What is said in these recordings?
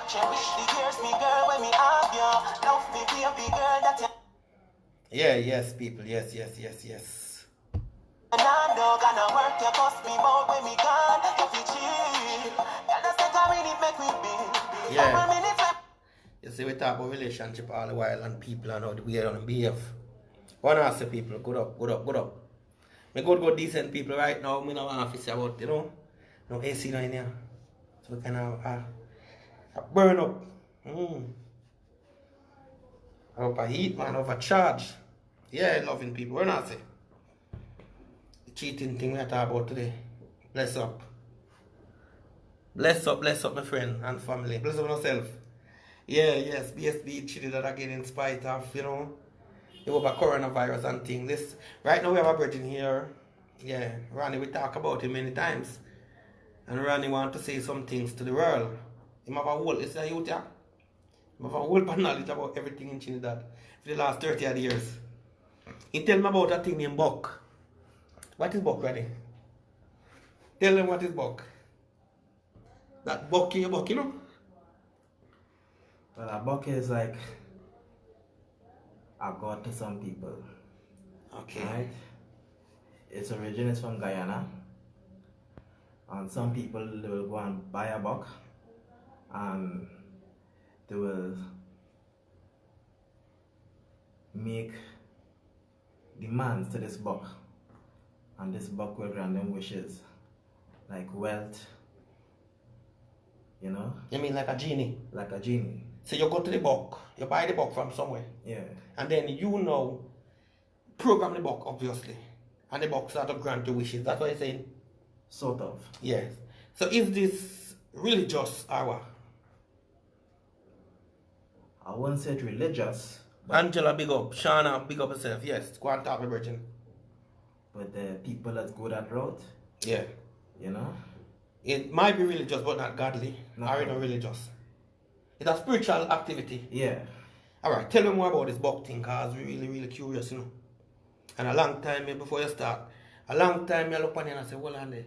She wish the years me girl when me have you. Love me baby girl that you. Yeah, yes, people, yes. And I'm not gonna work your cost me more when me gone. If you cheat, you just take a minute make me be. Yeah. You see, we talk about relationship all the while and people and how we are on behave. One ask the people, good up. Me good decent people right now. Me no want to say about, no AC no in here. So we can have burn up. Overheat, man, overcharge. Yeah, loving people. We're not saying. The cheating thing we are talking about today. Bless up. Bless up, my friend and family. Bless up yourself. Yeah, yes, BSB Trinidad again in spite of, the coronavirus and thing. This right now we have a brethren here. Yeah, Ronnie, we talk about him many times. And Ronnie want to say some things to the world. He have a whole, it's a youth, yeah? He have a whole knowledge about everything in Trinidad for the last 30 odd years. He tell me about a thing named Buck. What is Buck, Ronnie? Tell them what is Buck. That Buck, you know? Well, a buck is like a god to some people. Okay. Right? Its origin is from Guyana. And some people, they will go and buy a buck and they will make demands to this buck. And this buck will grant them wishes like wealth, You mean like a genie? Like a genie. So you go to the buck, you buy the buck from somewhere. Yeah. And then program the buck, obviously. And the buck start to grant your wishes. That's what you're saying? Sort of. Yes. So is this religious or what? I won't say it's religious. Angela, big up. Shauna, big up herself. Yes, go and talk to Virgin. But the people that go that route, yeah. It might be religious, but not godly. No. Or not religious. It's a spiritual activity. Yeah. Alright, tell me more about this buck thing, because we're really curious, And a long time before you start, I look on you and I say, well, Andy,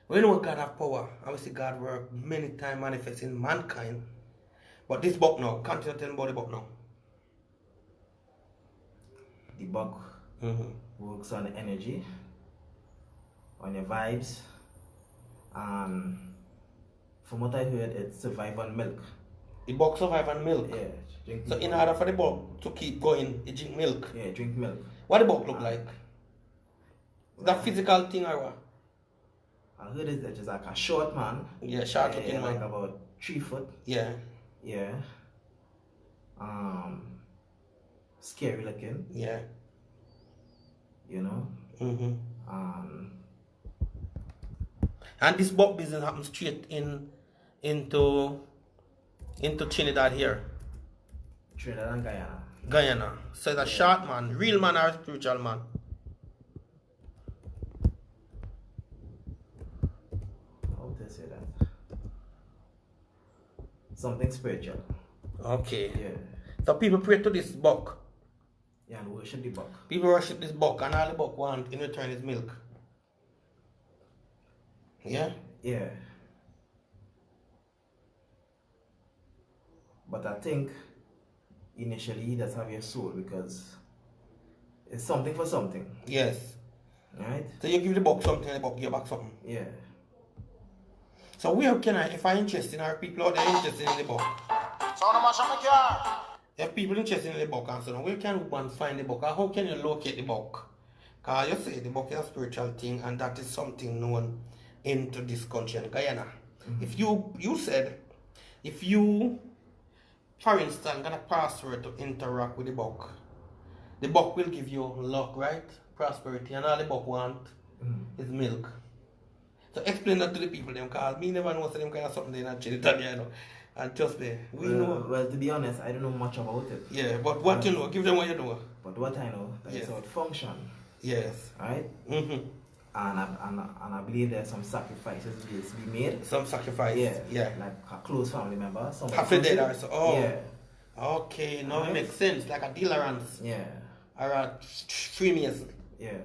we know God have power, and we see God work many times manifesting mankind. But this buck now, can't you tell me about the buck now? The buck works on the energy, on your vibes, and from what I heard, it survives on milk. The buck survive on milk? Yeah. Drink so milk. In order for the buck to keep going, it drink milk? Yeah, drink milk. What the buck look like? That physical thing or what? I heard it's just like a short man. Yeah, short looking man. Like about 3 foot. Yeah. Yeah. Scary looking. Yeah. And this buck business happens straight into Trinidad here. Trinidad and Guyana. Guyana. So it's a short man, real man or spiritual man? How would I say that? Something spiritual. Okay. Yeah. So people pray to this buck. Yeah, and worship the buck. People worship this buck, and all the buck want in return is milk. Yeah? Yeah. But I think initially that's have your soul, because it's something for something. Yes. Right? So you give the buck something and the buck give you back something. Yeah. So where can if I'm interested, or people out there interested in the buck? If people interested in the buck and so on, where can one find the buck? Or how can you locate the buck? Because you say the buck is a spiritual thing, and that is something known into this country in Guyana. If you said, if you, for instance, got a password to interact with the buck will give you luck, right? Prosperity, and all the buck want is milk. So explain that to the people, them, because me never know them kind of something in Trinidad, and trust me, we know. Well, to be honest, I don't know much about it. Yeah, but what you know, give them what you know. But what I know, that is how it function. Yes. Right? And I believe there's some sacrifices to be made. Some sacrifice. Yeah. Like a close family member. Half a dead or so. Oh. Yeah. Okay, now it makes sense. Like a dealerance. Yeah. Or a Freemason. Yeah.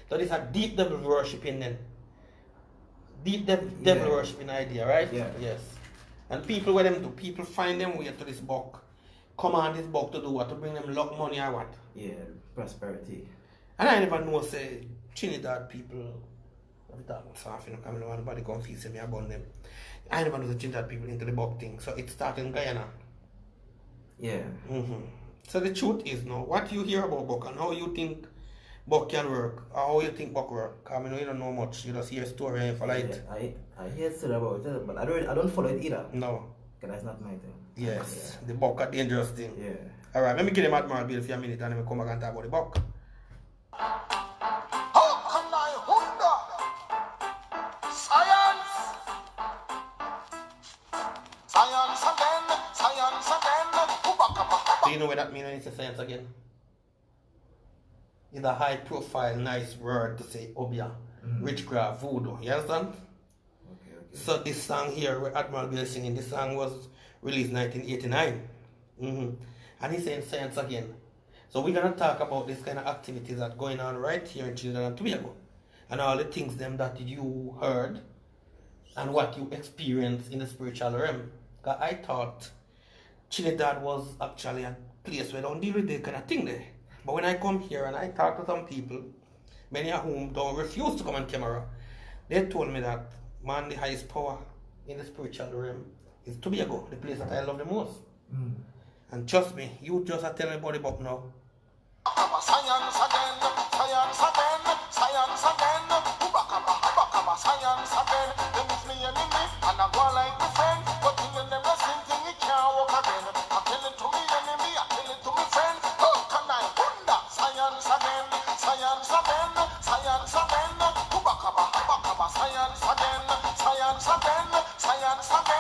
So this is a deep devil worshipping then. Deep devil worshipping idea, right? Yeah. Yes. And people, what them do, people find them way to this buck. Come on this buck to do what? To bring them luck, money or what? Yeah, prosperity. And I never know, say, Trinidad people, nobody confuse me about them. I never know the Trinidad people into the buck thing. So it started in Guyana. Yeah. So the truth is now, what you hear about buck and how you think buck can work, or how you think buck work. I mean, you don't know much. You just hear a story and follow it. I hear story about it, but I don't follow it either. No. Because that's not my thing. Yes, the buck are dangerous thing. Yeah. Alright, let me get him Admiral Bill for a minute and then we come back and talk about the buck. Science again, science again. Do you know what that means when it's a science again? It's a high profile, nice word to say Obeah, witchcraft, voodoo. You understand? Okay. So this song here, where Admiral Bill is singing, this song was released 1989. And he's saying science again. So we're going to talk about this kind of activities that are going on right here in Trinidad and Tobago. And all the things them that you heard and what you experienced in the spiritual realm. Because I thought Trinidad was actually a place where they don't deal with that kind of thing there. But when I come here and I talk to some people, many of whom don't refuse to come on camera, they told me that, man, the highest power in the spiritual realm is Tobago, the place that I love the most. And trust me, you just are telling everybody about now. Science again, science again, science again. Science again. They miss me enemy, and I go like my friend. But in the never same thing, it can't work again. I tell it to me enemy, I tell it to my friend. Oh, can I wonder? Science again, science again, science again. Science again, science again, science again.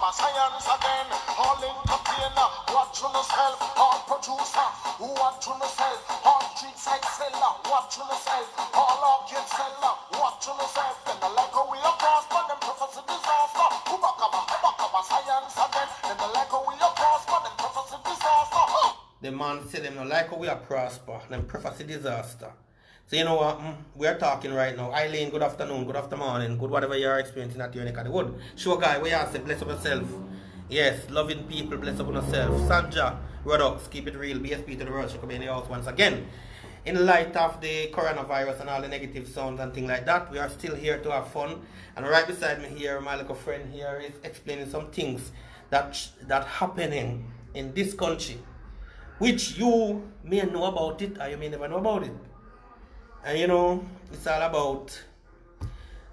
Science again. All entertainer, watch on yourself. All producer, watch on yourself. All street side seller, watch on yourself. All orchid seller, watch on yourself. Then the like how we are prosper, them prophecy disaster. Science again. Then the like how we are prosper, them prophecy disaster. The man said them no like how we are prosper, them prophecy disaster. So you know what, we are talking right now. Eileen, good afternoon, good afternoon, good whatever you are experiencing at your neck of the wood. Sure guy, we are say bless up yourself. Yes, loving people, bless up on yourself. Sanja, Rodox, keep it real, BSB to the world, should come in the house once again. In light of the coronavirus and all the negative sounds and things like that, we are still here to have fun. And right beside me here, my little friend here is explaining some things that happening in this country, which you may know about it or you may never know about it. And you know, it's all about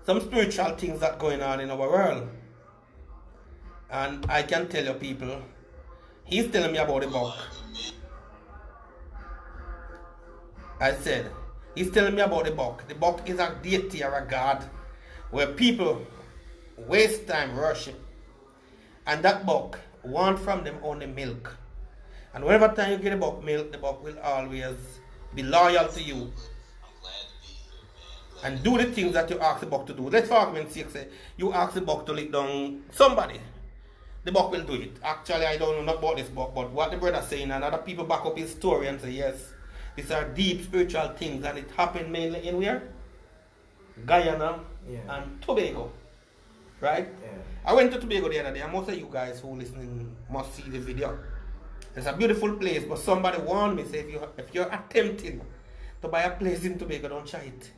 some spiritual things that going on in our world. And I can tell you people, he's telling me about the buck. I said, he's telling me about the buck. The buck is a deity or a god where people waste time worship. And that buck want from them only milk. And whenever time you get a buck milk, the buck will always be loyal to you. And do the things that you ask the buck to do. Let's for argument's sake say, you ask the buck to lick down somebody. The buck will do it. Actually, I don't know not about this buck, but what the brother saying, and other people back up his story and say, yes, these are deep spiritual things, and it happened mainly in where? Guyana and Tobago. Right? Yeah. I went to Tobago the other day, and most of you guys who listening must see the video. It's a beautiful place, but somebody warned me, say if you're attempting to buy a place in Tobago, don't try it.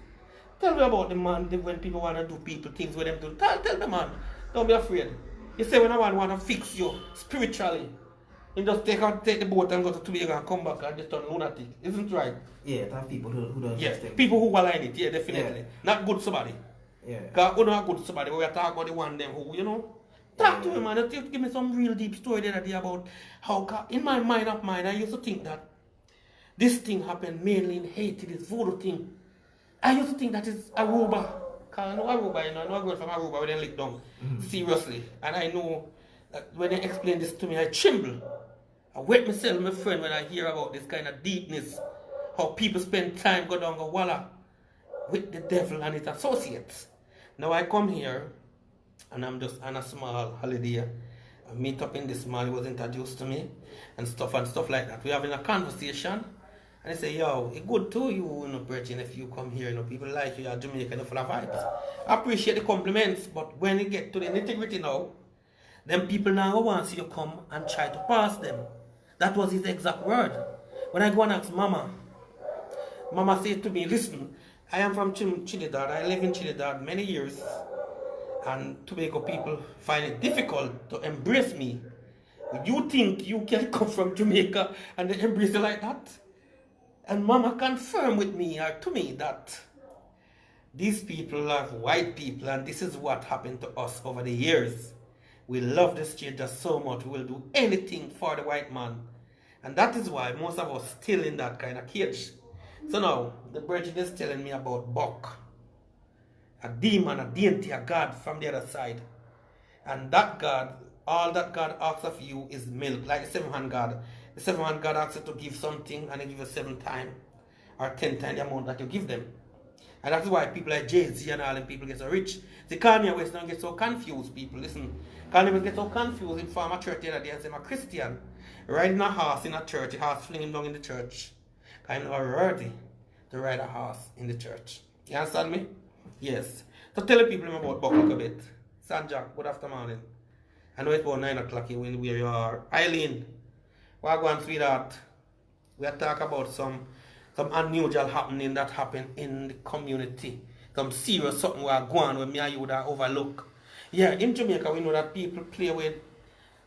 Tell me about the man, when people want to do things with them do. Tell the man, don't be afraid. You say when a man want to fix you spiritually, you just take the boat and go to Tobago and come back and just turn lunatic. Isn't it right? Yeah, there are people who don't Yes, understand. people who align it, yeah, definitely. Yeah. Not good somebody. Yeah. Because we don't have good somebody, we are talking about the one them who, you know. Talk to me, man. You give me some real deep story the other day about how, in my mind, I used to think that this thing happened mainly in Haiti, this voodoo thing. I used to think that is Aruba. Because I know Aruba, you know, I know I'm going from Aruba where they lick down. Seriously. And I know that when they explain this to me, I tremble. I wet myself, my friend, when I hear about this kind of deepness. How people spend time go down go walla with the devil and his associates. Now I come here and I'm just on a small holiday. I meet up in this mall, he was introduced to me and stuff like that. We're having a conversation. And they say, yo, it's good to you, you know, Bridget, if you come here, you know, people like you, you're Jamaican, you're full of vibes. I appreciate the compliments, but when you get to the nitty-gritty now, then people now want to see you come and try to pass them. That was his exact word. When I go and ask Mama, Mama said to me, listen, I am from Trinidad, I live in Trinidad many years, and Tobago people find it difficult to embrace me. You think you can come from Jamaica and they embrace you like that? And Mama confirmed with me or to me that these people are white people, and this is what happened to us over the years. We love the stranger so much, we will do anything for the white man. And that is why most of us still in that kind of cage. So now, the Virgin is telling me about Buck. A demon, a deity, a god from the other side. And that God, all that God asks of you is milk, like the seven-hand God. The seven-hand God asks you to give something, and they give you 7 times or 10 times the amount that you give them. And that's why people like Jay-Z and all them people get so rich. The Kanye West don't get so confused, people. Listen, Kanye West get so confused in former church the other day and say, I'm a Christian. Riding a horse in a church, the horse fling him down in the church. I'm not worthy to ride a horse in the church. You understand me? Yes. So tell the people about Buck a bit. Sanja, good afternoon. I know it's about 9 o'clock here where you are. Eileen, we're going sweetheart. We are talking about some unusual happening that happened in the community. Some serious something we are going where me and you would overlook. Yeah, in Jamaica we know that people play with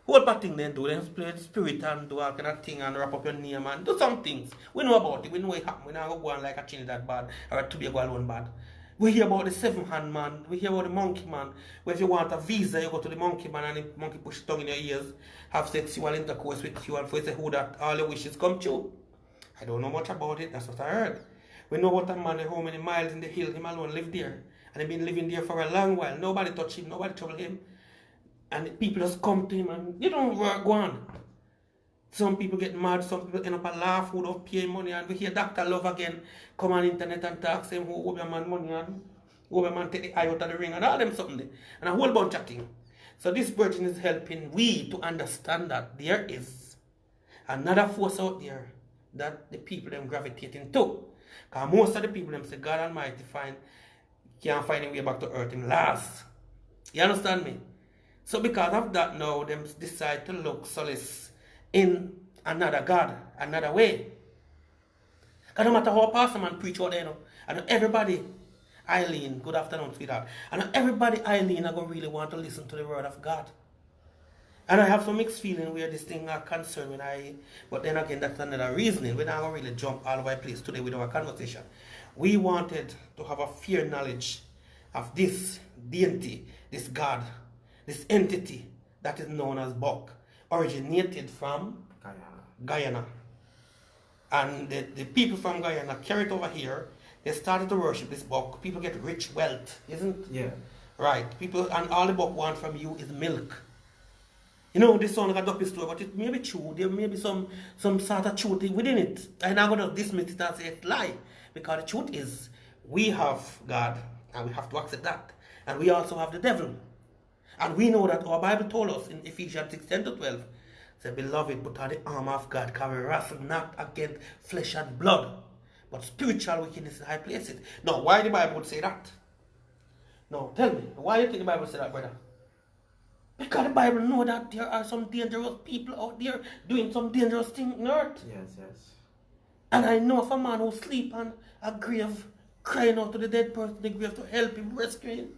what bad thing they do. They play with spirit and do all kind of thing and wrap up your name and do some things. We know about it. We know it happen. We don't go on like a Trinidad bad or a Tobago alone bad. We hear about the 7-hand man. We hear about the monkey man. Where if you want a visa, you go to the monkey man and the monkey push tongue in your ears, have sexual intercourse with you, and for you say who that all your wishes come true. I don't know much about it. That's what I heard. We know about a man how many miles in the hill. Him alone live there. And he been living there for a long while. Nobody touch him. Nobody trouble him. And people just come to him and you don't work, go on. Some people get mad, some people end up a laugh who don't pay money, and we hear Dr. Love again come on internet and talk, saying who Obeah man money and Obeah man take the eye out of the ring and all them something there. And a whole bunch of things. So this virgin is helping we to understand that there is another force out there that the people them gravitating to. Because most of the people them say God Almighty can't find a way back to earth in last. You understand me? So because of that now, them decide to look solace in another God, another way. Because no matter how a pastor man preach out there, you know, I know everybody, Eileen, good afternoon, sweetheart. I know everybody, Eileen, are going to really want to listen to the word of God. And I have some mixed feeling where this thing are concerned but then again, that's another reasoning. We're not going to really jump all over the place today with our conversation. We wanted to have a fair knowledge of this deity, this God, this entity that is known as Buck, originated from Guyana. And the people from Guyana carry it over here. They started to worship this Buck. People get rich wealth, isn't it? Yeah. Right. People, and all the Buck want from you is milk. You know, this sounds like a dopey story, but it may be true. There may be some sort of truth within it. I'm not going to dismiss it and say it's a lie. Because the truth is, we have God, and we have to accept that. And we also have the devil. And we know that our Bible told us in Ephesians 6:10-12, say, beloved, put on the armor of God, because we wrestle not against flesh and blood, but spiritual wickedness in high places. Now, why the Bible would say that? No, tell me, why do you think the Bible say that, brother? Because the Bible know that there are some dangerous people out there doing some dangerous things on earth. Yes, yes. And I know of a man who sleep on a grave, crying out to the dead person in the grave to help him, rescue him.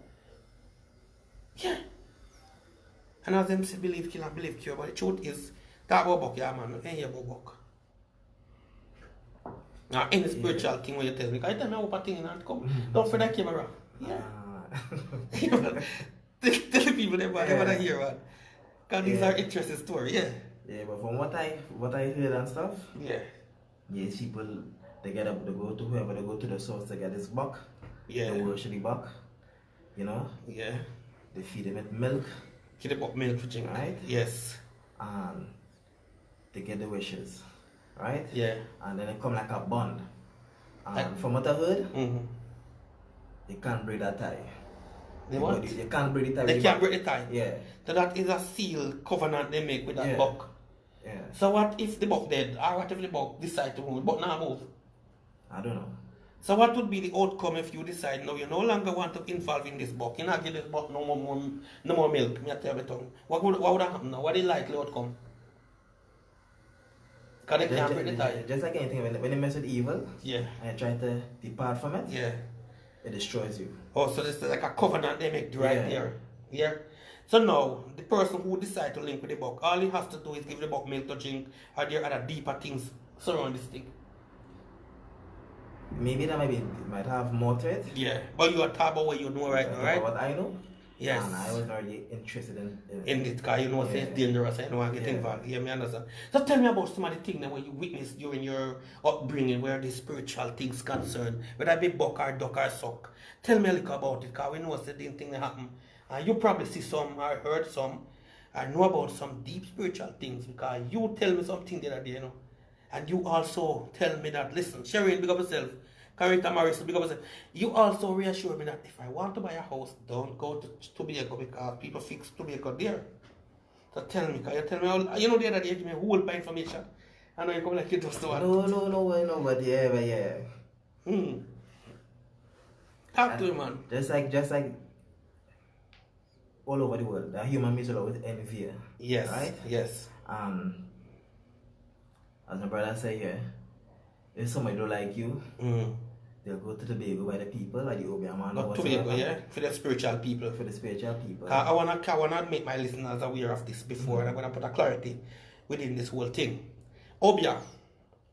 Yeah. And as them say, believe kill and believe cure, but the truth is, talk about Buck, yeah man, ain't hear about Buck. Now, any spiritual thing when you tell me, because I tell me what a thing in and come, don't fear that camera. Yeah. Tell the people they want to hear, man. Because these are interesting stories, yeah. Yeah, but from what I heard and stuff, yes, people, they get up, they go to whoever, they go to the source, they get this Buck, they worship the Buck, you know? Yeah. They feed them with milk. Feed them up milk for drink, right? Yes. And they get the wishes, right? Yeah. And then it come like a bond. And from what I heard, you can't break that tie. They what? You can't break the tie. They can't break the tie? Yeah. So that is a seal covenant they make with that Buck. Yeah. So what if the buck dead? Or what if the buck decide to move? But now move. I don't know. So what would be the outcome if you decide no, you no longer want to involve in this buck? You not give this buck no more milk. Me tell you, what would happen now? What is the likely outcome? Because they can't break the tie. Just like anything, when they mess with evil, yeah, and try to depart from it, yeah, it destroys you. Oh, so this is like a covenant they make right there. Yeah. So now, the person who decides to link with the buck, all he has to do is give the buck milk to drink, or there are other deeper things surrounding this thing. Maybe that might have more to it. Yeah. But you are talking about what you know right now, right? What I know. Yes. And I was not really interested in it, because you know it's dangerous, I know I get involved. Yeah, me understand. So tell me about some of the things that when you witnessed during your upbringing where the spiritual things concerned, whether it be buck or duck or suck. Tell me a little about it, because we know the thing that happen. And you probably see some or heard some or know about some deep spiritual things, because you tell me something the other day, you know. And you also tell me that, listen, Sharon, big up yourself. Carita Morrison, big up yourself. You also reassure me that if I want to buy a house, don't go to Obeah because people fix Obeah there. So tell me, can you tell me how, you know the other day you give me a whole bunch of information. I know you come like you just want. No, but yeah. Talk to me, man. Just like all over the world, the human beings will always envy. Yes. Right? Yes. As my brother say here, if somebody don't like you, they'll go to Tobago by the people, like the Obeah man. Not Tobago, yeah? For the spiritual people. For the spiritual people. I wanna make my listeners aware of this before, and I'm gonna put a clarity within this whole thing. Obeah.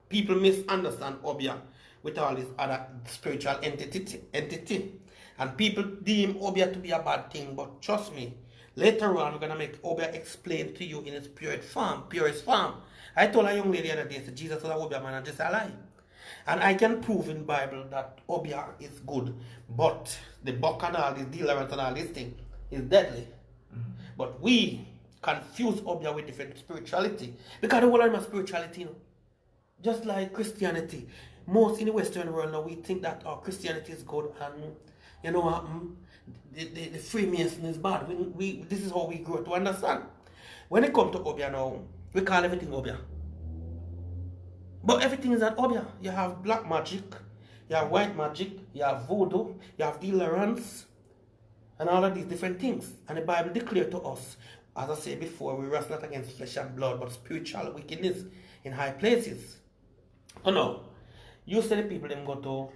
People misunderstand Obeah with all this other spiritual entity. And people deem Obeah to be a bad thing, but trust me, later on we're gonna make Obeah explain to you in its purest form. I told a young lady the other day, said Jesus was a Obeah man and just a lie. And I can prove in the Bible that Obeah is good, but the buck and all this dealers and all this thing is deadly. But we confuse Obeah with different spirituality, because the whole of spirituality, you know, just like Christianity. Most in the Western world now we think that our Christianity is good, and you know what, the Freemason is bad. This is how we grow to understand. When it comes to Obeah now, we call everything Obeah. But everything is not Obeah. You have black magic, you have white magic, you have voodoo, you have deliverance, and all of these different things. And the Bible declares to us, as I said before, we wrestle not against flesh and blood, but spiritual wickedness in high places. Oh no, you say the people them go to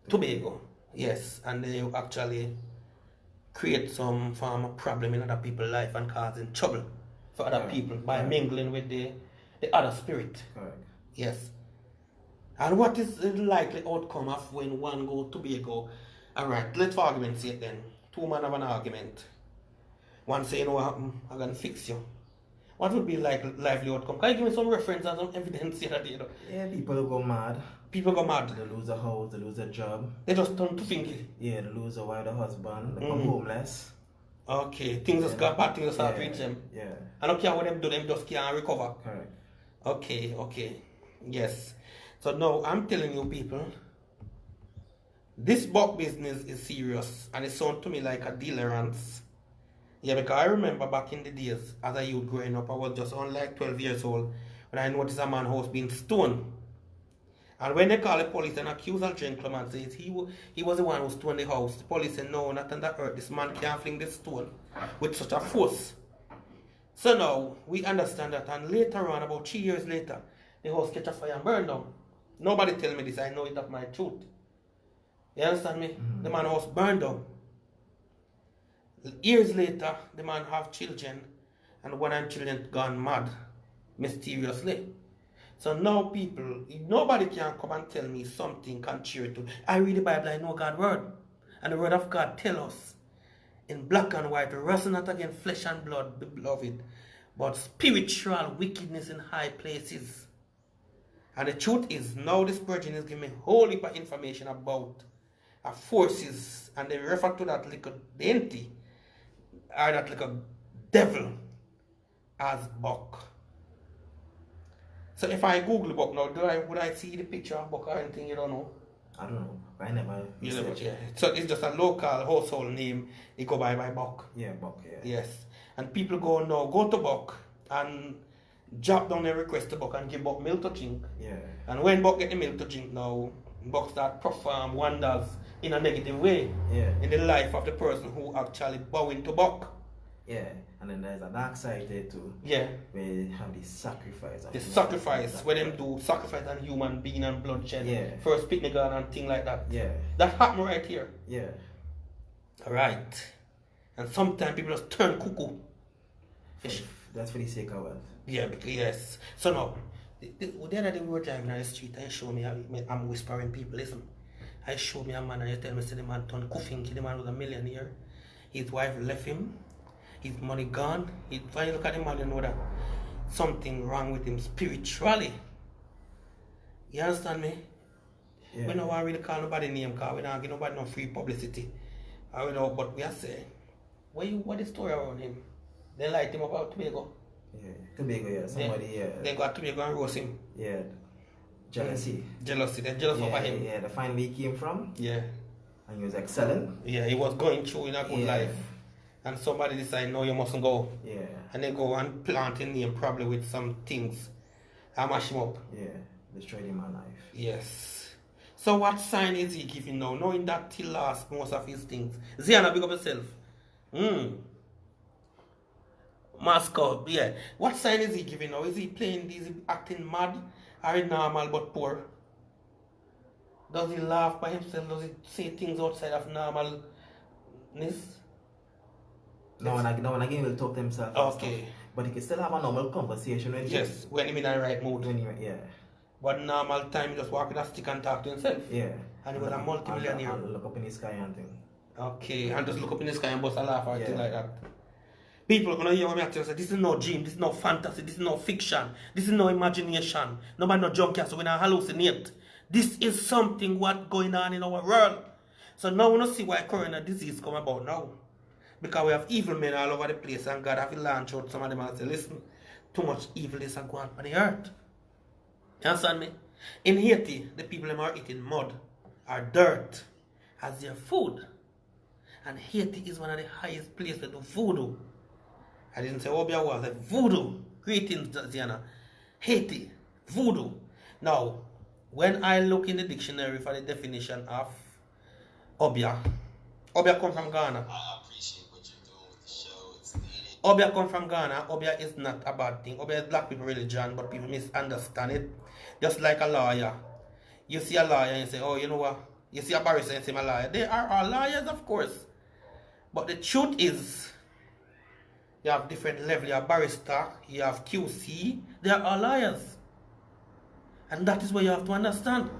Tobago, yes, and they actually create some form of problem in other people's life and causing trouble for other people by mingling with the other spirit. Correct. Yes. And what is the likely outcome of when one go to Tobago? Alright, let's for argument's sake then. Two men have an argument. One say, you know what, I'm gonna fix you. What would be like lively outcome? Can you give me some reference and some evidence here that you know? Yeah, people go mad. People go mad. They lose a house, they lose a job. They just turn to finky. Yeah, they lose a wife, a husband, they become homeless. Okay, things just got bad, things start to reach them. Yeah. I don't care what them do, them just can't recover. Correct. Okay. Yes. So now I'm telling you people, this buck business is serious, and it sounds to me like a dealerance. Yeah, because I remember back in the days as a youth growing up, I was just only like 12 years old when I noticed a man's house being stoned. And when they call the police and accuse a gentleman, says he was the one who stoned the house, the police said, no, not on that earth, this man can't fling this stone with such a force. So now we understand that, and later on, about 3 years later, the house catch a fire and burn down. Nobody tell me this, I know it of my truth. You understand me? The man's house burned down. Years later, the man have children, and one of them children gone mad, mysteriously. So now people, nobody can come and tell me something contrary to. I read the Bible, I know God's word. And the word of God tell us in black and white, wrestle not against flesh and blood, beloved, but spiritual wickedness in high places. And the truth is, now this virgin is giving me a whole heap of information about forces, and they refer to that little deity, or that little devil, as buck. So if I Google buck now, would I see the picture of buck or anything? You don't know? I don't know. I never. Yeah. So it's just a local household name. They go by buck. Yeah, buck. Yeah. Yes. And people go to buck and drop down the request to Buck and give Buck milk to drink. Yeah. And when Buck get the milk to drink now, Buck start perform wonders in a negative way. Yeah. In the life of the person who actually bowing to Buck. Yeah. And then there's a dark side there too. Yeah. Where they have the sacrifice. The sacrifice, where them do sacrifice on human being and bloodshed. Yeah. First picnic and thing like that. Yeah. That happen right here. Yeah. Right. And sometimes people just turn cuckoo. That's for the sake of wealth. Yeah, because, yes. So now, the other day we were driving on the street and show me, I'm whispering people, listen. I show me a man and you tell me, say the man turned Kufinki, the man was a millionaire. His wife left him. His money gone. When you look at the man, you know that something wrong with him spiritually. You understand me? Yeah. We don't want to really call nobody name because we don't give nobody no free publicity. I don't know, but we are saying, what is the story around him? They light him up out Tobago. Yeah, Tobago, yeah. Somebody, yeah. They got Tobago and roast him. Yeah. Jealousy. Jealousy. They're jealous over him. Yeah, the find where he came from. Yeah. And he was excelling. Yeah, he was going through in a good life. And somebody decided, no, you mustn't go. Yeah. And they go and plant in him probably with some things. And mash him up. Yeah. Destroyed him alive. Yes. So what sign is he giving now? Knowing that he lost most of his things. Ziana, big up yourself. Moscow, yeah. What sign is he giving now? Is he playing, is he acting mad? Or is normal but poor? Does he laugh by himself? Does he say things outside of normalness? No, and again, he will talk to himself. Okay. But he can still have a normal conversation with you. Yes, when he's in the right mood. Yeah. But normal time, he just walk with a stick and talk to himself. Yeah. And he was a multi-millionaire. And look up in the sky and thing. Okay, and just look up in the sky and bust a laugh or thing like that. People are going to hear me actually say, this is no dream, this is no fantasy, this is no fiction, this is no imagination. Nobody no junkie, so we not hallucinate. This is something what going on in our world. So now we don't see why corona disease come about now. Because we have evil men all over the place and God have to launch out some of them and say, listen, too much evil is going on the earth. You understand me? In Haiti, the people are eating mud or dirt as their food. And Haiti is one of the highest places to do voodoo. I didn't say Obeah was, I said voodoo. Greetings, Ziana. Haiti, voodoo. Now, when I look in the dictionary for the definition of Obeah, Obeah comes from Ghana. I appreciate what you're doing with the show. It's needed. Obeah comes from Ghana. Obeah is not a bad thing. Obeah is black people religion, but people misunderstand it. Just like a lawyer. You see a lawyer and you say, oh, you know what? You see a barrister and you say, I'm a lawyer. They are all lawyers, of course. But the truth is, you have different levels. You have barrister, you have QC. They are all lawyers. And that is what you have to understand.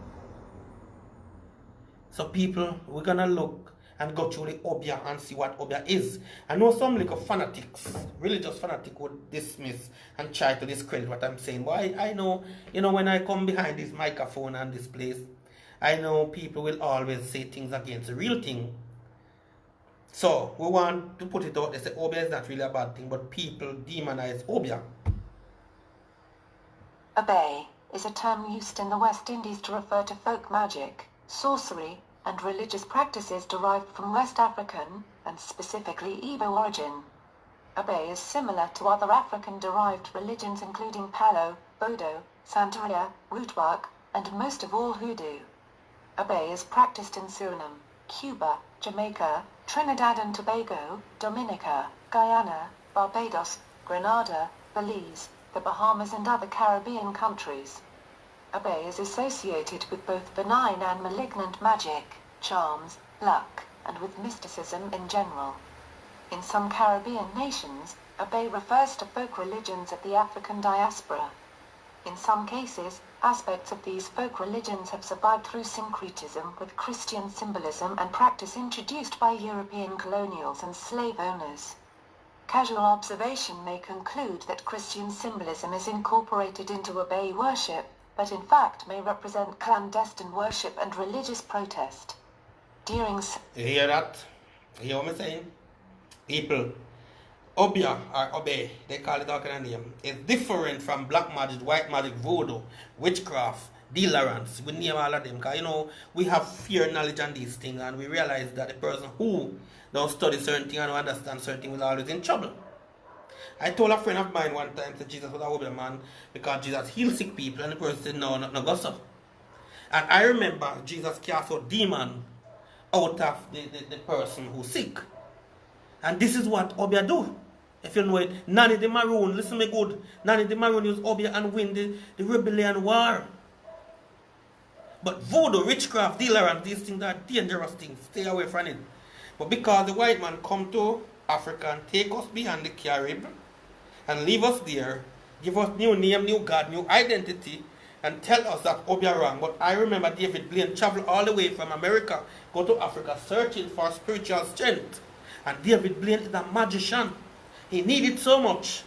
So people, we're going to look and go through the Obeah and see what Obeah is. I know some little fanatics, religious fanatics would dismiss and try to discredit what I'm saying. But I know, when I come behind this microphone and this place, I know people will always say things against the real thing. So, we want to put it out, they say Obeah is not really a bad thing, but people demonize Obeah. Obeah is a term used in the West Indies to refer to folk magic, sorcery, and religious practices derived from West African, and specifically Igbo origin. Obeah is similar to other African-derived religions including Palo, Bodo, Santeria, Rootwork, and most of all Hoodoo. Obeah is practiced in Suriname, Cuba, Jamaica, Trinidad and Tobago, Dominica, Guyana, Barbados, Grenada, Belize, the Bahamas and other Caribbean countries. Obeah is associated with both benign and malignant magic, charms, luck, and with mysticism in general. In some Caribbean nations, Obeah refers to folk religions of the African diaspora. In some cases, aspects of these folk religions have survived through syncretism with Christian symbolism and practice introduced by European colonials and slave owners. Casual observation may conclude that Christian symbolism is incorporated into Obeah worship, but in fact may represent clandestine worship and religious protest. During You hear that? You hear what I'm saying? People, Obeah or Obeah, they call it all kind of name. It's different from black magic, white magic, voodoo, witchcraft, dealerance. We name all of them because we have fear, knowledge on these things, and we realize that the person who don't study certain things and don't understand certain things will always in trouble. I told a friend of mine one time that Jesus was a Obeah man because Jesus healed sick people, and the person said, no, not no gossip. And I remember Jesus cast out demon out of the person who's sick. And this is what Obeah do. If you know it, Nanny the Maroon, listen me good. Nanny the Maroon used Obeah and win the rebellion war. But voodoo, witchcraft, dealer, and these things are dangerous things. Stay away from it. But because the white man come to Africa and take us behind the Carib and leave us there, give us new name, new God, new identity, and tell us that Obeah wrong. But I remember David Blaine traveled all the way from America, go to Africa, searching for spiritual strength. And David Blaine is a magician. He needed so much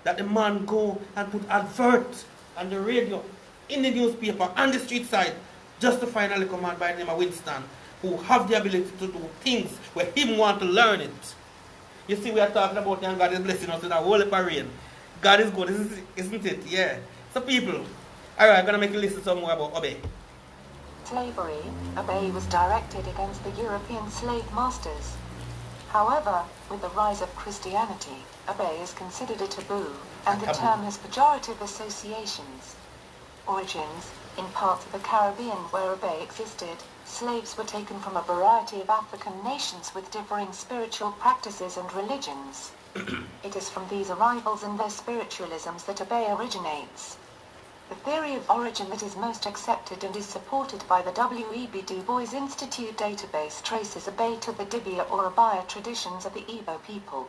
that the man go and put advert on the radio, in the newspaper, on the street side, just to find a little man by the name of Winston, who have the ability to do things where him want to learn it. You see, we are talking about and God is blessing us with a whole heap of rain. God is good, isn't it? Yeah. So people, alright, I'm going to make you listen some more about Obeah. Slavery, Obeah was directed against the European slave masters. However, with the rise of Christianity, Obeah is considered a taboo, and the term has pejorative associations. Origins, in parts of the Caribbean where Obeah existed, slaves were taken from a variety of African nations with differing spiritual practices and religions. It is from these arrivals and their spiritualisms that Obeah originates. The theory of origin that is most accepted and is supported by the W.E.B. Du Bois Institute database traces Obeah to the Dibia or Obeah traditions of the Igbo people.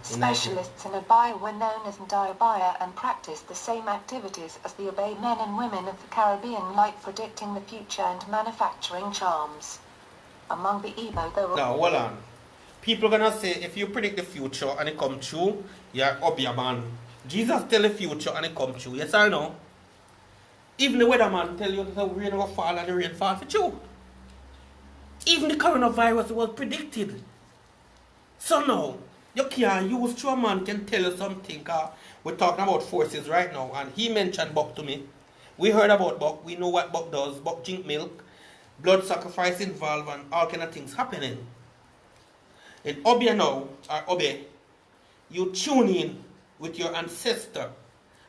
Specialists in Obeah were known as Ndi-Obeah and practiced the same activities as the Obeah men and women of the Caribbean, like predicting the future and manufacturing charms. Among the Igbo there were... Now, hold on. People are going to say, if you predict the future and it come true, you're Obeah man. Jesus tell the future and it come true. Yes or no? Even the weatherman tell you that the rain will fall and the rain fall for true. Even the coronavirus was predicted. So now, you can't use true. A man can tell you something. We're talking about forces right now, and he mentioned buck to me. We heard about buck. We know what buck does. Buck drink milk, blood sacrifice involved, and all kind of things happening. In Obeah now, or Obeah, you tune in with your ancestor,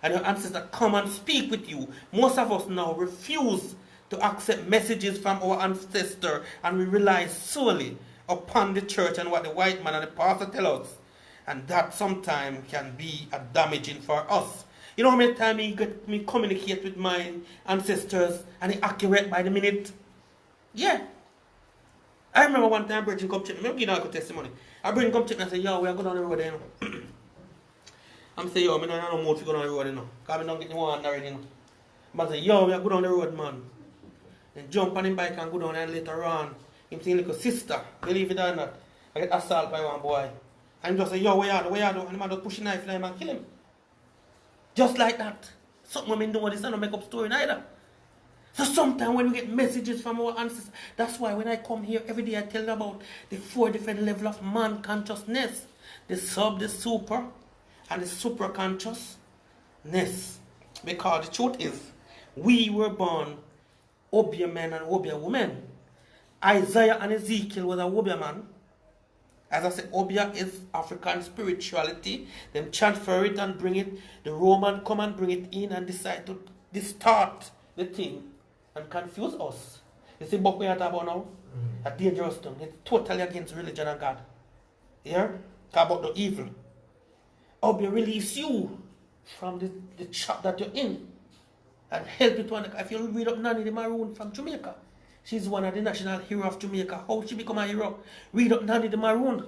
and your ancestor come and speak with you. Most of us now refuse to accept messages from our ancestor, and we rely solely upon the church and what the white man and the pastor tell us. And that sometimes can be a damaging for us. You know how many times me communicate with my ancestors and it's accurate by the minute? Yeah. I remember one time Bridget come check me. I'm giving you a testimony. I bring come check me and say, yo, we are going down the road there, you know. I'm saying, yo, I don't know more to go down the road, you know. Because I don't get the one already, you know. I'm saying, yo, we are going down the road, man. Then jump on the bike and go down, and later on, him saying, little sister, believe it or not, I get assaulted by one boy. And just say, yo, where you do? And the man just push a knife in him and kill him. Just like that. Something women do this, I don't make up story neither. So sometimes when we get messages from our ancestors, that's why when I come here every day I tell them about the 4 different levels of man consciousness. The sub, the super, and the super consciousness. Because the truth is, we were born Obeah men and Obeah women. Isaiah and Ezekiel was a Obeah man. As I said, Obeah is African spirituality. Them transfer it and bring it. The Roman come and bring it in and decide to distort the thing and confuse us. You see what we are talking about now? A dangerous thing. It's totally against religion and God. Yeah? Talk about the evil. Obeah release you from the trap that you're in and help you to, if you read up Nanny the Maroon from Jamaica, she's one of the national hero of Jamaica. How she become a hero? Read up Nanny the Maroon.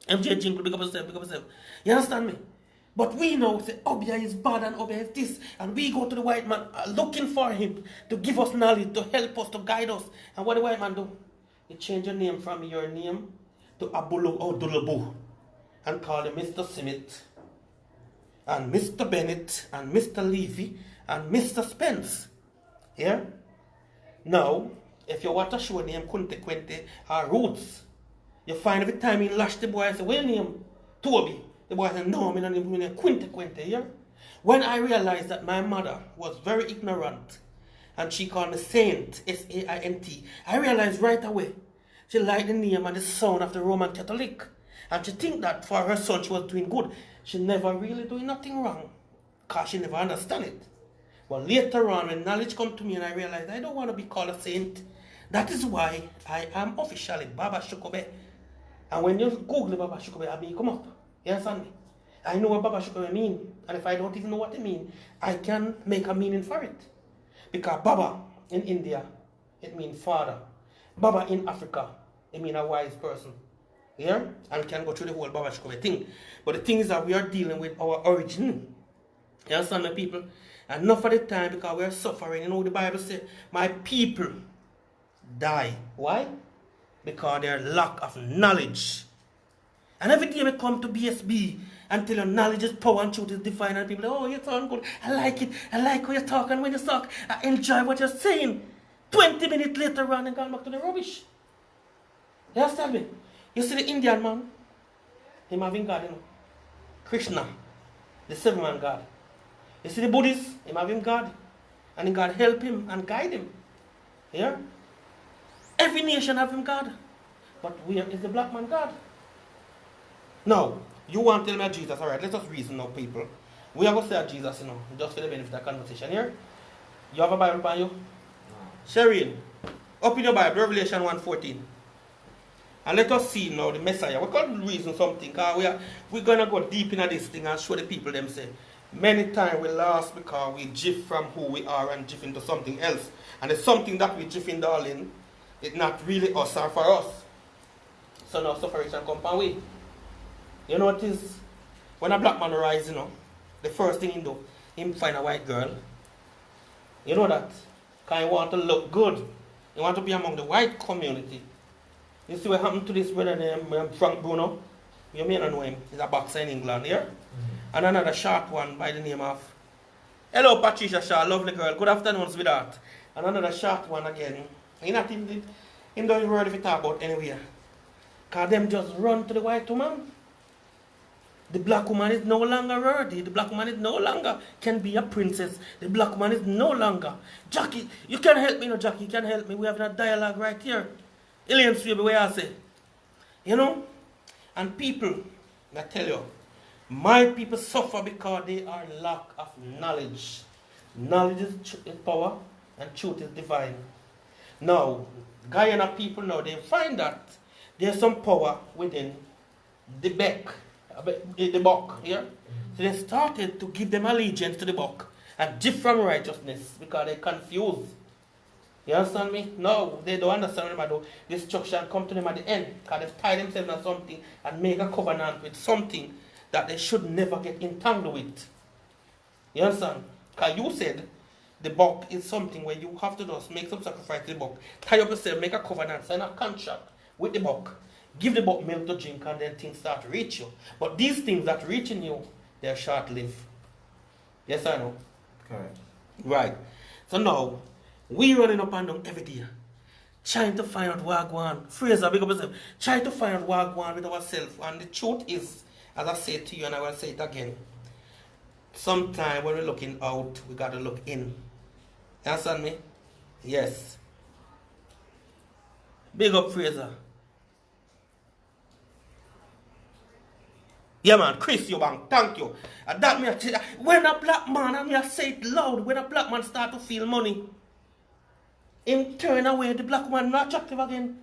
MJ Jingle, big up yourself. You understand me? But we know say Obeah is bad and Obeah is this. And we go to the white man looking for him to give us knowledge, to help us, to guide us. And what the white man do? He change your name from your name to Abulu or Dulubu. And call him Mr. Smith. And Mr. Bennett. And Mr. Levy. And Mr. Spence. Yeah? Now, if you want to show name Kunte Quente or Roots, you find every time he lash the boy and say, well name Toby. The boy said, no, I'm not name Quinte Quente, yeah? When I realized that my mother was very ignorant and she called me Saint, S-A-I-N-T, I realized right away she liked the name and the sound of the Roman Catholic. And she think that for her son she was doing good. She never really doing nothing wrong. Because she never understand it. But later on, when knowledge come to me and I realized I don't want to be called a saint, that is why I am officially Baba Shukobe. And when you Google Baba Shukobe, I mean come up. You understand me? I know what Baba Shukobe mean. And if I don't even know what it mean, I can make a meaning for it. Because Baba in India, it means father. Baba in Africa, it means a wise person. Yeah? And we can go through the whole Baba Shukobe thing. But the thing is that we are dealing with our origin. You understand me, people? And enough of the time because we are suffering. You know the Bible says, my people die. Why? Because their lack of knowledge. And every day we come to BSB and tell you knowledge is power and truth is divine. And people say, oh, you sound good. I like it. I like how you talk. And when you talk, I enjoy what you're saying. 20 minutes later on and gone back to the rubbish. You understand me? You see the Indian man? Him having God, you know. Krishna, the 7-man God. You see the Buddhist, him having God. And God help him and guide him. Yeah? Every nation have him God. But where is the black man God? Now, you want to tell me Jesus, alright, let us reason now, people. We are going to say Jesus, you know, just for the benefit of the conversation here. You have a Bible upon you? Shereen, open your Bible, Revelation 1:14. And let us see now the Messiah. We can't reason something, because we're going to go deep into this thing and show the people them say, many times we lost because we drift from who we are and drift into something else. And it's something that we drift in, darling, it's not really us or for us. So now suffering come our way. You know what it is? When a black man rise, you know, the first thing he do, him find a white girl. You know that? Because he want to look good. He want to be among the white community. You see what happened to this brother named Frank Bruno? You may not know him. He's a boxer in England here. Mm-hmm. And another short one by the name of... Hello, Patricia Shaw, lovely girl. Good afternoon, sweetheart. And another short one again. He not even... He don't even heard if he talk about anywhere. Because them just run to the white woman. The black woman is no longer worthy. The black woman is no longer can be a princess. The black woman is no longer. Jackie, you can help me, no, Jackie, you can help me. We have a dialogue right here. Alien Swaby, where I say. You know? And people, I tell you, my people suffer because they are lack of knowledge. Knowledge is power and truth is divine. Now, Guyana people now, they find that there's some power within the buck here. So they started to give them allegiance to the buck and different righteousness because they're confused. You understand me? No, they don't understand what about destruction come to them at the end because they've tied themselves on something and make a covenant with something that they should never get entangled with. You understand? Because you said the buck is something where you have to just make some sacrifice to the buck, tie up yourself, make a covenant, sign a contract with the buck, give the buck milk to drink, and then things start to reach you. But these things that reach in you, they're short-lived. Yes or no? Correct. Right. So now, we running up and down every day, trying to find out what going on. Fraser, big up yourself. Trying to find out what going on with ourselves. And the truth is, as I said to you, and I will say it again, sometimes when we're looking out, we got to look in. You understand me? Yes. Big up, Fraser. Yeah, man, Chris Eubank, thank you. And that me, when a black man, and me I say it loud, when a black man start to feel money, him turn away, the black woman not attractive again.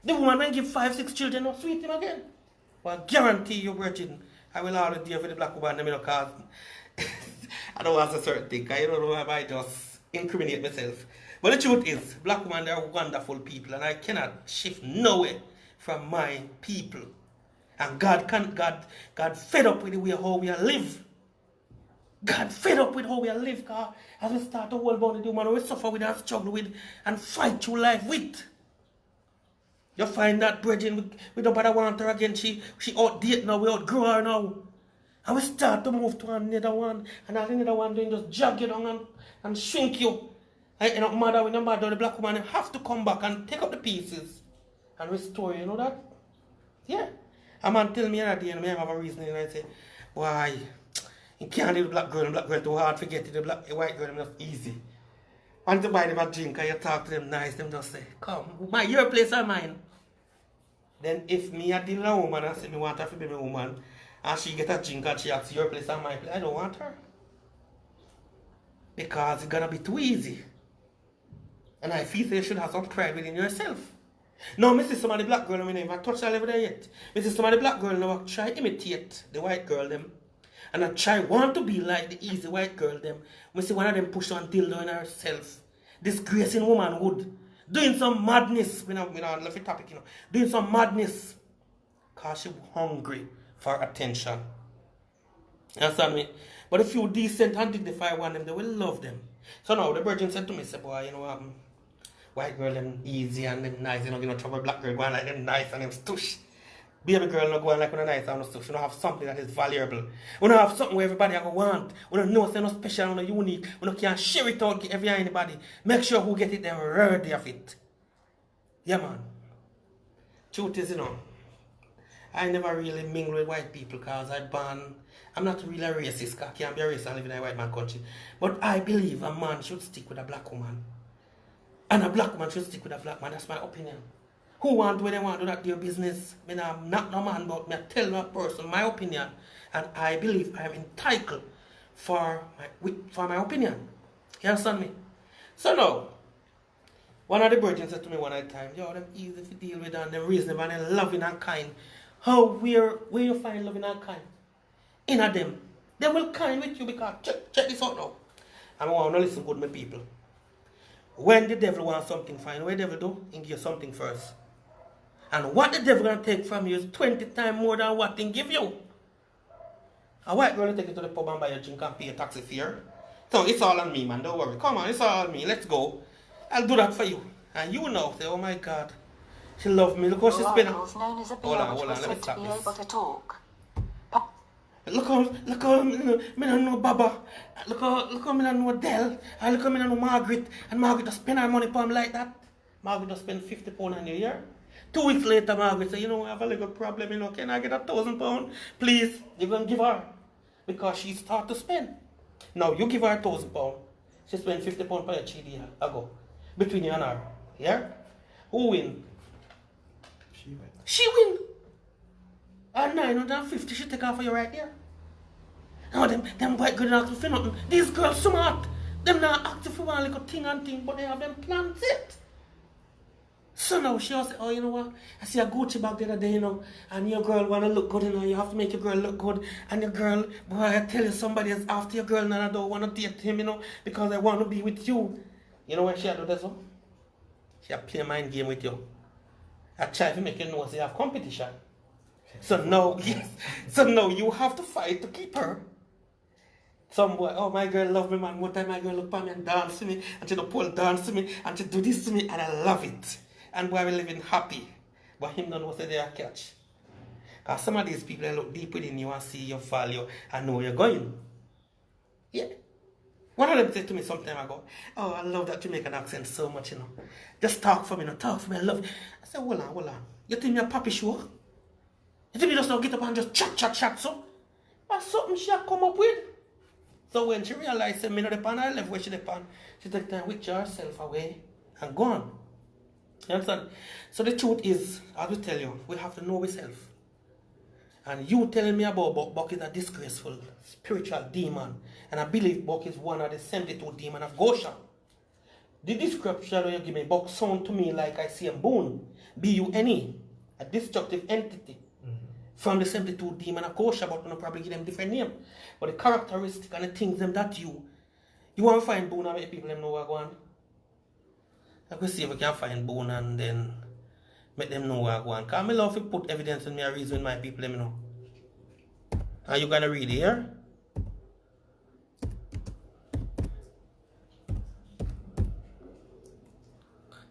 The woman when give 5-6 children, not sweet him again. Well, I guarantee you, virgin, I will always deal with the black woman, because I don't want to say certain thing, I don't know if I just incriminate myself. But the truth is, black women, they are wonderful people, and I cannot shift nowhere from my people. And God fed up with the way how we live. God fed up with how we live, because as we start to hold about the woman we suffer with and struggle with and fight through life with. You find that brethren, we don't bother want her again. She out date now, we outgrow her now. And we start to move to another one, and another one doing just jog you down and shrink you. And you know, mother, when you mother, the black woman have to come back and take up the pieces and restore you, know that? Yeah. A man tell me that day, and I have a reason, and I say, why? You can't leave the black girl too hard, forget it, the white girl, just easy. Want to buy them a drink, and you talk to them nice, them just say, come, your place or mine? then if me a deal with a woman and say me want her to be my woman, and she get a drink and she asks your place and my place, I don't want her. Because it's gonna be too easy. And I feel you should have some pride within yourself. Now, I see some of the black girl, I never touched that level there yet. I see some of the black girl now try imitate the white girl them. And I try want to be like the easy white girl them. I see one of them push on dildo in herself. Disgracing womanhood. Doing some madness. We don't love the topic, Doing some madness. Because she hungry for attention. You understand me? But if you decent and dignified one them, they will love them. So now the virgin said to me, say, boy, white girl them easy and them nice, trouble black girl going like them nice and them stush. Baby girl not going like when nice and stuff. You don't have something that is valuable. You don't have something where everybody ever want. You don't know it's not special, not unique. You can't share it out, give every anybody. Make sure who get it, they're worthy of it. Yeah, man. Truth is, I never really mingle with white people because I'm not really a racist, because I can't be a racist and live in a white man country. But I believe a man should stick with a black woman. And a black woman should stick with a black man. That's my opinion. Who want what they want, do that their business. I'm not no man, but I tell that person my opinion. And I believe I am entitled for my opinion. You understand me? So now, one of the virgins said to me one at a time, yo, them easy to deal with and them reasonable and them loving and kind. Where you find loving and kind? In a them. They will kind with you because, check this out now. I want to listen good, my people. When the devil wants something fine, what the devil do? He give you something first. And what the devil gonna take from you is 20 times more than what he give you. A white girl will take you to the pub and buy a drink and pay a taxi fare. So it's all on me, man. Don't worry. Come on, it's all on me. Let's go. I'll do that for you. And you know, say, oh my God, she loves me. Look how she's been. Hold on. Let me stop this. Look how me don't know Baba. Look how me don't know Dell. And look how me don't know Margaret. And Margaret just spend her money upon like that. Margaret just spend £50 on a year. 2 weeks later, Margaret say, I have a little problem, can I get £1,000? Please, you're going to give her. Because she start to spend. Now, you give her £1,000. She spend £50 per year ago. Between you and her. Yeah? Who win? She win. And 950 she take off for you right here. Now them white girls not active for nothing. These girls smart. Them not active for one little thing and thing, but they have them plans it. So now she also say, oh, you know what? I see a Gucci bag the other day, and your girl wanna look good, you have to make your girl look good. And your girl, boy, I tell you somebody is after your girl and I don't wanna date him, because I wanna be with you. You know what she do this one? She play mind game with you. I try to make you know they have competition. So now you have to fight to keep her. Some boy, oh my girl love me, man. One time my girl look at me and dance to me, and she do pole dance to me, and she do this to me, and I love it. And boy, we living happy. But him don't know what they are catch. Because some of these people they look deep within you and see your value and know you're going. Yeah. One of them said to me some time ago, oh, I love that Jamaican accent so much, Just talk for me, talk for me, I love it. I said, hold on. You think me a papi show? You think me just now get up and just chat, so? That's something she have come up with. So when she realized that me not depend on her left where she depend, she take time with herself away and gone. You understand? So the truth is, I will tell you, we have to know ourselves. And you telling me about Buck is a disgraceful spiritual demon. And I believe Buck is one of the 72 demons of Goshen. The description you give me, Buck sound to me like I see a Boone, B-U-N-E, a destructive entity. From the 72 demon of Goshen, but we'll probably give them different name. But the characteristic and the things them that you want to find Boone and make people them know what going on. I could see if we can find Boone and then make them know what going on. Because I love to put evidence in me a reason my people let me know. Are you going to read it here?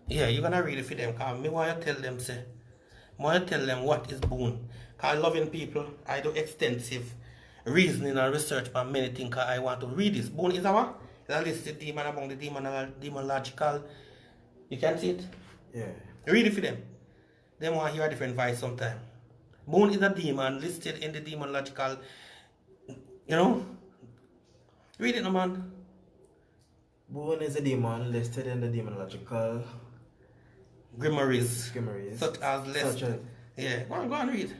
Yeah, you're going to read it for them. Because I want to tell them, what is Boone. Because loving people, I do extensive reasoning and research on many things because I want to read this. Boone is a listed demon among the demonological. You can see it? Yeah. Read it for them. They want to hear a different voice sometime. Boone is a demon listed in the demonological, Read it, no man. Boone is a demon listed in the demonological grimoires. Grimoires. Such as Yeah, go on read.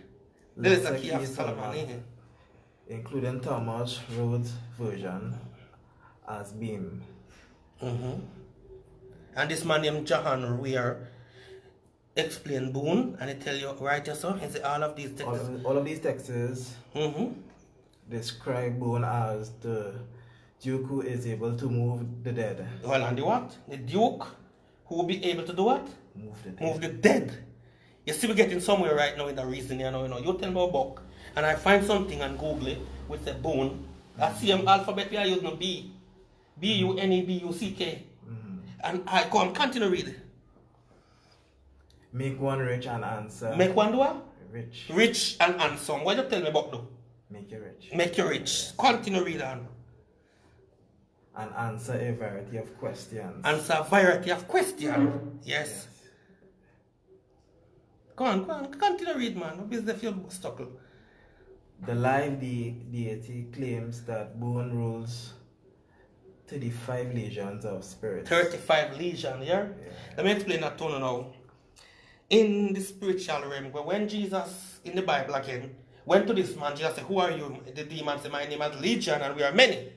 There is a key of Solomon. Including Thomas Rhodes' version as Beam. And this man named Jahan Weir explain boon, and he tell you right so. He say all of these texts. All of these texts describe boon as the Duke who is able to move the dead. Well, and the what? The Duke who will be able to do what? Move the dead. You see, we're getting somewhere right now in the reason, you know. You tell me a book, and I find something on Google with the boon. I see an alphabet we are using B. B-U-N-E-B-U-C-K. And I continue reading. Make one rich and answer. Make one do what? Rich. Rich and handsome. What you tell me about though? Make you rich. Make you rich. Continue reading on. And answer a variety of questions. Answer a variety of questions. Yes. Go on. Continue read, man. What is the field stuck? The live deity claims that Boone rules 35 legions of spirits. 35 legions, yeah? Let me explain that to you now. In the spiritual realm, when Jesus, in the Bible again, went to this man, Jesus said, who are you? The demon said, my name is Legion, and we are many.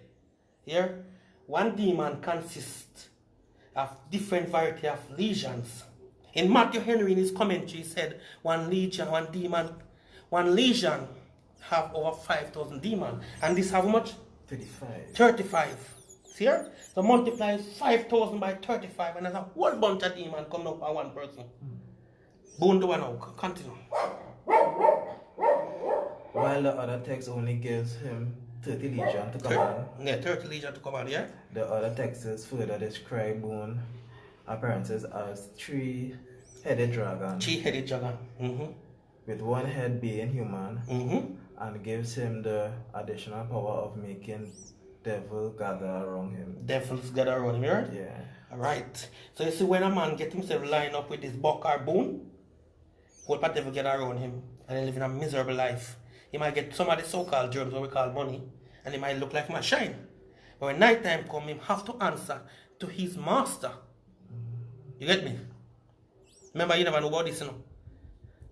Here, one demon consists of different variety of legions. In Matthew Henry, in his commentary, he said, one legion have over 5,000 demons. And this have how much? 35. See here? So multiply 5,000 by 35, and there's a whole bunch of demons coming up by one person. Boon the one out. Continue. While the other text only gives him 30 legions to command. Yeah, 30 legions to command, yeah? The other texts further describe Boone appearances as three-headed dragon. Three-headed dragon. With one head being human. And gives him the additional power of making devils gather around him. Devils gather around him, right? Yeah. Alright. So you see, when a man gets himself lined up with this buck or boon, whole part devil get around him and he live in a miserable life. He might get some of the so-called germs, what we call money, and he might look like he might shine. But when night time comes, he have to answer to his master. You get me? Remember, you never know about this, you know.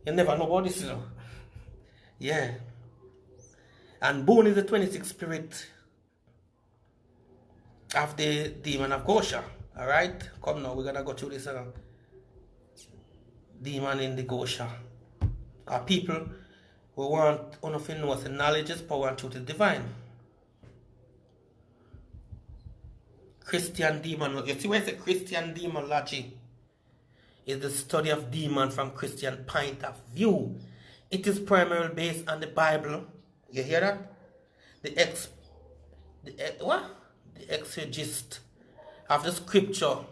You never know about this, you know. Yeah. And Boone is the 26th spirit of the demon of Gosha. Alright? Come now, we're gonna go through this demon in the Gosha. Our people, we want enough to know the knowledge is power and truth is divine. Christian demon, you see where it's a Christian demonology? Is the study of demon from Christian point of view. It is primarily based on the Bible. You hear that? The exegist of the scripture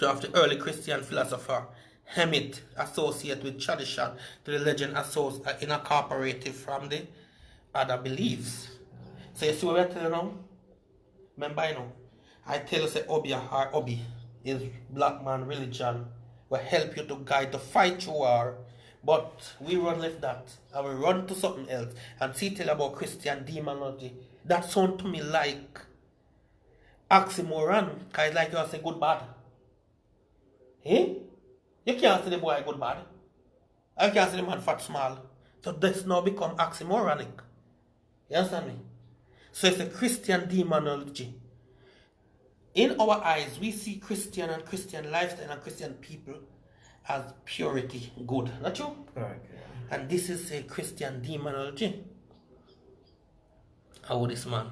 of the early Christian philosopher Hemit, associated with tradition to the legend incorporated from the other beliefs. So you see what I tell you now? Remember, I tell you say Obeah or Obi is black man religion will help you to guide to fight your war. But we run left that and we run to something else and see tell about Christian demonology. That sounds to me like oxymoron, because it's like you say good bad. Eh? You can't say the boy good bad. I can't say the man fat small. So this now become oxymoronic. You understand me? So it's a Christian demonology. In our eyes, we see Christian and Christian lifestyle and Christian people as purity, good. Not true? Right. And this is a Christian demonology. How this man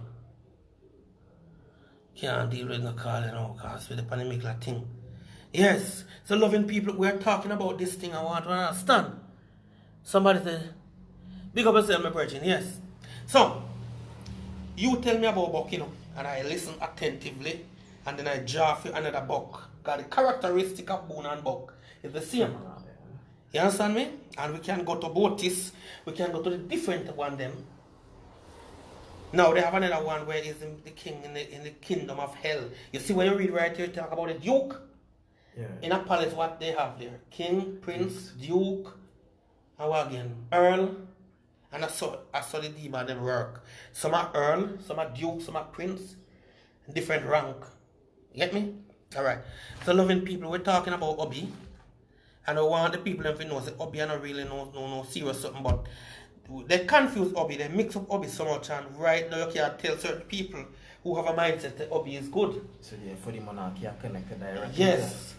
can't deal with no call, because with the pandemic thing. Yes, so loving people, we're talking about this thing. I want to understand. Somebody said, big up yourself, my virgin. Yes. So, you tell me about book, and I listen attentively, and then I draw for another book. Because the characteristic of Boone and Buck is the same. You understand me? And we can go to both this, we can go to the different one them. Now they have another one where is the king in the kingdom of hell. You see when you read right here, talk about the duke. Yeah. In a palace, what they have there? King, prince, duke, and what again? Earl. And I saw the demon them work. Some are earl, some are duke, some are prince. Different rank. You get me? Alright. So loving people, we're talking about Obeah. And I want the people to know that Obeah not really no serious something, but they confuse Obeah, they mix up Obeah so much, and right now you can't tell certain people who have a mindset that Obeah is good. So yeah, for the monarchy are connected directly. Yes.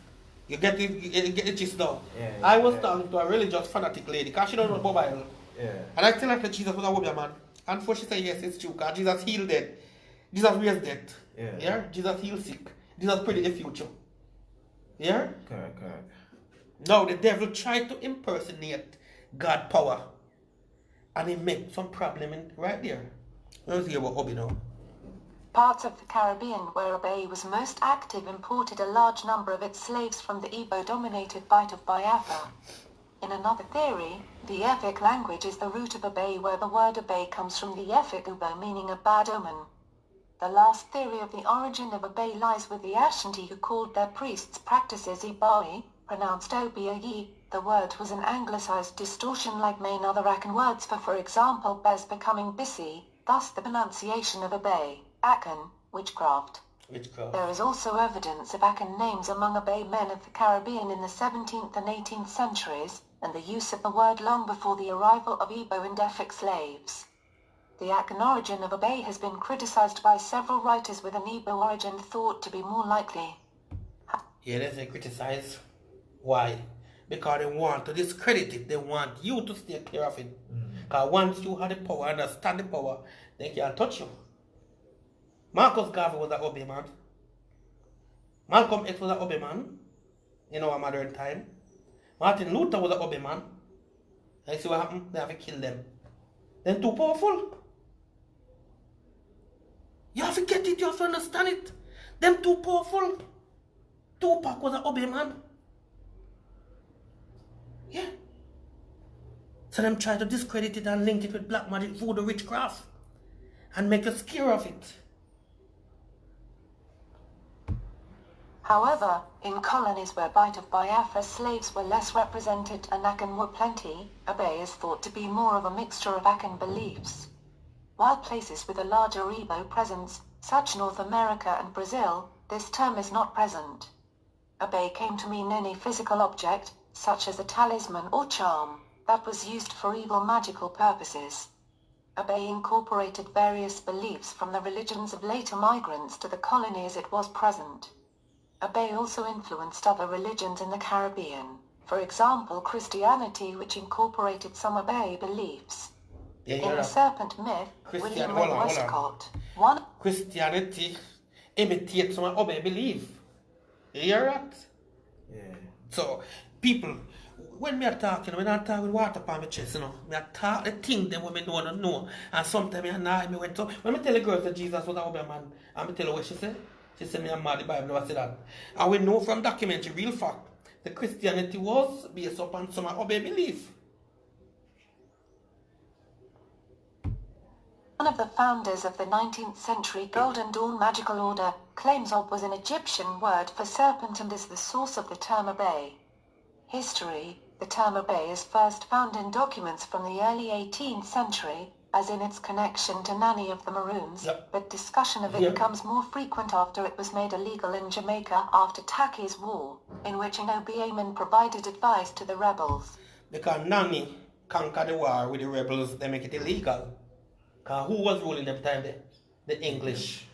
You get the gist now. Yeah, I was talking to a religious fanatic lady because she don't know about Bible. Yeah. And I tell her that Jesus was a Obeah man. And before she said yes, it's true, because Jesus healed dead. Jesus raised dead. Yeah. Jesus healed sick. Jesus predicted the future. Yeah? Correct. Now the devil tried to impersonate God's power. And he made some problem right there. Let's hear about Obeah now. Parts of the Caribbean where Obeah was most active imported a large number of its slaves from the Igbo-dominated Bight of Biafra. In another theory, the Efik language is the root of Obeah, where the word Obeah comes from the Efik Ubo, meaning a bad omen. The last theory of the origin of Obeah lies with the Ashanti, who called their priests' practices Ibawi, pronounced Obeah. The word was an anglicized distortion like many other Akan words for example, Bez becoming Bisi, thus the pronunciation of Obeah. Akan, witchcraft. There is also evidence of Akan names among Obeah men of the Caribbean in the 17th and 18th centuries, and the use of the word long before the arrival of Igbo and Efik slaves. The Akan origin of Obeah has been criticized by several writers, with an Igbo origin thought to be more likely. Yeah, they criticize. Why? Because they want to discredit it. They want you to stay clear of it. Because once you have the power, understand the power, they can't touch you. Marcus Garvey was an Obeah man. Malcolm X was an Obeah man in our modern time. Martin Luther was an Obeah man. And you see what happened? They have to kill them. They're too powerful. You have to get it, you have to understand it. Them too powerful. Tupac was an Obeah man. Yeah. So them try to discredit it and link it with black magic, voodoo, witchcraft, and make us scared of it. However, in colonies where Bight of Biafra slaves were less represented and Akan were plenty, Obeah is thought to be more of a mixture of Akan beliefs. While places with a larger Igbo presence, such North America and Brazil, this term is not present. Obeah came to mean any physical object, such as a talisman or charm, that was used for evil magical purposes. Obeah incorporated various beliefs from the religions of later migrants to the colony as it was present. Obeah also influenced other religions in the Caribbean, for example Christianity, which incorporated some Obeah beliefs. In the serpent myth, William Ray Westcott, Christianity imitates some Obeah belief. You hear that? Yeah. So, people, when we are talking, when I talk with water upon my chest, I talk the thing them when I don't know. And sometimes I went to, when I tell the girls that Jesus was an Obeah man, I tell her what she said. She said, me and mad, the Bible never said that. And we know from documentary, real fact, the Christianity was based upon some Obeah belief. One of the founders of the 19th century Golden Dawn magical order claims Ob was an Egyptian word for serpent and is the source of the term Obeah. History: the term Obeah is first found in documents from the early 18th century, as in its connection to Nanny of the Maroons, but discussion of it becomes more frequent after it was made illegal in Jamaica after Taki's War, in which an Obeahman provided advice to the rebels. Because Nanny conquered the war with the rebels, they make it illegal. Because who was ruling them time there? The English.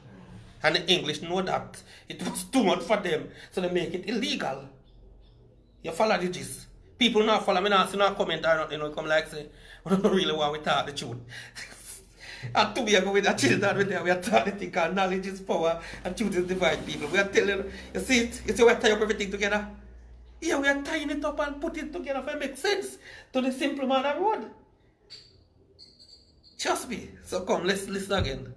And the English know that it was too much for them, so they make it illegal. You follow the gist? People not follow me, not see no comment or nothing, come like say, we don't really want to talk the truth. And to be able with the children with them, we are talking the thing called knowledge is power and truth is divine, people. We are telling you see it? You see we are tying up everything together? Yeah, we are tying it up and put it together for it make sense to the simple man on the road. Trust me. So come, let's listen again.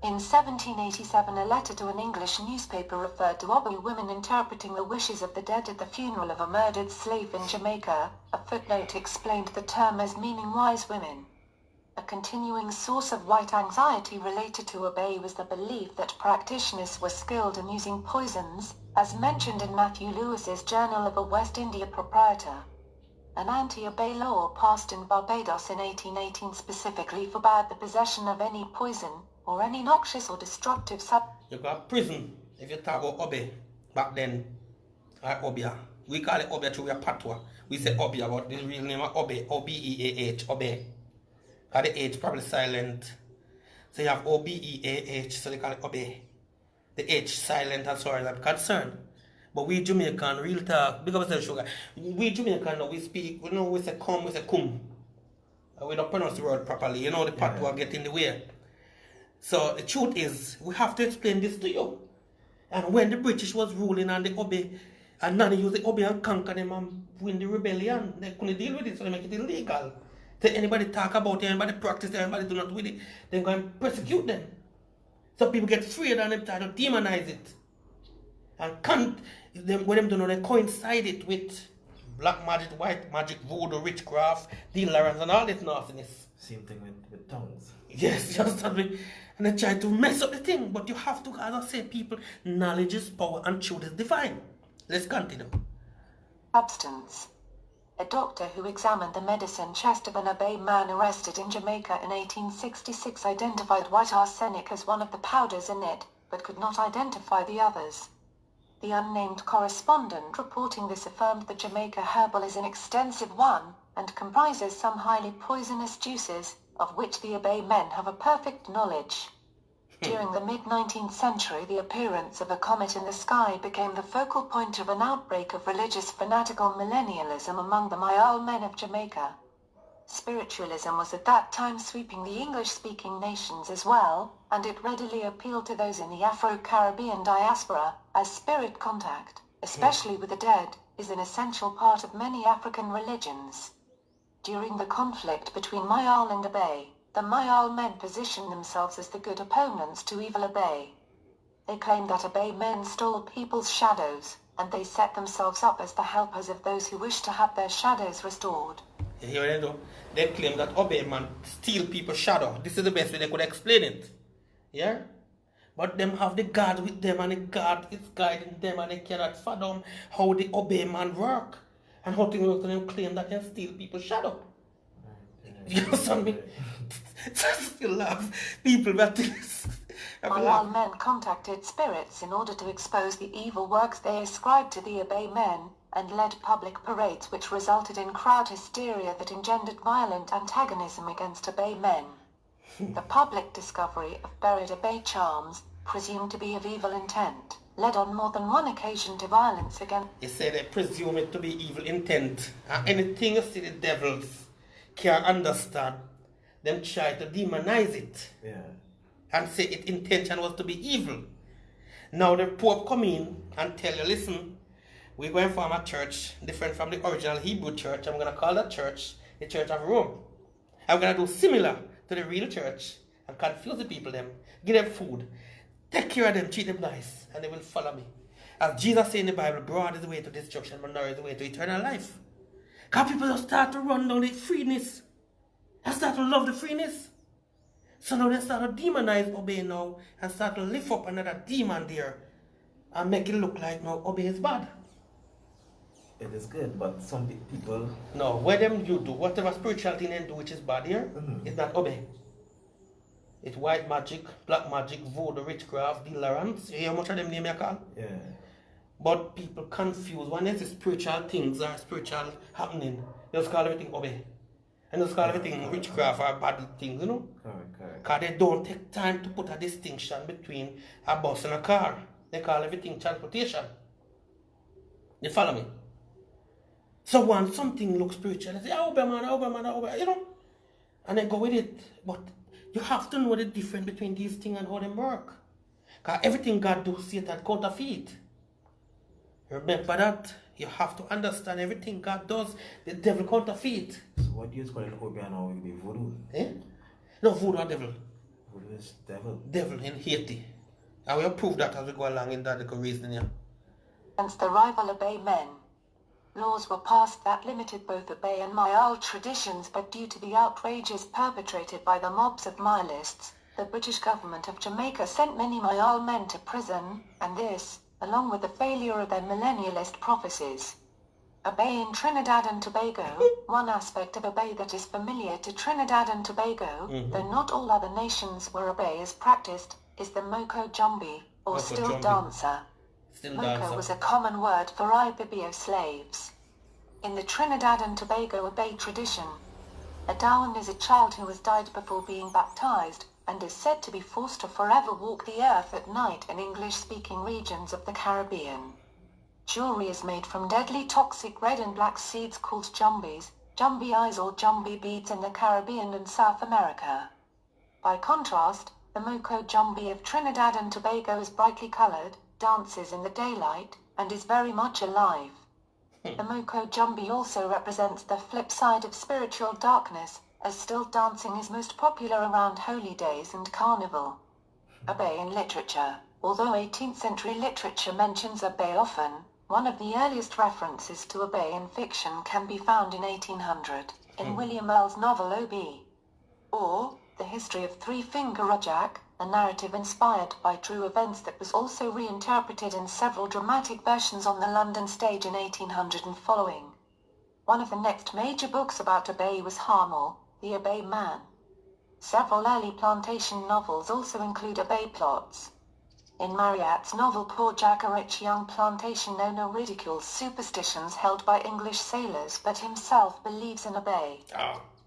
In 1787, a letter to an English newspaper referred to Obeah women interpreting the wishes of the dead at the funeral of a murdered slave in Jamaica. A footnote explained the term as meaning wise women. A continuing source of white anxiety related to Obeah was the belief that practitioners were skilled in using poisons, as mentioned in Matthew Lewis's Journal of a West India Proprietor. An anti-Obeah law passed in Barbados in 1818 specifically forbade the possession of any poison, or any noxious or destructive You got prison if you talk about Obeah back then, or Obeah. We call it Obeah through your patois. We say Obeah, but the real name is Obeah, O-B-E-A-H, Obeah. Because the H probably silent. So you have O-B-E-A-H, so they call it Obeah. The H silent as far as I'm concerned. But we Jamaican, real talk, big up yourself, sugar. We Jamaican, we speak, we say come, we say cum. We don't pronounce the word properly. The patois get in the way. So the truth is, we have to explain this to you. And when the British was ruling on the Obeah, and none use the Obeah and conquer them and win the rebellion, they couldn't deal with it, so they make it illegal. So anybody talk about it, anybody practice it, anybody do not with it, they go and persecute them. So people get afraid and they try to demonize it. And when them do not, they coincide it with black magic, white magic, voodoo, witchcraft, dealers, and all this nastiness. Same thing with tongues. Yes, just that way. And they try to mess up the thing, but you have to, as I say, people, knowledge is power and truth is divine. Let's continue. Substance. A doctor who examined the medicine chest of an Obeah man arrested in Jamaica in 1866 identified white arsenic as one of the powders in it, but could not identify the others. The unnamed correspondent reporting this affirmed the Jamaica herbal is an extensive one, and comprises some highly poisonous juices, of which the Obeah men have a perfect knowledge. During the mid-19th century, the appearance of a comet in the sky became the focal point of an outbreak of religious fanatical millennialism among the Mayal men of Jamaica. Spiritualism was at that time sweeping the English-speaking nations as well, and it readily appealed to those in the Afro-Caribbean diaspora, as spirit contact, especially with the dead, is an essential part of many African religions. During the conflict between Mayal and Obeah, the Mayal men positioned themselves as the good opponents to evil Obeah. They claimed that Obeah men stole people's shadows, and they set themselves up as the helpers of those who wish to have their shadows restored. You hear it, though? They claim that Obeah man steal people's shadow. This is the best way they could explain it. Yeah? But them have the God with them, and the God is guiding them, and they cannot fathom how the Obeah man work. And how things work to them claim that they steal people's shadow. You understand me? You laugh. People that this. Mayal men contacted spirits in order to expose the evil works they ascribed to the Obeah men, and led public parades which resulted in crowd hysteria that engendered violent antagonism against Obeah men. The public discovery of buried Obeah charms, presumed to be of evil intent, led on more than one occasion to violence against... He said they presume it to be evil intent. And anything you see the devils can't understand, them try to demonize it. Yeah. And say its intention was to be evil. Now the Pope come in and tell you, listen, we're going to form a church different from the original Hebrew church. I'm going to call that church the Church of Rome. I'm going to do similar to the real church and confuse the people them, give them food, take care of them, treat them nice, and they will follow me. As Jesus said in the Bible, broad is the way to destruction, but narrow is the way to eternal life. Because people just start to run down the freeness. They start to love the freeness. So now they start to demonize Obeah now and start to lift up another demon there and make it look like now Obeah is bad. It is good, but some people... No, what them you do, whatever spiritual thing they do which is bad here, it's not Obeah. It's white magic, black magic, voodoo, witchcraft, dealerance. You hear how much of them name you call? Yeah. But people confuse when they say spiritual things or spiritual happening, they just call everything Obeah. And just call everything witchcraft or bad things, you know? Correct. Because they don't take time to put a distinction between a bus and a car. They call everything transportation. You follow me? So once something looks spiritual, they say, Obeah man, you know? And they go with it. But you have to know the difference between these things and how they work. Because everything God does, Satan counterfeit. Remember that. You have to understand everything God does, the devil counterfeit. So what do you call it Obeah now? Will be voodoo? No, voodoo or devil. Voodoo is devil. Devil in Haiti. And we'll prove that as we go along in that little reasoning here. Against the rival Obeah men. Laws were passed that limited both Obeah and Mayal traditions, but due to the outrages perpetrated by the mobs of Mayalists, the British government of Jamaica sent many Mayal men to prison, and this, along with the failure of their millennialist prophecies. Obeah in Trinidad and Tobago, one aspect of Obeah that is familiar to Trinidad and Tobago, though not all other nations where Obeah is practiced, is the Moko Jumbi, or Moko still Jumbi. dancer. Moco was a common word for Ibibio slaves. In the Trinidad and Tobago Obeah tradition, a Dawan is a child who has died before being baptized, and is said to be forced to forever walk the earth at night in English-speaking regions of the Caribbean. Jewelry is made from deadly toxic red and black seeds called jumbies, jumbi eyes or jumbi beads in the Caribbean and South America. By contrast, the Moco jumbi of Trinidad and Tobago is brightly colored, dances in the daylight, and is very much alive. The Moco jumbi also represents the flip side of spiritual darkness, as still dancing is most popular around holy days and carnival. Obeah in literature. Although 18th century literature mentions Obeah often, one of the earliest references to Obeah in fiction can be found in 1800, in William Earl's novel Obeah. Or, The History of Three-Finger Jack, a narrative inspired by true events that was also reinterpreted in several dramatic versions on the London stage in 1800 and following. One of the next major books about Obeah was Harmel, the Obeah Man. Several early plantation novels also include Obeah plots. In Marryat's novel Poor Jack, a rich young plantation owner ridicules superstitions held by English sailors but himself believes in Obeah.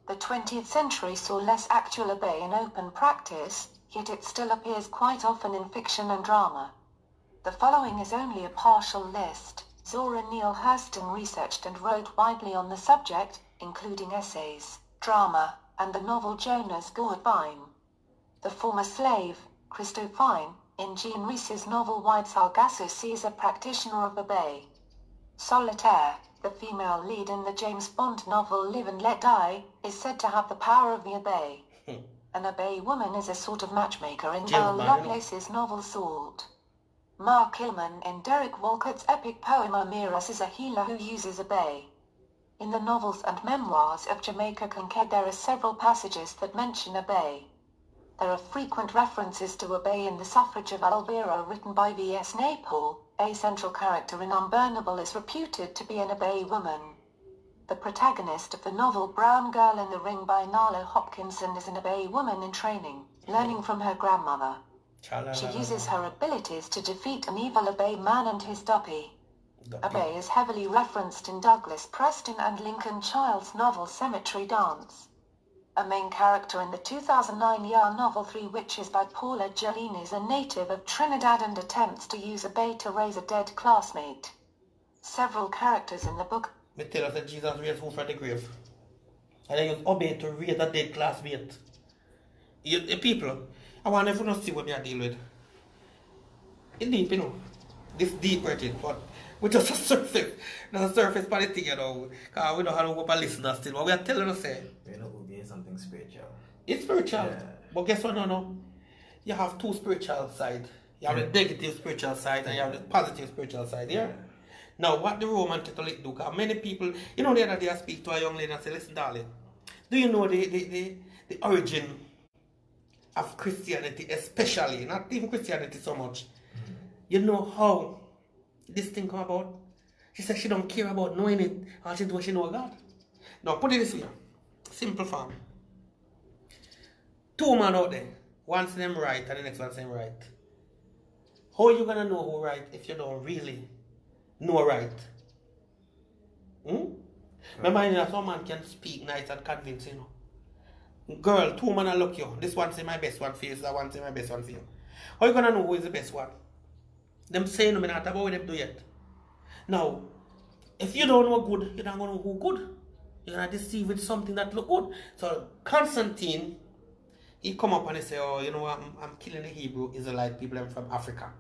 The 20th century saw less actual Obeah in open practice, yet it still appears quite often in fiction and drama. The following is only a partial list. Zora Neale Hurston researched and wrote widely on the subject, including essays, drama, and the novel Jonah's Gourvine. The former slave, Christophine, in Jean Rhys's novel Wide Sargasso Sea, is a practitioner of Obeah. Solitaire, the female lead in the James Bond novel Live and Let Die, is said to have the power of the Obeah. An Obeah woman is a sort of matchmaker in Earl Lovelace's novel Salt. Mark Hillman in Derek Walcott's epic poem Amiras is a healer who uses Obeah. In the novels and memoirs of Jamaica Kincaid there are several passages that mention Obeah. There are frequent references to Obeah in The Suffrage of Elvira written by V.S. Naipaul. A central character in Unburnable is reputed to be an Obeah woman. The protagonist of the novel Brown Girl in the Ring by Nalo Hopkinson is an Obeah woman in training, learning from her grandmother. She uses her abilities to defeat an evil Obeah man and his duppy. Obeah is heavily referenced in Douglas Preston and Lincoln Child's novel Cemetery Dance. A main character in the 2009 YA novel Three Witches by Paula Jolene is a native of Trinidad and attempts to use Obeah to raise a dead classmate. Several characters in the book tell us that Jesus raised who from the grave. And they use Obeah to raise a dead classmate. The people, I want everyone to see what we are dealing with. It's deep, you know. This deep writing, but we just a surface. Not a surface for the thing, you know. Because we don't have to go and listen to still. What we are telling us, we're not Obeah is something spiritual. It's spiritual. Yeah. But guess what, no? You have two spiritual sides. You have the negative spiritual side and you have the positive spiritual side, yeah? Now, what the Roman Catholic do, because many people, you know, the other day I speak to a young lady and say, listen, darling, do you know the origin of Christianity, especially, not even Christianity so much? You know how this thing come about? She said she don't care about knowing it, all she do is she know God. Now, put it this way, simple form. Two men out there, one say them right and the next one say them right. How are you going to know who right if you don't really know right? Remember, some man can speak nice and convince, you know. Girl, two men are look you. This one say my best one for you, that one say my best one for you. How are you going to know who is the best one? Them saying no, not about what them do yet. Now, if you don't know good, you're not going to know who good. You're going to deceive with something that look good. So, Constantine, he come up and he say, oh, you know what, I'm killing the Hebrew Israelite people from Africa.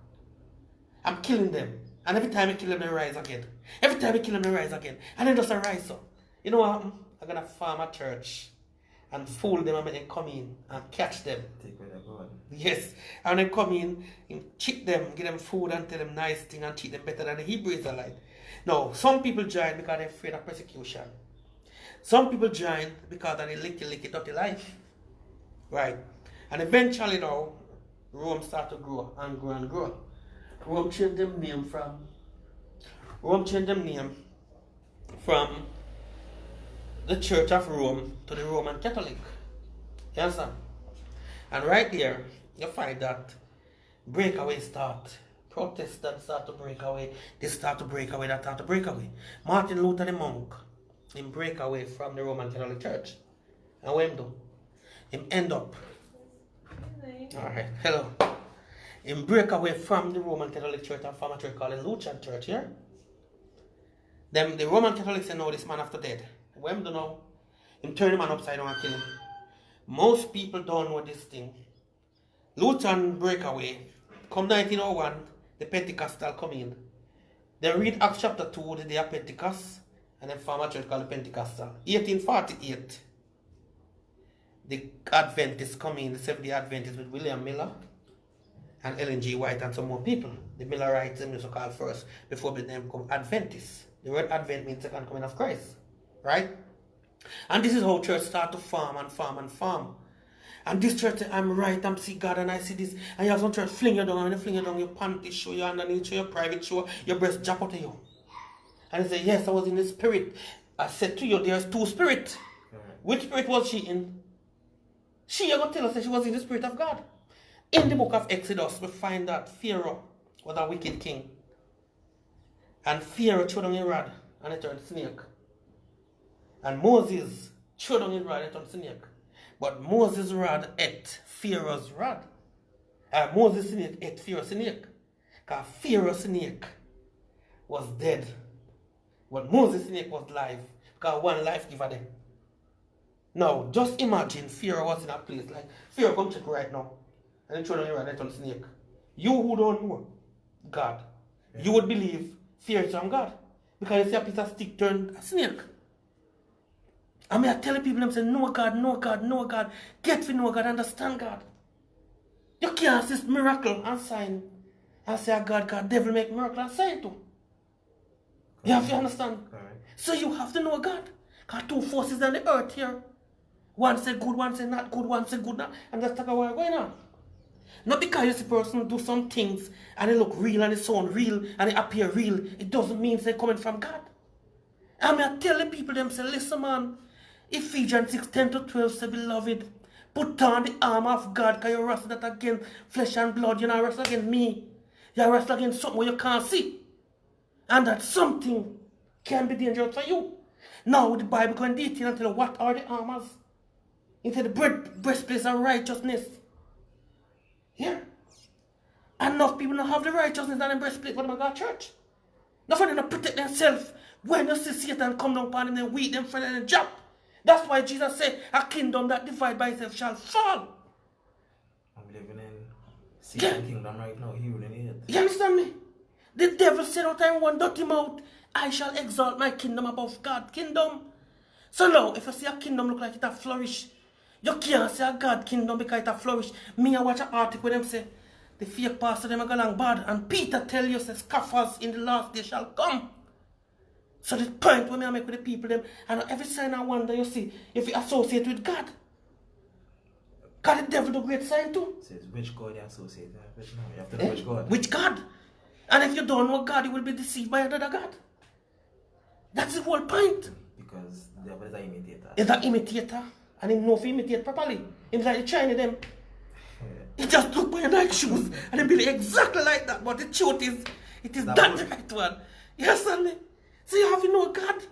I'm killing them. And every time I kill them, they rise again. Every time I kill them, they rise again. And then just a rise up. You know what? I'm going to farm a church and fool them and make them come in and catch them. Take where they're going. Yes. And then come in and cheat them, give them food and tell them nice things and treat them better than the Hebrew Israelite. Now, some people join because they're afraid of persecution. Some people join because of the licky dirty life. Right. And eventually now, Rome start to grow and grow and grow. Rome changed them name from the Church of Rome to the Roman Catholic. You understand? And right there, you find that breakaway start Protestants start to break away. They start to break away, that start to break away. Martin Luther the monk, him break away from the Roman Catholic Church. And what him do? Him end up. Alright, hello. Him break away from the Roman Catholic Church and from a church called the Lutheran Church, yeah? Them, the Roman Catholics say, no, this man after dead. What him do now? Him turn the man upside down and kill him. Most people don't know this thing. Lutheran break away. Come 1901, the Pentecostal come in. They read Acts chapter 2, the day of Pentecost, and then form a church called the Pentecostal. 1848, the Adventists come in, the Seventh-day Adventists with William Miller and Ellen G. White and some more people. The Millerites them used to call first before the name become Adventists. The word Advent means second coming of Christ. Right? And this is how church start to farm and farm and farm. And this church say, I'm right, I'm see God and I see this. And you have some church fling you down, and they fling you down, your panties show, your underneath show, your private show, your breast drop out of you. And they say, yes, I was in the spirit. I said to you, there's two spirits. Which spirit was she in? She, you're going to tell us that she was in the spirit of God. In the book of Exodus, we find that Pharaoh was a wicked king. And Pharaoh threw down his rod, and it turned snake. And Moses threw down his rod, and it turned snake. But Moses' rod ate Pharaoh's rod. Moses' snake ate Pharaoh's snake. Because Pharaoh's snake was dead. But Moses' snake was live. Because one life giver them. Now, just imagine Pharaoh was in a place like, Pharaoh come check right now. And then throw down your rod and turn snake. You who don't know God, you would believe fear is from God. Because you see a piece of stick turned a snake. I mean, I tell people, them say, know God, know God, know God. Get to know God, understand God. You can't see miracle and sign and say, God, devil make miracle and sign too. You have to understand. So you have to know God. Because two forces on the earth here. One say good, one say not good, one say good not. And that's what we're going on. Not because you see a person do some things and they look real and they sound real and they appear real. It doesn't mean they're coming from God. I mean, I tell the people, them say, listen man, Ephesians 6:10-12 say, beloved, put on the armor of God, because you wrestle that against flesh and blood. You don't wrestle against me. You wrestle against something where you can't see. And that something can be dangerous for you. Now the Bible goes in detail and tell you what are the armors. It said the breastplate of righteousness. Yeah. Enough people don't have the righteousness and the breastplate for them go to church. Not for them to protect themselves. When you see Satan come down upon them, then weed them for them and jump. That's why Jesus said, a kingdom that divides by itself shall fall. I'm living in Satan's kingdom right now, he ruling it. You understand me? The devil said out in one dirty mouth, I shall exalt my kingdom above God's kingdom. So now, if you see a kingdom look like it a flourish, you can't say a God kingdom because it a flourish. Me, I watch an article where them say, the fake pastor them are going bad, and Peter tell you, says, scoffers in the last day shall come. So the point when I make with the people them, and every sign I wonder you see, if you associate with God. God the devil do great sign too. Says which God you associate with? No, you have to know which God. Which God? And if you don't know God, you will be deceived by another God. That's the whole point. Because the devil is an imitator. He's an imitator, and he knows if he imitate properly. He's like the Chinese them. He just look by Nike shoes, and he be exactly like that. But the truth is, it is that right one. You understand me? So you have to know God.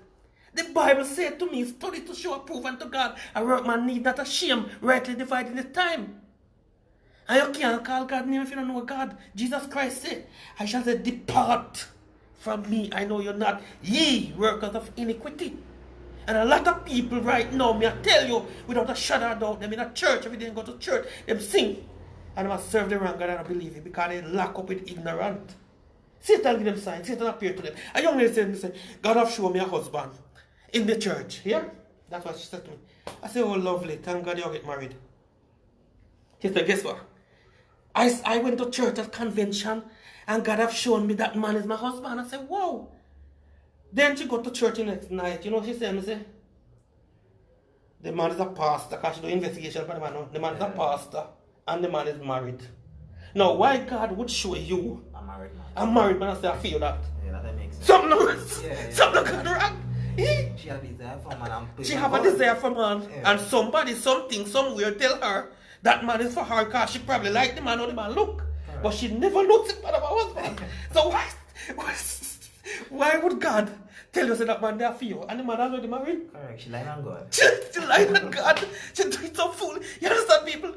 The Bible said to me, study to show approve unto God. A workman need not a shame, rightly dividing the time. And you can't call God name if you don't know God. Jesus Christ said, I shall say, depart from me. I know you're not ye workers of iniquity. And a lot of people right now, me I tell you, without a shadow of doubt, them in a church, every day they go to church, them sing. And they must serve the wrong God and not believe it because they lock up with ignorant. Satan give them signs, Satan appear to them. A young lady said, God have shown me a husband in the church. Yeah? That's what she said to me. I said, oh lovely, thank God you get married. She said, guess what? I went to church at convention and God have shown me that man is my husband. I said, wow. Then she got to church the next night. You know what she said? Me say, the man is a pastor, because she do investigation for the man. The man is a pastor and the man is married. Now, why God would show you a married man and say, I feel that? Yeah, that makes sense. Something gone wrong. She have a desire for man. She have a desire for man. Yeah. And somebody, something, somewhere tell her that man is for her because she probably like the man or the man look. Right. But she never knows it about her husband. So why would God tell you that man there for you? And the man already married? Correct, she lied on God. She lied on God. She doing some fool. You understand, people?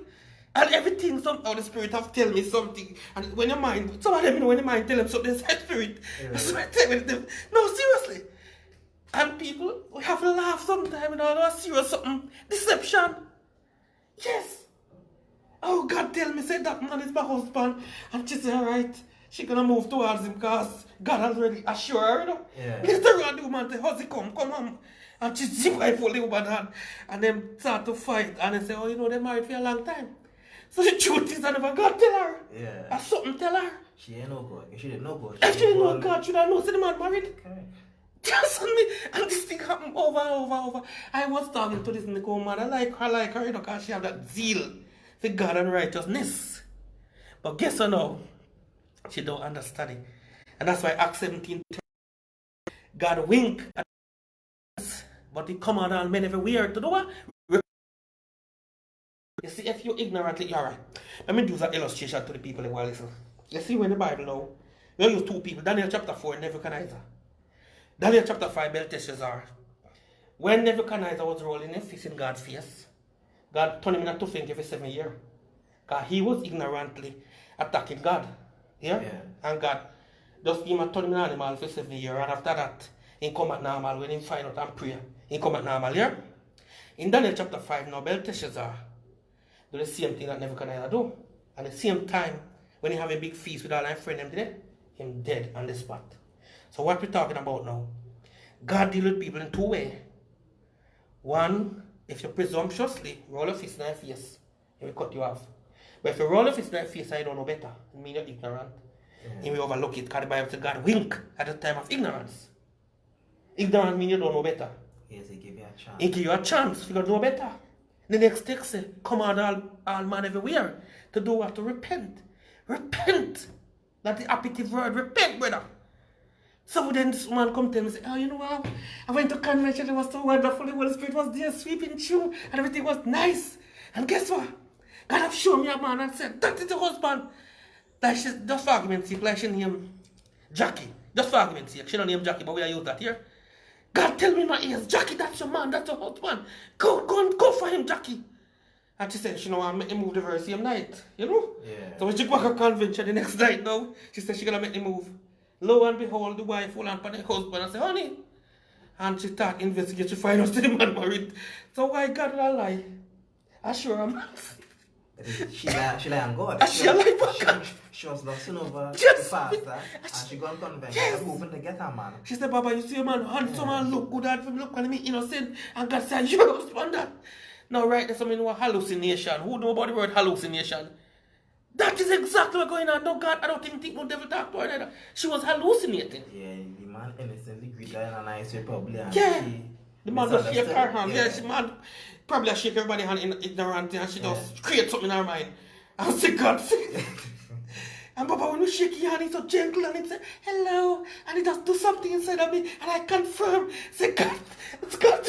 And everything, somehow the spirit have tell me something. And when your mind, some of them, when your mind tell them something, it's the spirit. That's what I tell them. No, seriously. And people, we have to laugh sometimes, serious something. Deception. Yes. Oh, God tell me, say that man is my husband. And she said, alright, she gonna move towards him because God already assured her, Yeah. Later on, the woman say, how's he come on. And she wife hold the woman hand. And them start to fight. And they say, oh, they married for a long time. So the truth is, I never God tell her. Yeah. And something tell her. She ain't no God. If she didn't know God. If she didn't know God, should I know say the man married? Correct. Just on me. And this thing happened over and over. I was talking to this woman. I like her, because she have that zeal for God and righteousness. But guess what now? She don't understand it. And that's why Acts 17, God wink at us, but he come out and men everywhere to do what? You see, if you're ignorantly, you're right. Let me do that illustration to the people in listen. You see, when the Bible now, we use two people, Daniel chapter 4 and Nebuchadnezzar. Daniel chapter 5, Belteshazzar. When Nebuchadnezzar was rolling a fist in God's face, God turned him into think every 7 years. Because he was ignorantly attacking God. Yeah? And God just give him a turn him an animal for 7 years. And after that, he come at normal when he find out and pray. He come at normal, yeah? In Daniel chapter 5 now, Belteshazzar do the same thing that Nebuchadnezzar do. And at the same time, when he have a big feast with all his friends, him dead on the spot. So what we're talking about now, God deal with people in two ways. One, if you presumptuously roll a fist in your face, he will cut you off. But if you roll a fist in your face and you don't know better, it means you're ignorant. He will overlook it, because the Bible says God wink at the time of ignorance. Ignorant means you don't know better. Yes, he give you a chance. He give you a chance if you don't know better. The next text says, come on all man everywhere to do what? To repent. Repent. That's the operative word. Repent, brother. So then this man come tell me, say, oh, you know what? I went to convention, it was so wonderful. The Holy Spirit was there sweeping through and everything was nice. And guess what? God have shown me a man and said, that is the husband. That she, just for argument's sake, like she named Jackie. Just for argument's sake. She don't name Jackie, but we are use that here. God tell me in my ears, Jackie, that's your man, that's your husband. Go for him, Jackie. And she said, she know, I'll make him move the very same night. You know? Yeah. So when she go back to convention the next night now, she said she gonna make him move. Lo and behold, the wife will on the husband and say, honey. And she start investigate, she find out the man married. So why God will lie? I sure am. She lie on God. She lie for God. She was lost over the Yes. pastor and she gone convention. Yes. Moving to get her man. She said, Baba, you see a man handsome and look good at him, look at me innocent. And God said, your husband that. Now right there's something about hallucination. Who know about the word hallucination? That is exactly what's going on. No, God, I don't think no devil talk to her either. She was hallucinating. Yeah, the man innocently greeted her in a nice way probably. And yeah. The man just shake her hand. Yeah, she man probably shake everybody's hand in ignorant and she just create something in her mind. And say, God, and Papa, when you shake your hand, it's so gentle and it say, hello. And it just do something inside of me. And I confirm, say, God, it's God.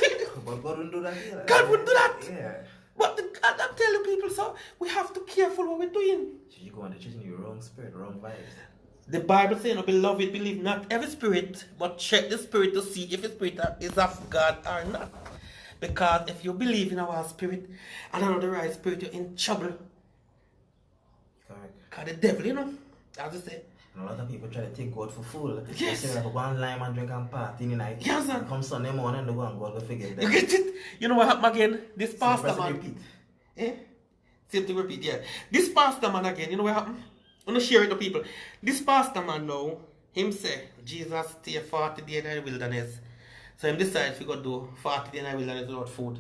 But God wouldn't do that either. God wouldn't do that. Yeah. But I'm telling people, so we have to be careful what we're doing. So you go on the church in your wrong spirit, wrong vibes. The Bible says, beloved, believe not every spirit, but check the spirit to see if the spirit is of God or not. Because if you believe in our spirit and not the right spirit, you're in trouble. Correct. Because the devil, you know, as I say. And a lot of people try to take God for fool. Yes. They say, like, go and lime and drink and party in the night. Yes, sir. Come Sunday morning, they go and God will forget that. You get it? You know what happened again? This pastor man. Repeat. Eh? Same thing repeat, yeah. This pastor man again, you know what happened? I'm going to share it to people. This pastor man now, him say, Jesus stay 40 days in the wilderness. So him decide to go do 40 days in the wilderness without food.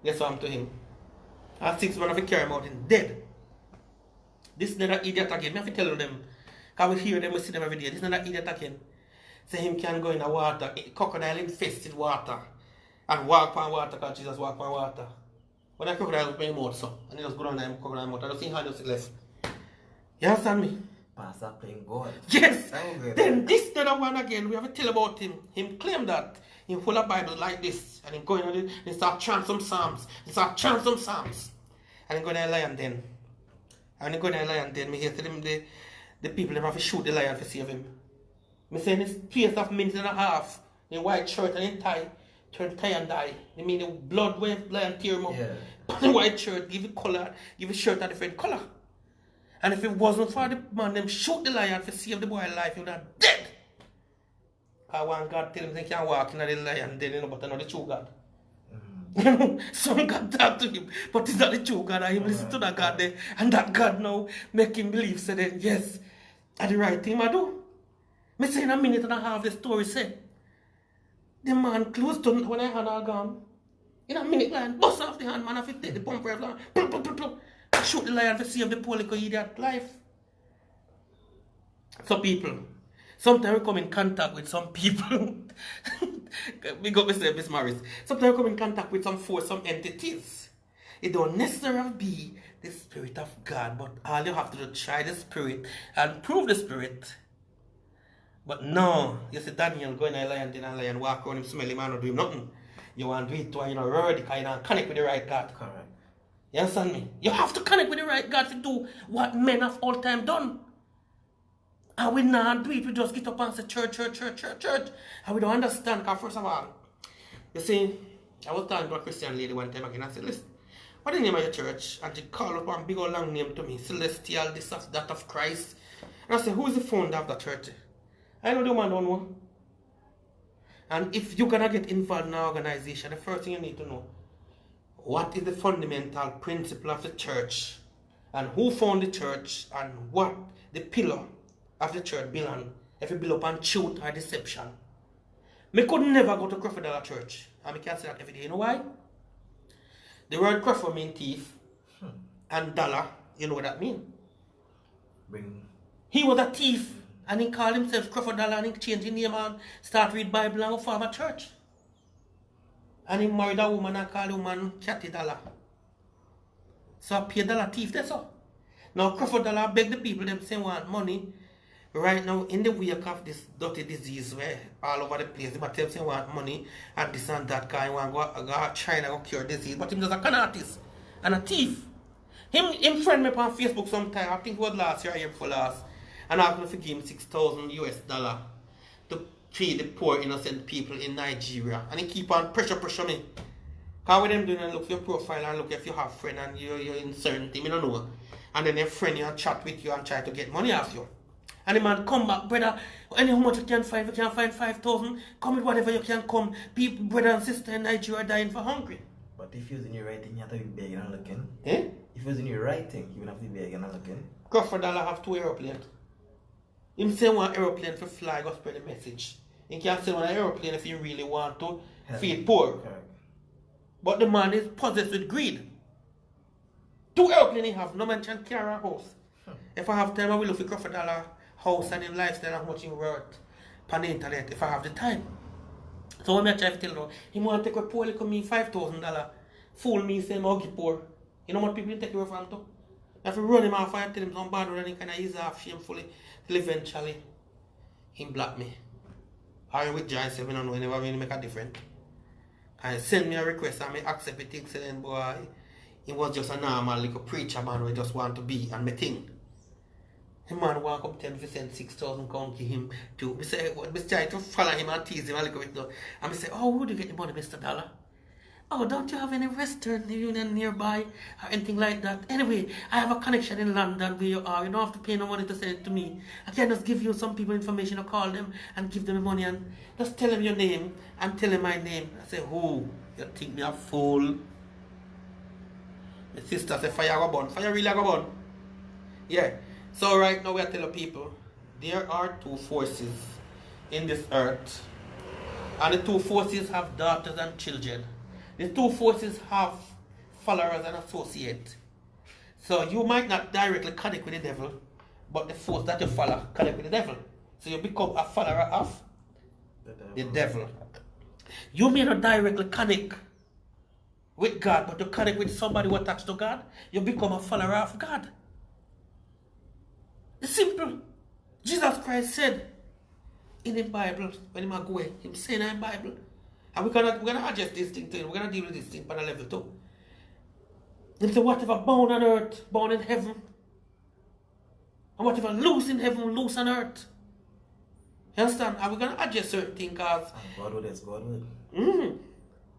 Guess what happened to him? At 6 months, I carry him out in dead. This is another idiot again. I have to tell them. Because we hear them, we see them every day. This is another idiot again. Say him can go in the water, crocodile infested water, and walk on water because Jesus walk on water. When I crocodile open his mouth so, and he just go down there and crocodile mouth, I don't see how just left. You understand me? Pastor playing God. Yes! Then this other one again, we have to tell about him. Him claim that he full of Bible like this, and he go in and he start chant some psalms. He start chant some psalms. And he go there and lie and then. And he go in the lion den, me hear them the people them have to shoot the lion to save him. Me say in this place of minute and a half, in white shirt and in tie, turn tie and die. I mean the blood wave lion tear him up. Yeah. The white shirt, give it color, give it shirt a different color. And if it wasn't for the man them shoot the lion to save the boy life, he would have dead. I want God tell him they can't walk in the lion den, but I know the true God. Some God talk to him, but it's not the true God. I listen to that God there, and that God now make him believe. So then, yes, I the right thing I do. Me say in a minute and a half the story say, the man close to when I had a gun. In a minute, lion bust off the hand, man. If he take the pump rifle, shoot the lion to save the poor little idiot life. So people, sometimes we come in contact with some people. We got Mr. Miss Morris. Sometimes we come in contact with some force, some entities. It don't necessarily be the Spirit of God, but all you have to do is try the Spirit and prove the Spirit. But no, you see Daniel going to a lion, then a lion walk around him, smell him, and not do him nothing. You want to do it to you know, already, because you don't connect with the right God. Correct. You understand me? You have to connect with the right God to do what men have all time done. And we not do it, we just get up and say church. And we don't understand, because first of all, you see, I was talking to a Christian lady one time again, I said, listen, what is the name of your church? And she called up one big old long name to me, Celestial, this of that of Christ. And I said, who is the founder of the church? I know the man don't know. And if you're going to get involved in an organization, the first thing you need to know, what is the fundamental principle of the church? And who founded the church? And what the pillar of the church belong? If it build upon truth or deception. Me could never go to Crocodile Church. And I can say that every day. You know why? The word crocodile means thief. And dollar, you know what that means? He was a thief. And he called himself Crocodile and he changed his name and start read Bible and form a church. And he married a woman and called the woman Catty Dollar. So I paid dollar thief, that's all. Now Crocodile beg the people them say want money. Right now in the wake of this dirty disease where all over the place, they tell say want money and this and that guy want go to China go cure disease. But him just a con artist and a thief. Him friend me on Facebook sometime, I think it was last year or year before last. And I'm going to give him $6,000 to feed the poor innocent people in Nigeria. And he keep on pressure me. Because what them doing and look for your profile and look if you have a friend and you're in certain thing, you don't know. And then your friend you and chat with you and try to get money off you. And the man come back, brother, any how much you can find, if you can find 5,000, come with whatever you can come. People, brother and sister in Nigeria are dying for hungry. But if you're in your right thing, you have to be begging and looking. Eh? If you're in your right thing, you will have to be begging and looking. Crocodile have 2 aeroplanes. Him say one aeroplane for fly go spread the message. You can send one aeroplane if you really want to feed poor. Correct. But the man is possessed with greed. 2 aeroplanes he have, no man can carry a house. If I have time, I will look for Crocodile house and him lifestyle and how much he worth on the internet if I have the time. So when I try to tell you, he want to take a poor little me $5,000. Fool me, say I'll get poor. You know what people take away from too? If you run him off and tell him some bad word and he kind of ease off shamefully, till eventually he block me. Or with John say, I don't know, he never really make a difference. And send me a request and I accept it, say then boy, he was just a normal little preacher man who just want to be and me think. The man walk up 10 send 6,000 come to him too. I say, well, I try to follow him and tease him a little bit though. And I say, oh, who do you get the money, Mr. Dollar? Oh, don't you have any Western Union nearby or anything like that? Anyway, I have a connection in London where you are. You don't have to pay no money to send it to me. I can just give you some people information or call them and give them the money and just tell them your name and tell them my name. I say, who? You think me a fool? My sister say, fire go burn. Fire really go burn. Yeah. So right now we are telling people, there are 2 forces in this earth. And the 2 forces have daughters and children. The 2 forces have followers and associates. So you might not directly connect with the devil, but the force that you follow connect with the devil. So you become a follower of the devil. You may not directly connect with God, but you connect with somebody who attached to God, you become a follower of God. It's simple. Jesus Christ said in the Bible, when he go away, he said in the Bible, and we're gonna adjust this thing to it. We're gonna deal with this thing on a level 2. He said, whatever bound on earth, bound in heaven, And whatever loose in heaven, loose on earth. You understand? Are we going to adjust certain things? Because God will, is God will.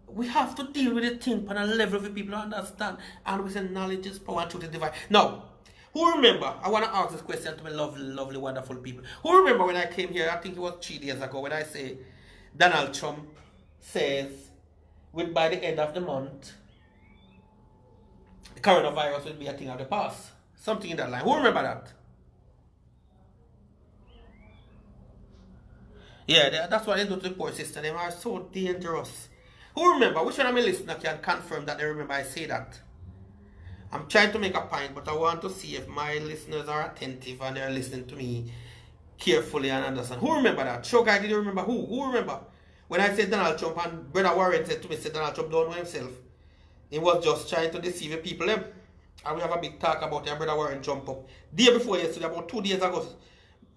We have to deal with the thing on a level for people to understand. And we say knowledge is power, truth is divine. Now, who remember? I want to ask this question to my lovely, lovely, wonderful people. Who remember when I came here, I think it was 3 days ago, when I say Donald Trump says by the end of the month, the coronavirus will be a thing of the past. Something in that line. Who remember that? Yeah, that's why they do to the poor sister. They are so dangerous. Who remember? Which one of my listeners can confirm that they remember I say that? I'm trying to make a point, but I want to see if my listeners are attentive and they're listening to me carefully and understand. Who remember that? Show guy, did you remember who? Who remember? When I said Donald Trump and Brother Warren said to me, said Donald Trump don't know himself. He was just trying to deceive the people. And we have a big talk about it and Brother Warren jump up. Day before yesterday, about 2 days ago,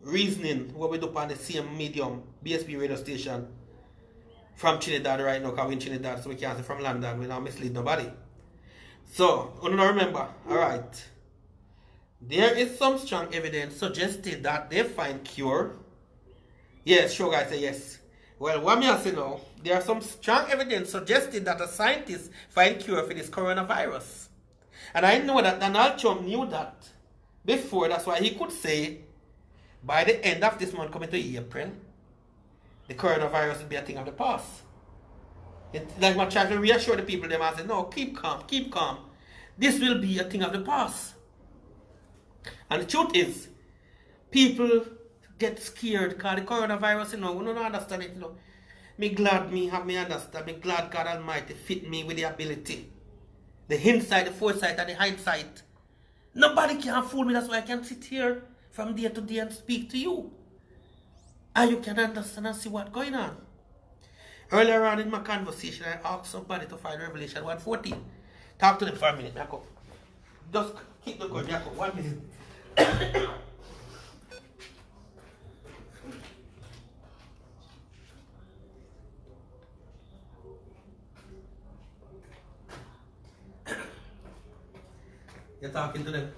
reasoning what we do on the same medium, BSB radio station from Trinidad right now, because we're in Trinidad, so we can't say from London, we don't mislead nobody. So, you don't remember, alright. There is some strong evidence suggesting that they find cure. Yes, sure guys say yes. Well, what me I say now, there are some strong evidence suggesting that the scientists find cure for this coronavirus. And I know that Donald Trump knew that before, that's why he could say, by the end of this month coming to April, the coronavirus will be a thing of the past. Like my trying to reassure the people, them I say, no, keep calm, keep calm. This will be a thing of the past. And the truth is, people get scared because the coronavirus, we don't understand it, Me glad me have me understand. Me glad God Almighty fit me with the ability. The hindsight, the foresight, and the hindsight. Nobody can fool me, that's why I can sit here from day to day and speak to you. And you can understand and see what's going on. Earlier on in my conversation, I asked somebody to find Revelation 1:14. Talk to them for a minute, Jacob. Just keep the going, Jacob. 1 minute. You're talking to them?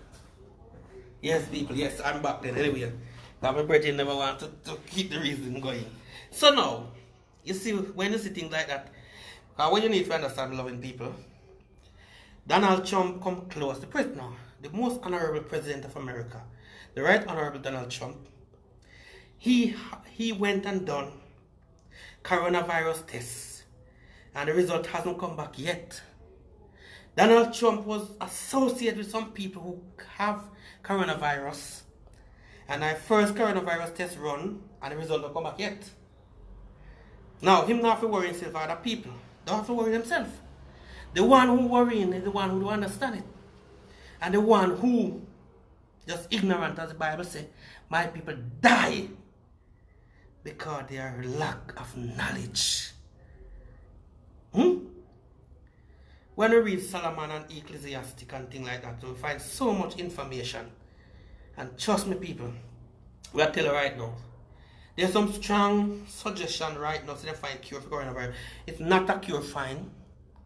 Yes, people, yes, I'm back then anyway. My brethren never want to keep the reason going. So now, you see, when you see things like that, what you need to understand, loving people, Donald Trump come close. The president now, the most honorable president of America, the right honorable Donald Trump, he went and done coronavirus tests, and the result hasn't come back yet. Donald Trump was associated with some people who have coronavirus, and I first coronavirus test run, and the result don't come back yet. Now, him not have to worry himself, other people don't have to worry themselves. The one who worrying is the one who don't understand it. And the one who just ignorant, as the Bible says, my people die because they are lack of knowledge. When we read Solomon and Ecclesiastic and things like that, we find so much information. And trust me, people, we are telling you right now, there's some strong suggestion right now so they find cure for coronavirus. It's not a cure fine.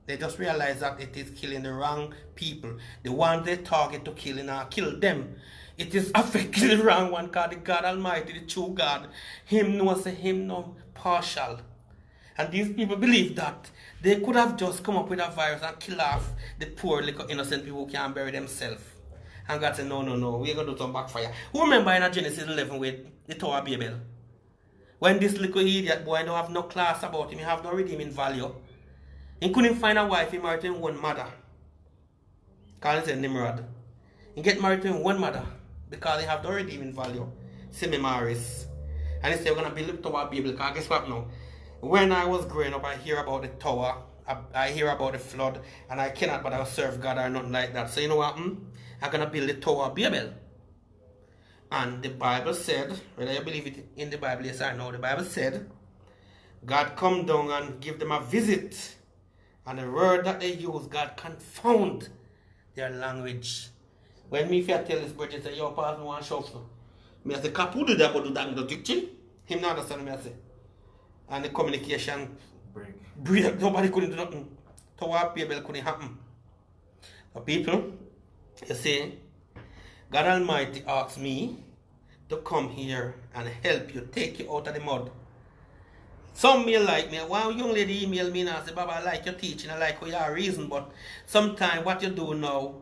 They just realize that it is killing the wrong people. The ones they target to kill and kill them. It is affecting the wrong one because the God Almighty, the true God, Him knows Him no partial. And these people believe that they could have just come up with a virus and kill off the poor little innocent people who can't bury themselves. And God said, no, we're going to do some backfire. Who remember in Genesis 11 with the Tower of Babel? When this little idiot boy don't have no class about him, he have no redeeming value. He couldn't find a wife, he married to his one mother. Because he said Nimrod. He get married to his one mother because he have no redeeming value. Semi-Maris. And he said, we're going to build the Tower of Babel. Because guess what now? When I was growing up, I hear about the tower, I hear about the flood, and I cannot but I serve God or nothing like that. So you know what? I'm going to build the Tower of Babel. And the Bible said, whether you believe it in the Bible, yes or no, the Bible said, God come down and give them a visit. And the word that they use, God confound their language. When me if I tell this brother, say, yo, pass me one shuffle. Me I say, Kapu do that, but do that in the teaching. Him not understand me I say. And the communication break. Nobody couldn't do nothing. Tower Babel couldn't happen. So people, you see, God Almighty asked me to come here and help you, take you out of the mud. Some may like me. One young lady emailed me and said, Baba, I like your teaching, I like how you are reason, but sometimes what you do now,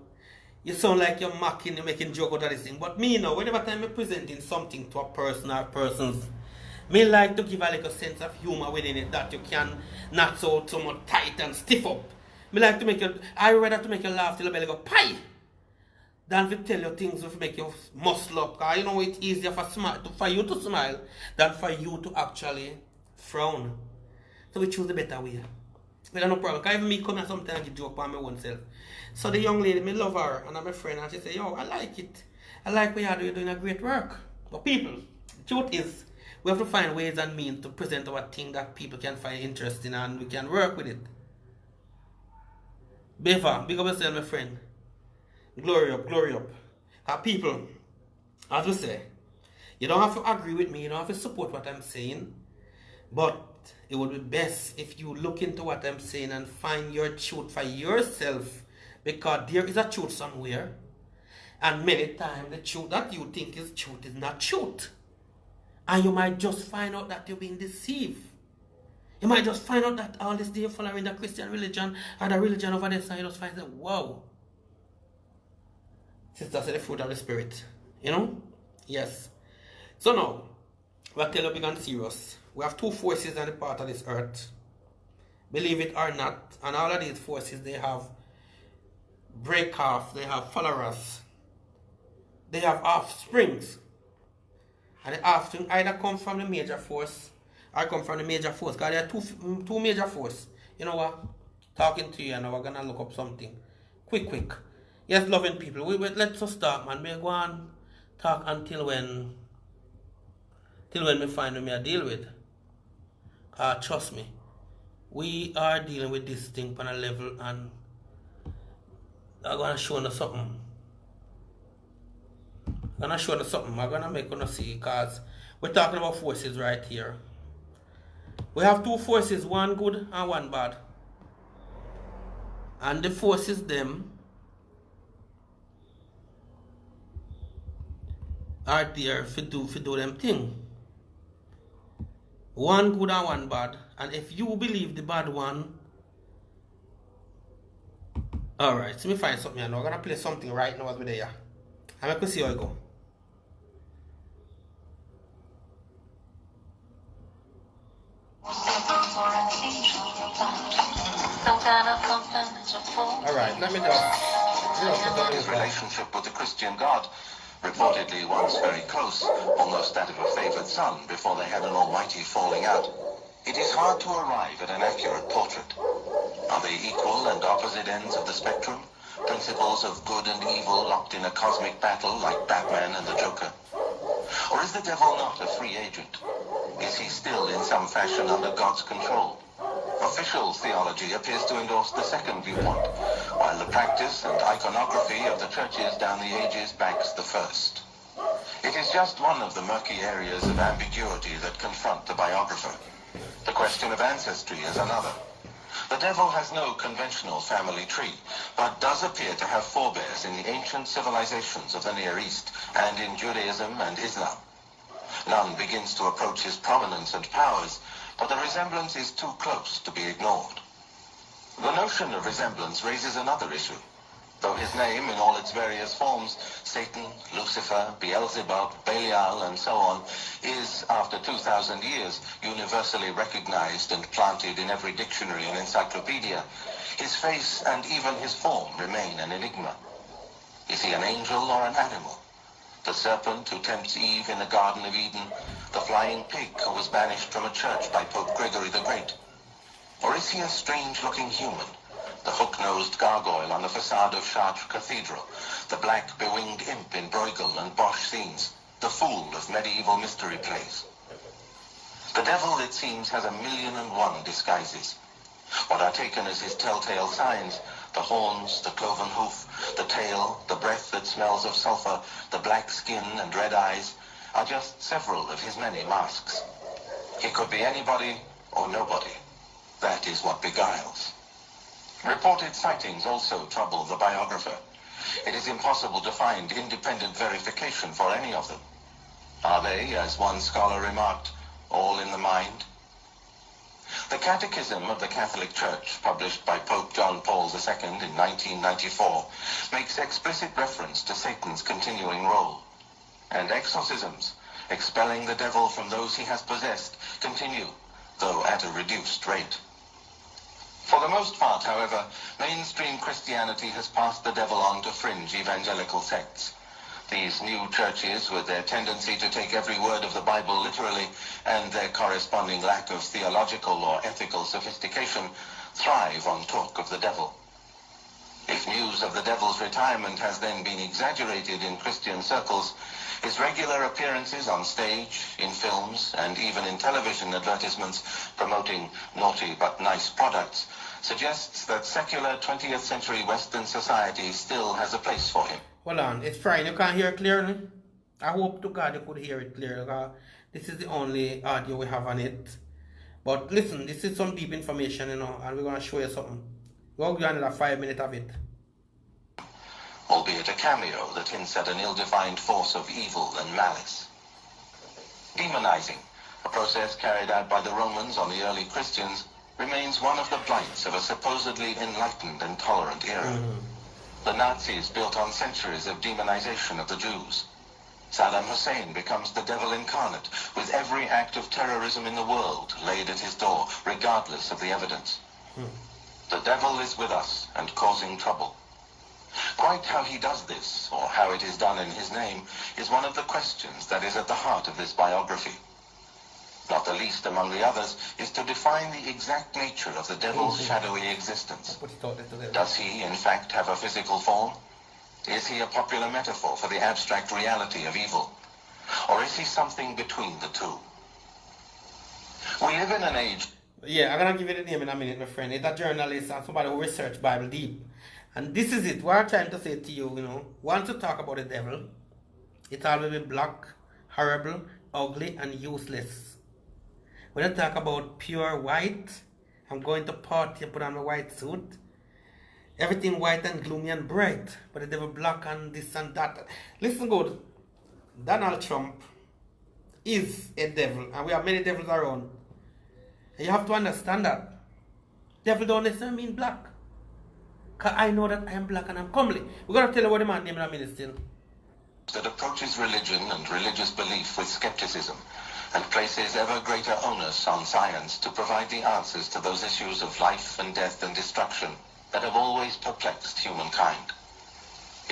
you sound like you're mocking, you're making joke out of this thing. But me now, whenever time I'm presenting something to a person or persons, me like to give a little sense of humor within it that you can not so much tight and stiff up. Me like to make you, I rather to make you laugh till your belly go pie than to tell you things to make you muscle up. Because you know it's easier for you to smile than for you to actually frown. So we choose the better way. We have no problem. Because even me come here sometimes and give joke by my own self. So the young lady, me love her and I'm a friend, and she say, yo, I like it. I like what you're doing a great work. But people, the truth is, we have to find ways and means to present our thing that people can find interesting and we can work with it. Beaver, big up yourself, my friend. Glory up, glory up. Because people, as we say, you don't have to agree with me, you don't have to support what I'm saying, but it would be best if you look into what I'm saying and find your truth for yourself, because there is a truth somewhere, and many times the truth that you think is truth is not truth. And you might just find out that you're being deceived. You might just find out that all this day you're following the Christian religion or the religion over there, so you just find out, wow. Sister said the fruit of the Spirit. You know? Yes. So now, we'll tell you big and serious. We have two forces on the part of this earth. Believe it or not, and all of these forces, they have break off, they have followers, they have offsprings. And the offspring either come from the major force or come from the major force. Because there are two major forces. You know what? Talking to you and we're going to look up something. Quick. Yes, loving people. Let's just start, man. We go and talk until when we find who I deal with. Trust me. We are dealing with this thing on a level, and I'm going to show you something. I'm going to show you something. I'm going to make you see, because we're talking about forces right here. We have two forces, one good and one bad. And the forces them are there to do them thing. One good and one bad. And if you believe the bad one, alright, so let me find something here now. I'm going to play something right now as we're there. I'm going to see how it go. Alright, let me just his relationship with the Christian God, reportedly once very close, almost that of a favored son, before they had an almighty falling out. It is hard to arrive at an accurate portrait. Are they equal and opposite ends of the spectrum? Principles of good and evil locked in a cosmic battle like Batman and the Joker? Or is the devil not a free agent? Is he still in some fashion under God's control? Official theology appears to endorse the second viewpoint, while the practice and iconography of the churches down the ages backs the first. It is just one of the murky areas of ambiguity that confront the biographer. The question of ancestry is another. The devil has no conventional family tree, but does appear to have forebears in the ancient civilizations of the Near East and in Judaism and Islam. None begins to approach his prominence and powers, but the resemblance is too close to be ignored. The notion of resemblance raises another issue. Though his name in all its various forms, Satan, Lucifer, Beelzebub, Belial, and so on, is, after 2,000 years, universally recognized and planted in every dictionary and encyclopedia, his face and even his form remain an enigma. Is he an angel or an animal? The serpent who tempts Eve in the Garden of Eden, the flying pig who was banished from a church by Pope Gregory the Great? Or is he a strange-looking human? The hook-nosed gargoyle on the facade of Chartres Cathedral, the black bewinged imp in Bruegel and Bosch scenes, the fool of medieval mystery plays. The devil, it seems, has 1,000,001 disguises. What are taken as his telltale signs, the horns, the cloven hoof, the tail, the breath that smells of sulfur, the black skin and red eyes, are just several of his many masks. He could be anybody or nobody. That is what beguiles. Reported sightings also trouble the biographer. It is impossible to find independent verification for any of them. Are they, as one scholar remarked, all in the mind? The Catechism of the Catholic Church, published by Pope John Paul II in 1994, makes explicit reference to Satan's continuing role. And exorcisms, expelling the devil from those he has possessed, continue, though at a reduced rate. For the most part, however, mainstream Christianity has passed the devil on to fringe evangelical sects. These new churches, with their tendency to take every word of the Bible literally and their corresponding lack of theological or ethical sophistication, thrive on talk of the devil. If news of the devil's retirement has then been exaggerated in Christian circles, his regular appearances on stage, in films, and even in television advertisements promoting naughty but nice products suggests that secular 20th century Western society still has a place for him. Hold on, it's fine. You can't hear clearly? I hope to God you could hear it clearly. This is the only audio we have on it. But listen, this is some deep information, and we're going to show you something. We'll give you another 5 minutes of it. Albeit a cameo that hints at an ill-defined force of evil and malice. Demonizing, a process carried out by the Romans on the early Christians, remains one of the blights of a supposedly enlightened and tolerant era. The Nazis built on centuries of demonization of the Jews. Saddam Hussein becomes the devil incarnate, with every act of terrorism in the world laid at his door, regardless of the evidence. The devil is with us and causing trouble. Quite how he does this, or how it is done in his name, is one of the questions that is at the heart of this biography. Not the least among the others is to define the exact nature of the devil's shadowy existence. Does he, in fact, have a physical form? Is he a popular metaphor for the abstract reality of evil? Or is he something between the two? We live in an age... Yeah, I'm going to give you the name in a minute, my friend. It's a journalist and somebody who research Bible deep. And this is it. What I'm trying to say to you, once you talk about the devil, it's always be black, horrible, ugly, and useless. When I talk about pure white, I'm going to party and put on my white suit. Everything white and gloomy and bright. But the devil black and this and that. Listen good. Donald Trump is a devil. And we have many devils around. And you have to understand that. Devil don't necessarily mean black. Because I know that I am black and I'm comely. We're going to tell you what the man named in a minute still. That approaches religion and religious belief with skepticism, and places ever greater onus on science to provide the answers to those issues of life and death and destruction that have always perplexed humankind.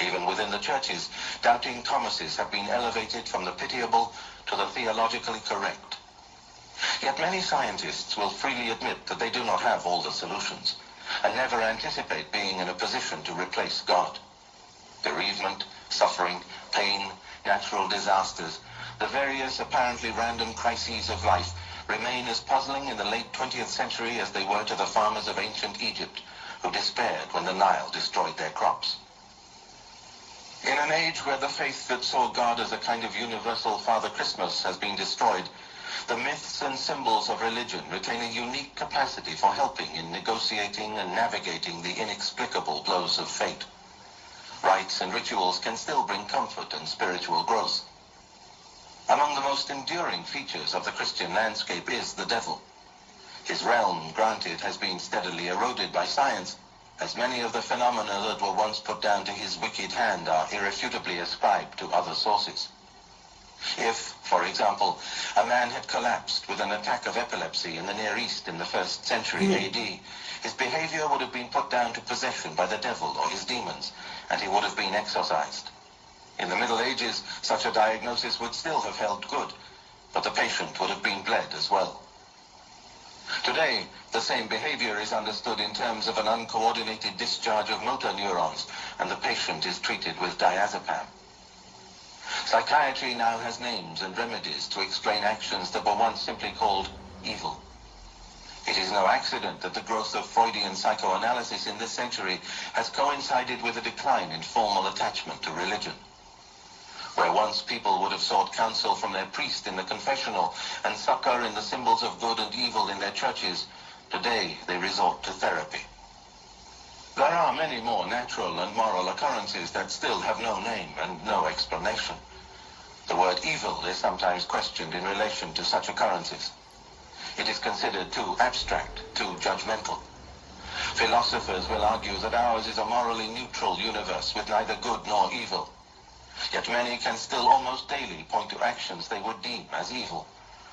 Even within the churches, doubting Thomases have been elevated from the pitiable to the theologically correct. Yet many scientists will freely admit that they do not have all the solutions, and never anticipate being in a position to replace God. Bereavement, suffering, pain, natural disasters, the various apparently random crises of life remain as puzzling in the late 20th century as they were to the farmers of ancient Egypt, who despaired when the Nile destroyed their crops. In an age where the faith that saw God as a kind of universal Father Christmas has been destroyed, the myths and symbols of religion retain a unique capacity for helping in negotiating and navigating the inexplicable blows of fate. Rites and rituals can still bring comfort and spiritual growth. Among the most enduring features of the Christian landscape is the devil. His realm, granted, has been steadily eroded by science, as many of the phenomena that were once put down to his wicked hand are irrefutably ascribed to other sources. If, for example, a man had collapsed with an attack of epilepsy in the Near East in the 1st century AD, his behavior would have been put down to possession by the devil or his demons, and he would have been exorcised. In the Middle Ages, such a diagnosis would still have held good, but the patient would have been bled as well. Today, the same behavior is understood in terms of an uncoordinated discharge of motor neurons, and the patient is treated with diazepam. Psychiatry now has names and remedies to explain actions that were once simply called evil. It is no accident that the growth of Freudian psychoanalysis in this century has coincided with a decline in formal attachment to religion. Where once people would have sought counsel from their priest in the confessional and succor in the symbols of good and evil in their churches, today they resort to therapy. There are many more natural and moral occurrences that still have no name and no explanation. The word evil is sometimes questioned in relation to such occurrences. It is considered too abstract, too judgmental. Philosophers will argue that ours is a morally neutral universe with neither good nor evil. Yet many can still almost daily point to actions they would deem as evil,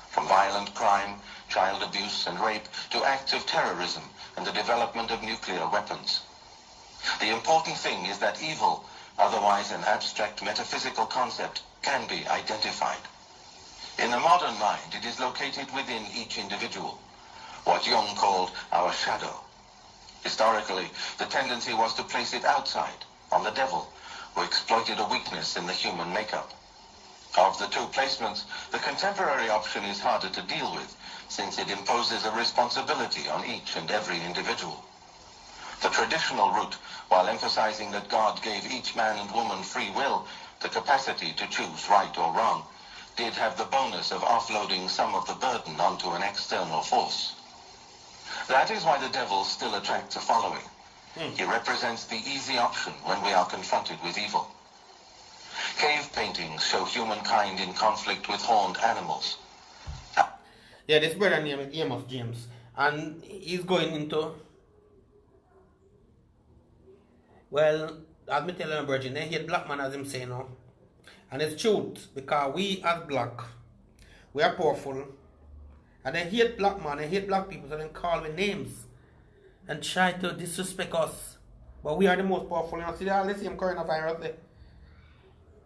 from violent crime, child abuse and rape, to acts of terrorism and the development of nuclear weapons. The important thing is that evil, otherwise an abstract metaphysical concept, can be identified. In the modern mind, it is located within each individual, what Jung called our shadow. Historically, the tendency was to place it outside, on the devil, who exploited a weakness in the human makeup. Of the two placements, the contemporary option is harder to deal with, since it imposes a responsibility on each and every individual. The traditional route, while emphasizing that God gave each man and woman free will, the capacity to choose right or wrong, did have the bonus of offloading some of the burden onto an external force. That is why the devil still attracts a following. He represents the easy option when we are confronted with evil. Cave paintings show humankind in conflict with horned animals. Yeah, this brother name is Amos James, and he's going into, well, as me telling a virgin, they hate black man as him say now. And it's truth, because we as black, we are powerful, and they hate black man, they hate black people, so they call me names and try to disrespect us. But we are the most powerful. You know, see all the same coronavirus there.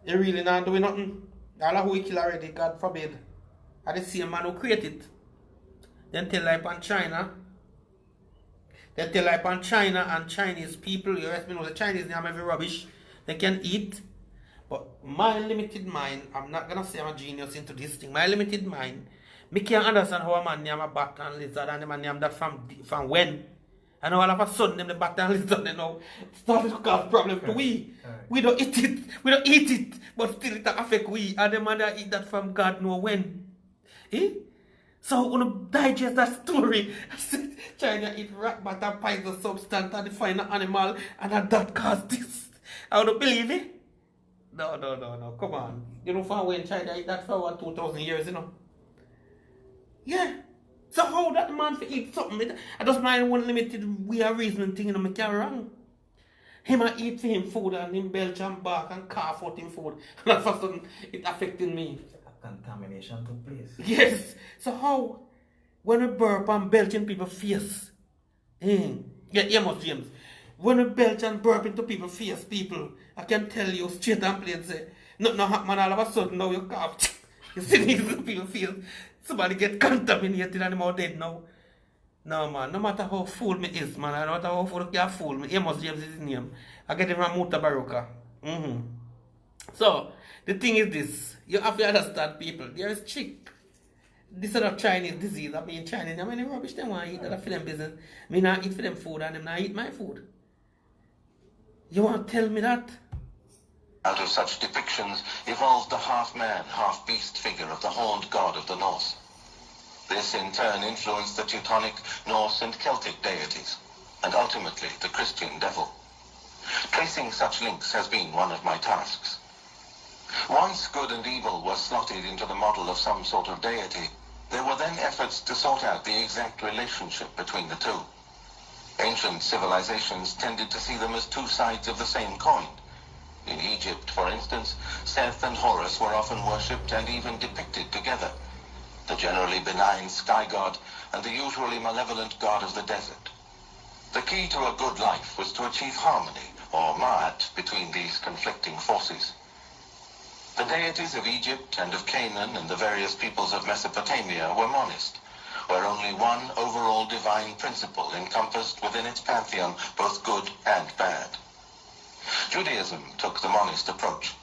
They really not doing nothing. All who we kill already, God forbid. Are the same man who created it. Then tell life on China. They tell life on China and Chinese people. You rest me know the Chinese name every rubbish. They can eat. But my limited mind, I'm not gonna say I'm a genius into this thing. My limited mind, me can't understand how a man name a bat and lizard and a man name that from when. And all of a sudden them the bat and lizard you know started to cause problem to we. We don't eat it. We don't eat it. But still it affect we. And the man that eat that from God know when. Eh? So when you digest that story, China eat rat bat and poison substance and find an animal and that caused this. I don't believe it. No. Come on. You know from when China eat that for about 2,000 years, you know? Yeah. So how that man for eat something? I just mind one limited way of reasoning thing, you know, me carry wrong. Him a eat for him food and him belch and bark and cough out him food. And all of a sudden it affecting me. Contamination took place. Yes. So how when we burp and belch in people's face? Yeah, Amos James. When we belch and burp into people's face, people, I can tell you straight and plain say, nothing happen all of a sudden now you cough. You see these people's face. Somebody get contaminated and them all dead now. No man, no matter how fool me is, man, no matter how fool can fool me, Amos James is his name. I get him from Muta Baroka. So, the thing is this, you have to understand people, there is trick. This is not Chinese disease, I mean Chinese, I mean rubbish them want to eat that for them business. Me not eat for them food and them not eat my food. You want to tell me that? Out of such depictions evolved the half-man, half-beast figure of the horned god of the Norse. This in turn influenced the Teutonic, Norse and Celtic deities, and ultimately the Christian devil. Tracing such links has been one of my tasks. Once good and evil were slotted into the model of some sort of deity, there were then efforts to sort out the exact relationship between the two. Ancient civilizations tended to see them as two sides of the same coin. In Egypt, for instance, Seth and Horus were often worshipped and even depicted together. The generally benign sky god and the usually malevolent god of the desert. The key to a good life was to achieve harmony, or ma'at, between these conflicting forces. The deities of Egypt and of Canaan and the various peoples of Mesopotamia were monist, where only one overall divine principle encompassed within its pantheon both good and bad. Judaism took the monist approach.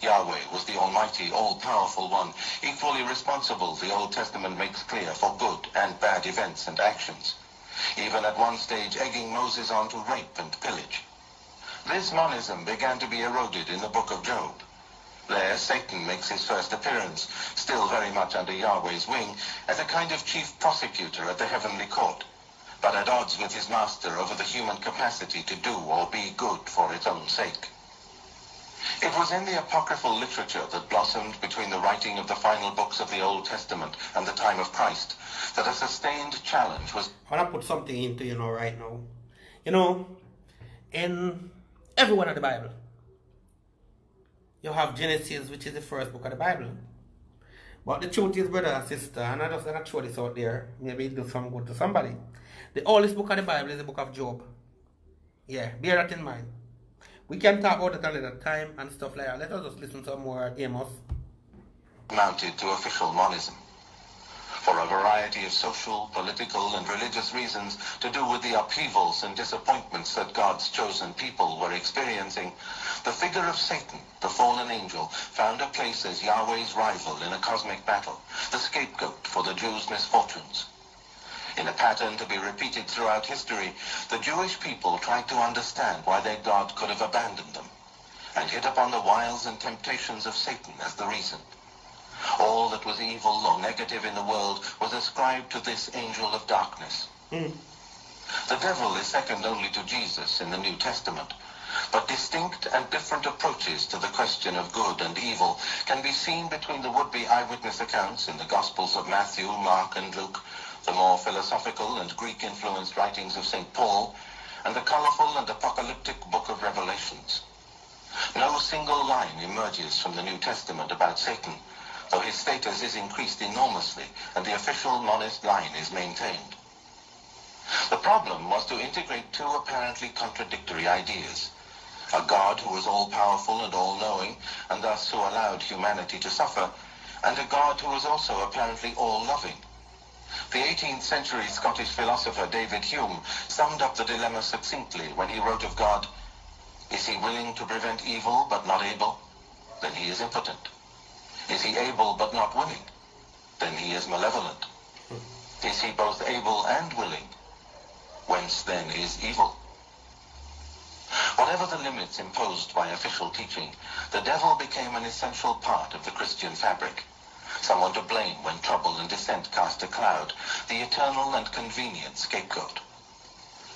Yahweh was the almighty, all-powerful one, equally responsible, the Old Testament makes clear, for good and bad events and actions, even at one stage egging Moses on to rape and pillage. This monism began to be eroded in the book of Job. There, Satan makes his first appearance, still very much under Yahweh's wing, as a kind of chief prosecutor at the heavenly court, but at odds with his master over the human capacity to do or be good for its own sake. It was in the apocryphal literature that blossomed between the writing of the final books of the Old Testament and the time of Christ that a sustained challenge was... I want to put something into you right now. In every one of the Bible, you have Genesis, which is the first book of the Bible. But the truth is, brother and sister, and I just want to throw this out there, maybe it do some good to somebody. The oldest book of the Bible is the book of Job. Yeah, bear that in mind. We can talk about it another time and stuff like that. Let us just listen to some more Amos. Mounted to official monism. For a variety of social, political, and religious reasons to do with the upheavals and disappointments that God's chosen people were experiencing, the figure of Satan, the fallen angel, found a place as Yahweh's rival in a cosmic battle, the scapegoat for the Jews' misfortunes. In a pattern to be repeated throughout history, the Jewish people tried to understand why their God could have abandoned them, and hit upon the wiles and temptations of Satan as the reason. All that was evil or negative in the world was ascribed to this angel of darkness. The devil is second only to Jesus in the New Testament, but distinct and different approaches to the question of good and evil can be seen between the would-be eyewitness accounts in the Gospels of Matthew, Mark, and Luke, the more philosophical and Greek-influenced writings of St. Paul, and the colorful and apocalyptic book of Revelations. No single line emerges from the New Testament about Satan, though his status is increased enormously and the official monist line is maintained. The problem was to integrate two apparently contradictory ideas: a God who was all-powerful and all-knowing, and thus who allowed humanity to suffer, and a God who was also apparently all-loving. The 18th century Scottish philosopher David Hume summed up the dilemma succinctly when he wrote of God, "Is he willing to prevent evil but not able? Then he is impotent. Is he able but not willing? Then he is malevolent. Is he both able and willing? Whence then is evil?" Whatever the limits imposed by official teaching, the devil became an essential part of the Christian fabric. Someone to blame when trouble and dissent cast a cloud, the eternal and convenient scapegoat.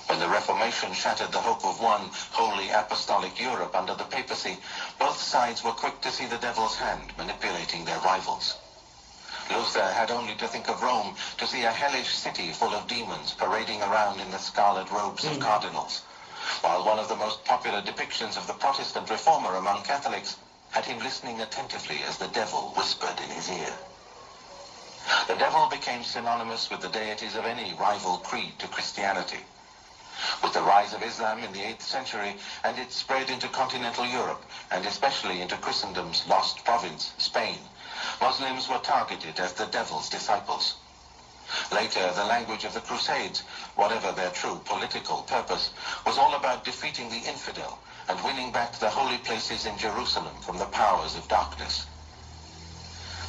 When the Reformation shattered the hope of one holy apostolic Europe under the papacy, both sides were quick to see the devil's hand manipulating their rivals. Luther had only to think of Rome to see a hellish city full of demons parading around in the scarlet robes of cardinals, while one of the most popular depictions of the Protestant reformer among Catholics had him listening attentively as the devil whispered in his ear. The devil became synonymous with the deities of any rival creed to Christianity. With the rise of Islam in the 8th century and its spread into continental Europe, and especially into Christendom's lost province, Spain, Muslims were targeted as the devil's disciples. Later, the language of the Crusades, whatever their true political purpose, was all about defeating the infidel and winning back the holy places in Jerusalem from the powers of darkness.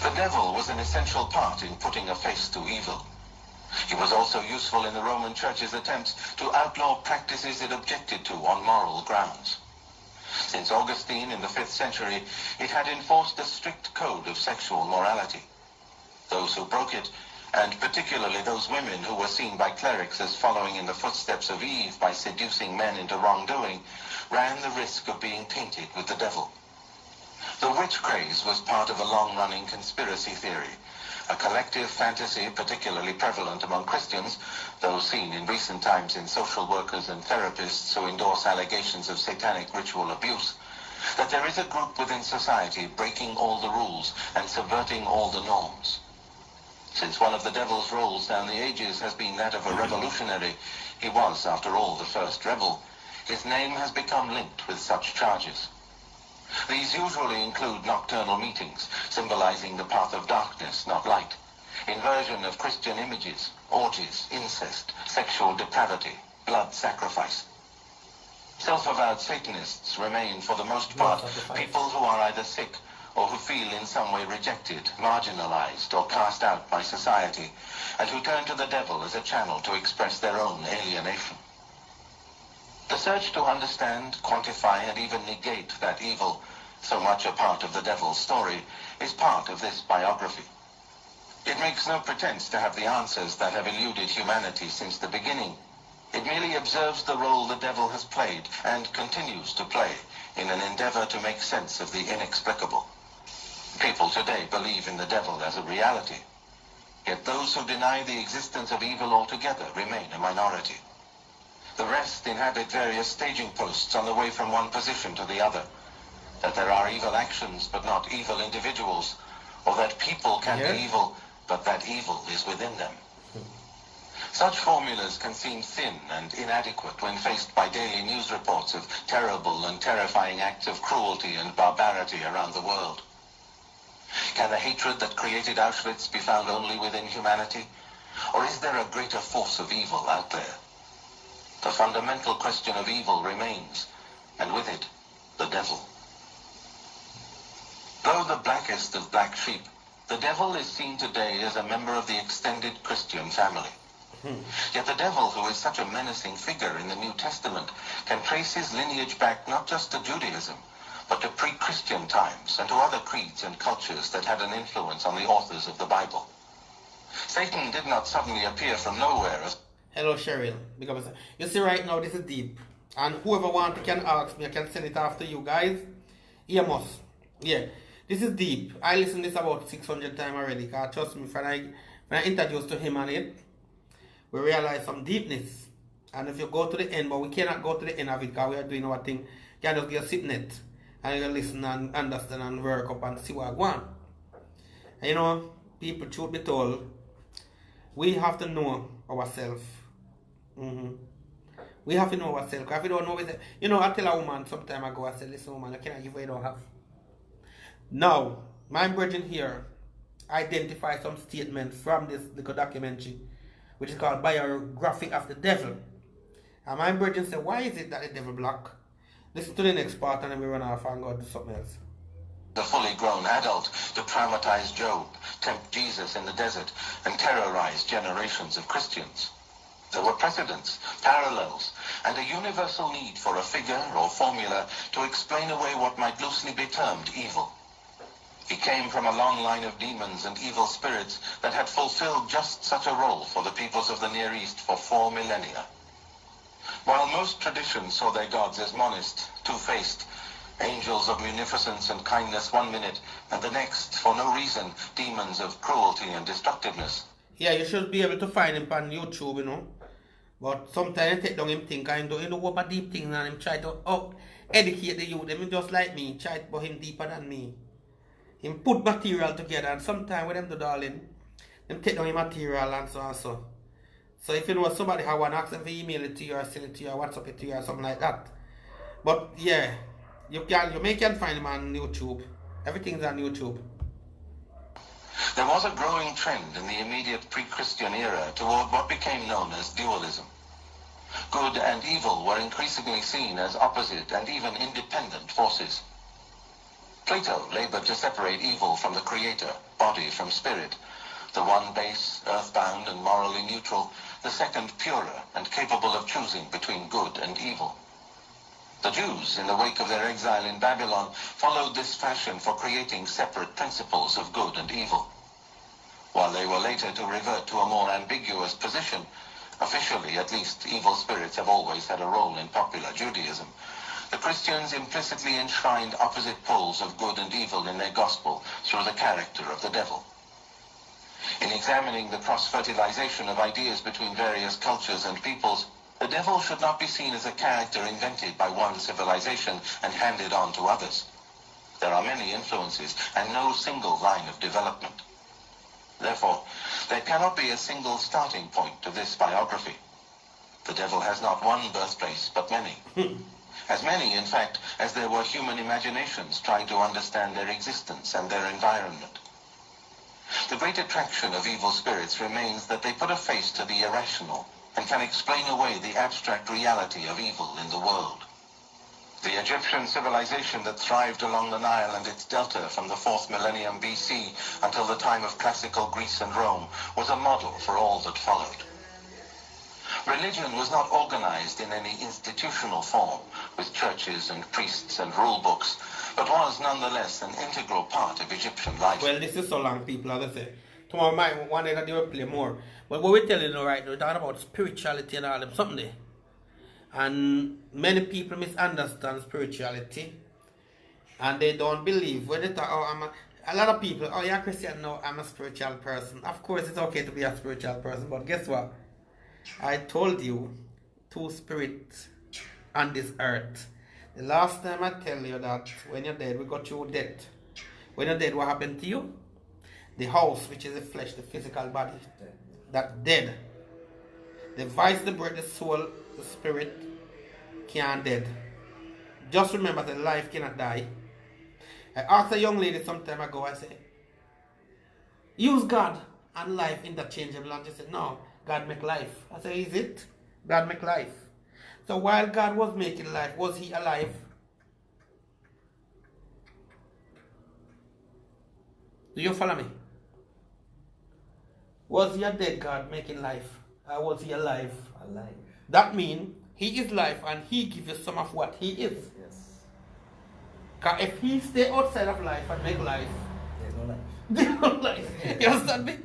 The devil was an essential part in putting a face to evil. He was also useful in the Roman Church's attempts to outlaw practices it objected to on moral grounds. Since Augustine in the 5th century, it had enforced a strict code of sexual morality. Those who broke it, and particularly those women who were seen by clerics as following in the footsteps of Eve by seducing men into wrongdoing, ran the risk of being tainted with the devil. The witch craze was part of a long-running conspiracy theory, a collective fantasy particularly prevalent among Christians, though seen in recent times in social workers and therapists who endorse allegations of satanic ritual abuse, that there is a group within society breaking all the rules and subverting all the norms. Since one of the devil's roles down the ages has been that of a revolutionary, he was, after all, the first rebel, his name has become linked with such charges. These usually include nocturnal meetings, symbolizing the path of darkness, not light, inversion of Christian images, orgies, incest, sexual depravity, blood sacrifice. Self-avowed Satanists remain, for the most part, people who are either sick or who feel in some way rejected, marginalized, or cast out by society, and who turn to the devil as a channel to express their own alienation. The search to understand, quantify, and even negate that evil, so much a part of the devil's story, is part of this biography. It makes no pretense to have the answers that have eluded humanity since the beginning. It merely observes the role the devil has played and continues to play in an endeavor to make sense of the inexplicable. People today believe in the devil as a reality, yet those who deny the existence of evil altogether remain a minority. The rest inhabit various staging posts on the way from one position to the other, that there are evil actions but not evil individuals, or that people can be evil but that evil is within them. Such formulas can seem thin and inadequate when faced by daily news reports of terrible and terrifying acts of cruelty and barbarity around the world. Can the hatred that created Auschwitz be found only within humanity? Or is there a greater force of evil out there? The fundamental question of evil remains, and with it, the devil. Though the blackest of black sheep, the devil is seen today as a member of the extended Christian family. Yet the devil, who is such a menacing figure in the New Testament, can trace his lineage back not just to Judaism, but to pre-Christian times and to other creeds and cultures that had an influence on the authors of the Bible. Satan did not suddenly appear from nowhere as... Hello, Cheryl. Because you see right now, this is deep. And whoever wants can ask me, I can send it after you guys. Amos. Yeah, this is deep. I listened to this about 600 times already. Because trust me, when I introduced to him on it, we realize some deepness. And if you go to the end, but we cannot go to the end of it because we are doing our thing, you can just get a sit net. And you listen and understand and work up and see what I want. And you know, people, truth be told, we have to know ourselves. We have to know ourselves. Because if we don't know ourselves, you know, I tell a woman some time ago, I said, listen woman, you cannot give what you don't have. Now, my brethren here identify some statements from this little documentary, which is called Biography of the Devil. And my brethren said, why is it that the devil black? Listen to the next part and then we run off and go do something else. The fully grown adult to traumatize Job, tempt Jesus in the desert, and terrorize generations of Christians. There were precedents, parallels, and a universal need for a figure or formula to explain away what might loosely be termed evil. He came from a long line of demons and evil spirits that had fulfilled just such a role for the peoples of the Near East for 4 millennia. While most traditions saw their gods as monist, two-faced, angels of munificence and kindness one minute, and the next, for no reason, demons of cruelty and destructiveness. Yeah, you should be able to find him on YouTube, you know. But sometimes I take down him think and do what a deep thing and him try to educate the youth. Them just like me, try to put him deeper than me. Him put material together and sometimes with them do darling, them take down his material and so and so. So if you know somebody how one ask them to email it to you or send it to you or WhatsApp it to you or something like that. But yeah, you can find him on YouTube. Everything's on YouTube. There was a growing trend in the immediate pre-Christian era toward what became known as dualism. Good and evil were increasingly seen as opposite and even independent forces. Plato labored to separate evil from the creator, body from spirit, the one base, earthbound and morally neutral, the second purer and capable of choosing between good and evil. The Jews, in the wake of their exile in Babylon, followed this fashion for creating separate principles of good and evil. While they were later to revert to a more ambiguous position, officially at least evil spirits have always had a role in popular Judaism, the Christians implicitly enshrined opposite poles of good and evil in their gospel through the character of the devil. In examining the cross-fertilization of ideas between various cultures and peoples, the devil should not be seen as a character invented by one civilization and handed on to others. There are many influences and no single line of development. Therefore, there cannot be a single starting point to this biography. The devil has not one birthplace, but many. As many, in fact, as there were human imaginations trying to understand their existence and their environment. The great attraction of evil spirits remains that they put a face to the irrational and can explain away the abstract reality of evil in the world. The Egyptian civilization that thrived along the Nile and its delta from the 4th millennium BC until the time of classical Greece and Rome was a model for all that followed. Religion was not organized in any institutional form, with churches and priests and rule books, but was nonetheless an integral part of Egyptian life. Well, this is so long, people, as I say. Tomorrow might one day that they will play more. But what we're telling you right now, we're talking about spirituality and all them something there. And many people misunderstand spirituality And they don't believe. When they talk, a lot of people, oh, you're a Christian? No, I'm a spiritual person. Of course, it's okay to be a spiritual person, but guess what? I told you, two spirits on this earth. The last time I tell you that when you're dead, we go through death. When you're dead, what happened to you? The house, which is the flesh, the physical body, that dead. The vice, the breath, the soul, the spirit can't dead. Just remember that life cannot die. I asked a young lady some time ago, I said, use God and life interchangeable. And she said, no, God make life. I said, is it? God make life. So while God was making life, was he alive? Do you follow me? Was he a dead God making life? Or was he alive? Alive. That means he is life and he gives you some of what he is. Yes. Because if he stay outside of life and make life, there's no life. There's no life. You understand me?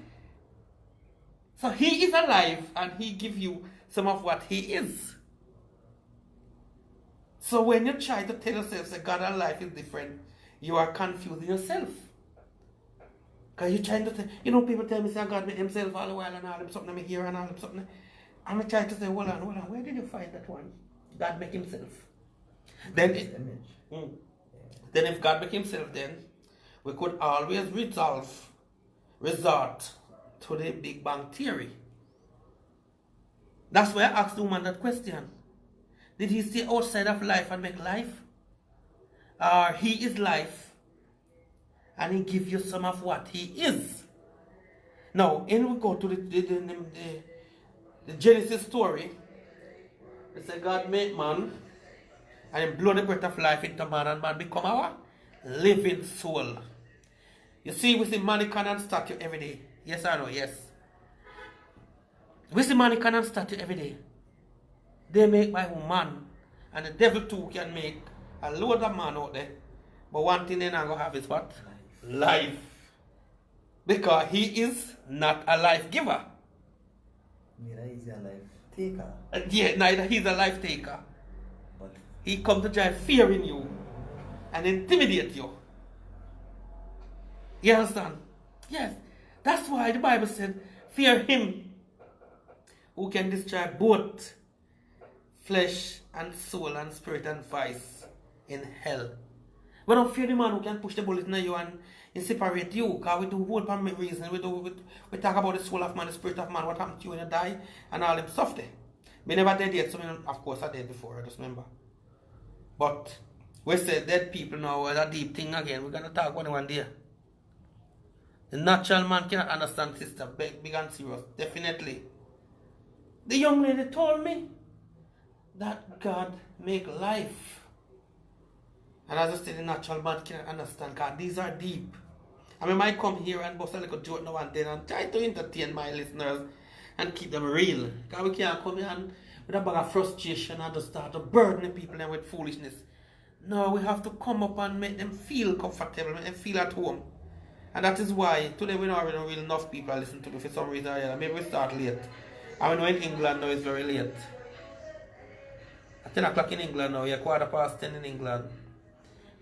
So he is alive and he gives you some of what he is. So when you try to tell yourself that God and life is different, you are confusing yourself. Because you're trying to tell, people tell me that God made himself all the while and all them something I'm here and all them something. I'm trying to say, hold on, where did you find that one? God make himself. Then if God make himself, then we could always resort to the Big Bang Theory. That's why I asked the woman that question. Did he stay outside of life and make life? Or he is life and he gives you some of what he is? Now, when we go to the Genesis story, it says God made man and he blew the breath of life into man and man become our living soul. You see, we see mannequin and statue every day. Yes or no? Yes. We see mannequin and statue every day. They make by man, and the devil too can make a load of man out there. But one thing they're not going to have is what? Life. Because he is not a life giver. Neither is he a life taker. Yeah, neither he's a life taker. But he comes to drive fear in you and intimidate you. You understand? Yes. That's why the Bible said, fear him who can destroy both flesh and soul and spirit and vice in hell. We don't fear the man who can push the bullet in you and separate you. Because we do whole permit reason. We talk about the soul of man, the spirit of man, what happened to you when you die, and all them stuff there. We never did yet, so of course I did before, I just remember. But we say dead people now is a deep thing again. We're going to talk about it one day. The natural man cannot understand sister, big and serious, definitely. The young lady told me that God make life. And as I said, the natural man cannot understand because these are deep. I mean, I might come here and bust a little joke now and then and try to entertain my listeners and keep them real. Because we can't come here and with a bag of frustration and just start to burden the people with foolishness. No, we have to come up and make them feel comfortable, make them feel at home. And that is why today we don't have really enough people listen to me for some reason. Maybe we start late. I know in England now it's very late. At 10 o'clock in England now, 10:15 in England.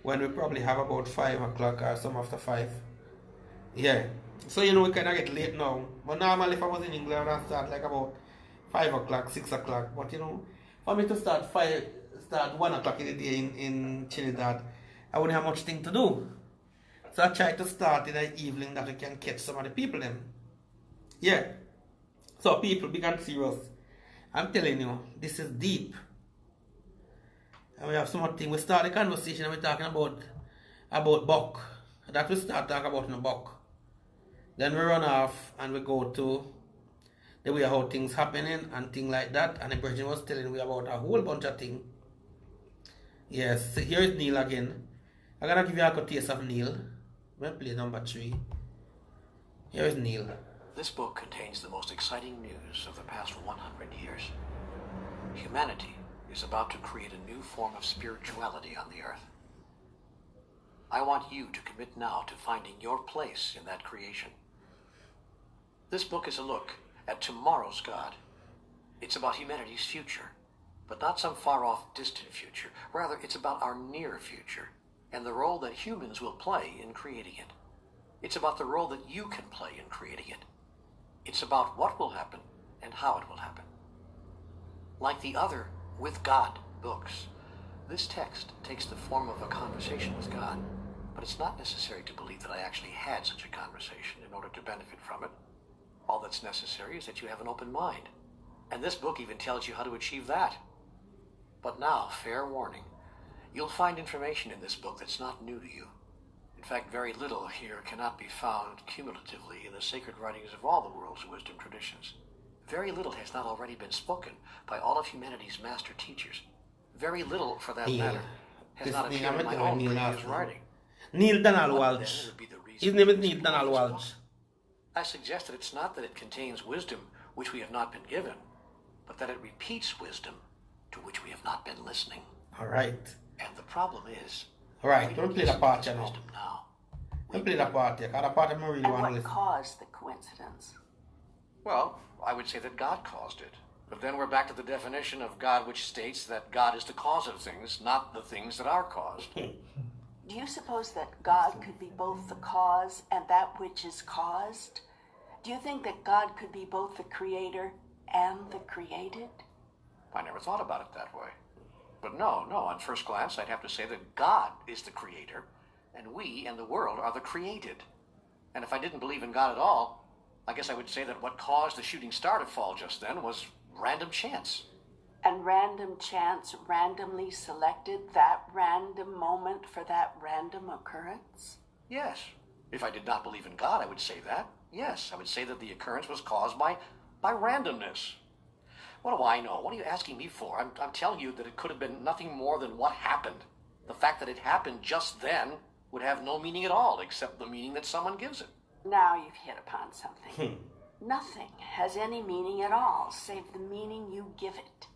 When we probably have about 5 o'clock or some after 5. Yeah. So we kind of get late now. But normally if I was in England, I'd start like about 5 o'clock, 6 o'clock. But for me to start 1 o'clock in the day in Trinidad, I wouldn't have much thing to do. So I try to start in the evening that we can catch some of the people then. Yeah. So people, big and serious. I'm telling you, this is deep. And we have some more thing. We start the conversation and we're talking about buck. That we start talking about in the buck. Then we run off and we go to the way how things happening and things like that. And the Virgin was telling me about a whole bunch of things. Yes, so here is Neil again. I'm gonna give you a taste of Neil. We'll play number 3. Here is Neil. This book contains the most exciting news of the past 100 years. Humanity is about to create a new form of spirituality on the earth. I want you to commit now to finding your place in that creation. This book is a look at tomorrow's God. It's about humanity's future, but not some far-off distant future. Rather, it's about our near future. and the role that humans will play in creating it. It's about the role that you can play in creating it. It's about what will happen and how it will happen. Like the other With God books, this text takes the form of a conversation with God, but it's not necessary to believe that I actually had such a conversation in order to benefit from it. All that's necessary is that you have an open mind, and this book even tells you how to achieve that. But now, fair warning, you'll find information in this book that's not new to you. In fact, very little here cannot be found cumulatively in the sacred writings of all the world's wisdom traditions. Very little has not already been spoken by all of humanity's master teachers. Very little, for that matter, has not appeared in my own previous writing. Neil Donald Walsh. His name is Neil Donald Walsh. I suggest that it's not that it contains wisdom which we have not been given, but that it repeats wisdom to which we have not been listening. All right. And the problem is, all right, don't play the part now. Don't play the part here, because the part I really want to listen. What caused the coincidence? Well, I would say that God caused it. But then we're back to the definition of God, which states that God is the cause of things, not the things that are caused. Do you suppose that God could be both the cause and that which is caused? Do you think that God could be both the creator and the created? I never thought about it that way. But no, on first glance, I'd have to say that God is the creator, and we and the world are the created. And if I didn't believe in God at all, I guess I would say that what caused the shooting star to fall just then was random chance. And random chance randomly selected that random moment for that random occurrence? Yes. If I did not believe in God, I would say that. Yes, I would say that the occurrence was caused by randomness. What do I know? What are you asking me for? I'm telling you that it could have been nothing more than what happened. The fact that it happened just then would have no meaning at all, except the meaning that someone gives it. Now you've hit upon something. Nothing has any meaning at all, save the meaning you give it.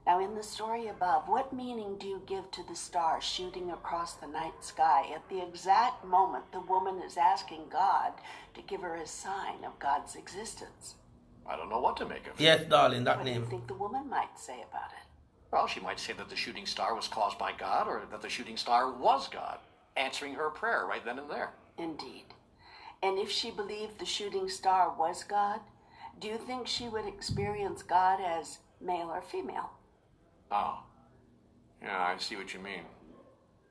Now, in the story above, what meaning do you give to the star shooting across the night sky at the exact moment the woman is asking God to give her a sign of God's existence? I don't know what to make of it. Yes, darling, that name. What do you think the woman might say about it? Well, she might say that the shooting star was caused by God, or that the shooting star was God, answering her prayer right then and there. Indeed. And if she believed the shooting star was God, do you think she would experience God as male or female? Oh. Yeah, I see what you mean.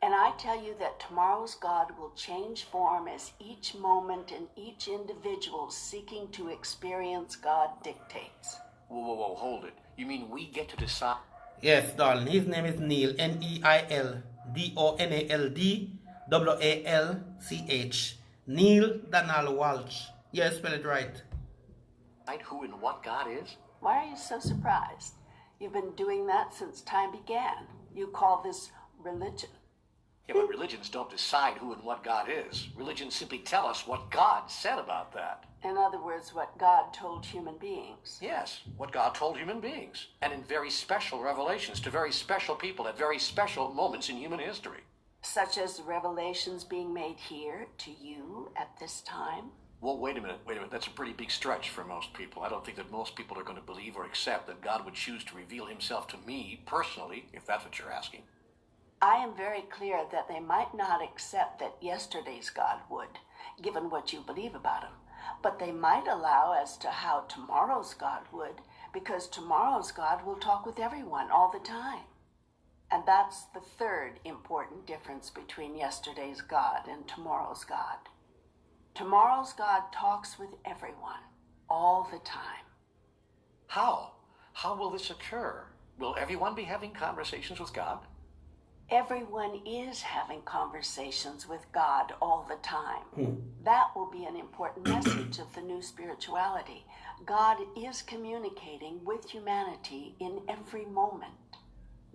And I tell you that tomorrow's God will change form as each moment and each individual seeking to experience God dictates. Whoa, hold it. You mean we get to decide? Yes, darling. His name is Neil, Neil Donald Walsh. Neil Donald Walsh. Yes, spell it right. Who and what God is? Why are you so surprised? You've been doing that since time began. You call this religion. Yeah, but religions don't decide who and what God is. Religions simply tell us what God said about that. In other words, what God told human beings. Yes, what God told human beings. And in very special revelations to very special people at very special moments in human history. Such as the revelations being made here to you at this time? Well, wait a minute. That's a pretty big stretch for most people. I don't think that most people are going to believe or accept that God would choose to reveal himself to me personally, if that's what you're asking. I am very clear that they might not accept that yesterday's God would, given what you believe about him. But they might allow as to how tomorrow's God would, because tomorrow's God will talk with everyone all the time. And that's the third important difference between yesterday's God and tomorrow's God. Tomorrow's God talks with everyone, all the time. How? How will this occur? Will everyone be having conversations with God? Everyone is having conversations with God all the time. That will be an important message of the new spirituality. God is communicating with humanity in every moment.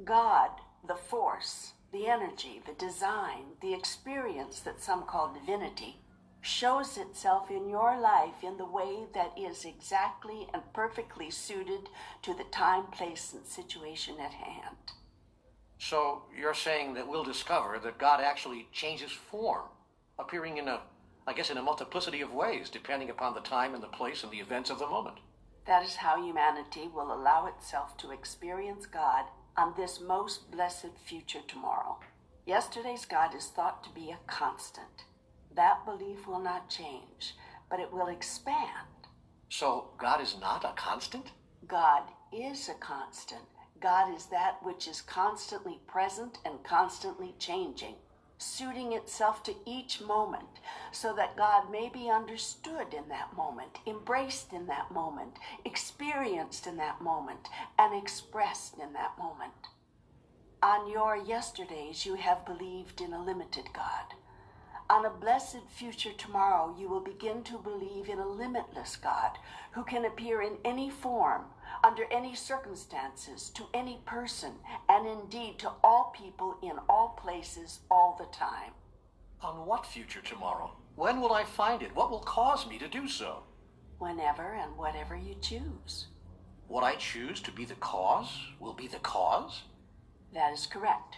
God, the force, the energy, the design, the experience that some call divinity, shows itself in your life in the way that is exactly and perfectly suited to the time, place, and situation at hand. So you're saying that we'll discover that God actually changes form, appearing in a multiplicity of ways, depending upon the time and the place and the events of the moment. That is how humanity will allow itself to experience God on this most blessed future tomorrow. Yesterday's God is thought to be a constant. That belief will not change, but it will expand. So God is not a constant? God is a constant. God is that which is constantly present and constantly changing, suiting itself to each moment, so that God may be understood in that moment, embraced in that moment, experienced in that moment, and expressed in that moment. On your yesterdays, you have believed in a limited God. On a blessed future tomorrow, you will begin to believe in a limitless God who can appear in any form, under any circumstances, to any person, and indeed to all people in all places all the time. On what future tomorrow? When will I find it? What will cause me to do so? Whenever and whatever you choose. What I choose to be the cause will be the cause? That is correct.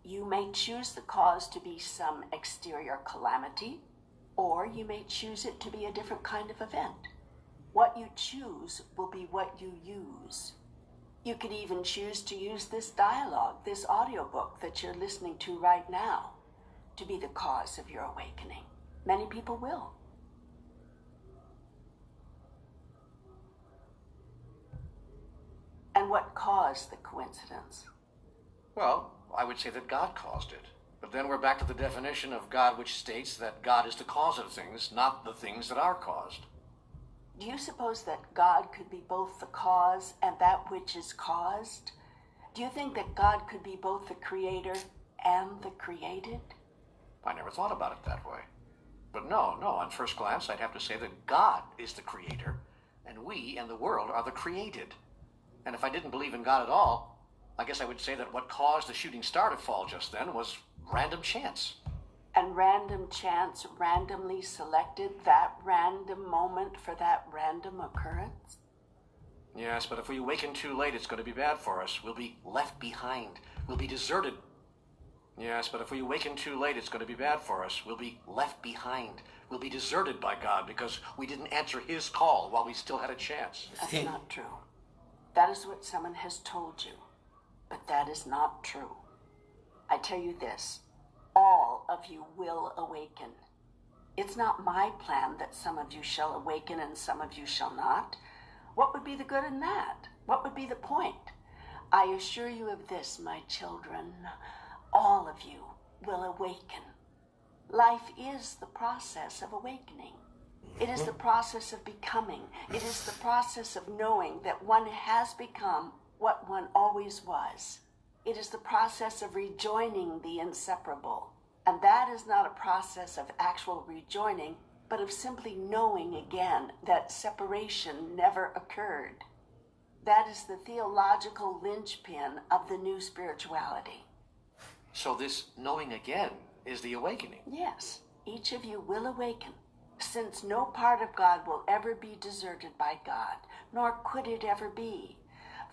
You may choose the cause to be some exterior calamity, or you may choose it to be a different kind of event. What you choose will be what you use. You could even choose to use this dialogue, this audiobook that you're listening to right now, to be the cause of your awakening. Many people will. And what caused the coincidence? Well, I would say that God caused it. But then we're back to the definition of God, which states that God is the cause of things, not the things that are caused. Do you suppose that God could be both the cause and that which is caused? Do you think that God could be both the creator and the created? I never thought about it that way. But no, on first glance, I'd have to say that God is the creator, and we and the world are the created. And if I didn't believe in God at all, I guess I would say that what caused the shooting star to fall just then was random chance. And random chance randomly selected that random moment for that random occurrence? Yes, but if we awaken too late, it's going to be bad for us. We'll be left behind. We'll be deserted. Yes, but if we awaken too late, it's going to be bad for us. We'll be left behind. We'll be deserted by God because we didn't answer his call while we still had a chance. That's not true. That is what someone has told you. But that is not true. I tell you this, all of you will awaken. It's not my plan that some of you shall awaken and some of you shall not. What would be the good in that? What would be the point? I assure you of this, my children, all of you will awaken. Life is the process of awakening. It is the process of becoming. It is the process of knowing that one has become what one always was. It is the process of rejoining the inseparable. And that is not a process of actual rejoining, but of simply knowing again that separation never occurred. That is the theological linchpin of the new spirituality. So this knowing again is the awakening? Yes, each of you will awaken, since no part of God will ever be deserted by God, nor could it ever be.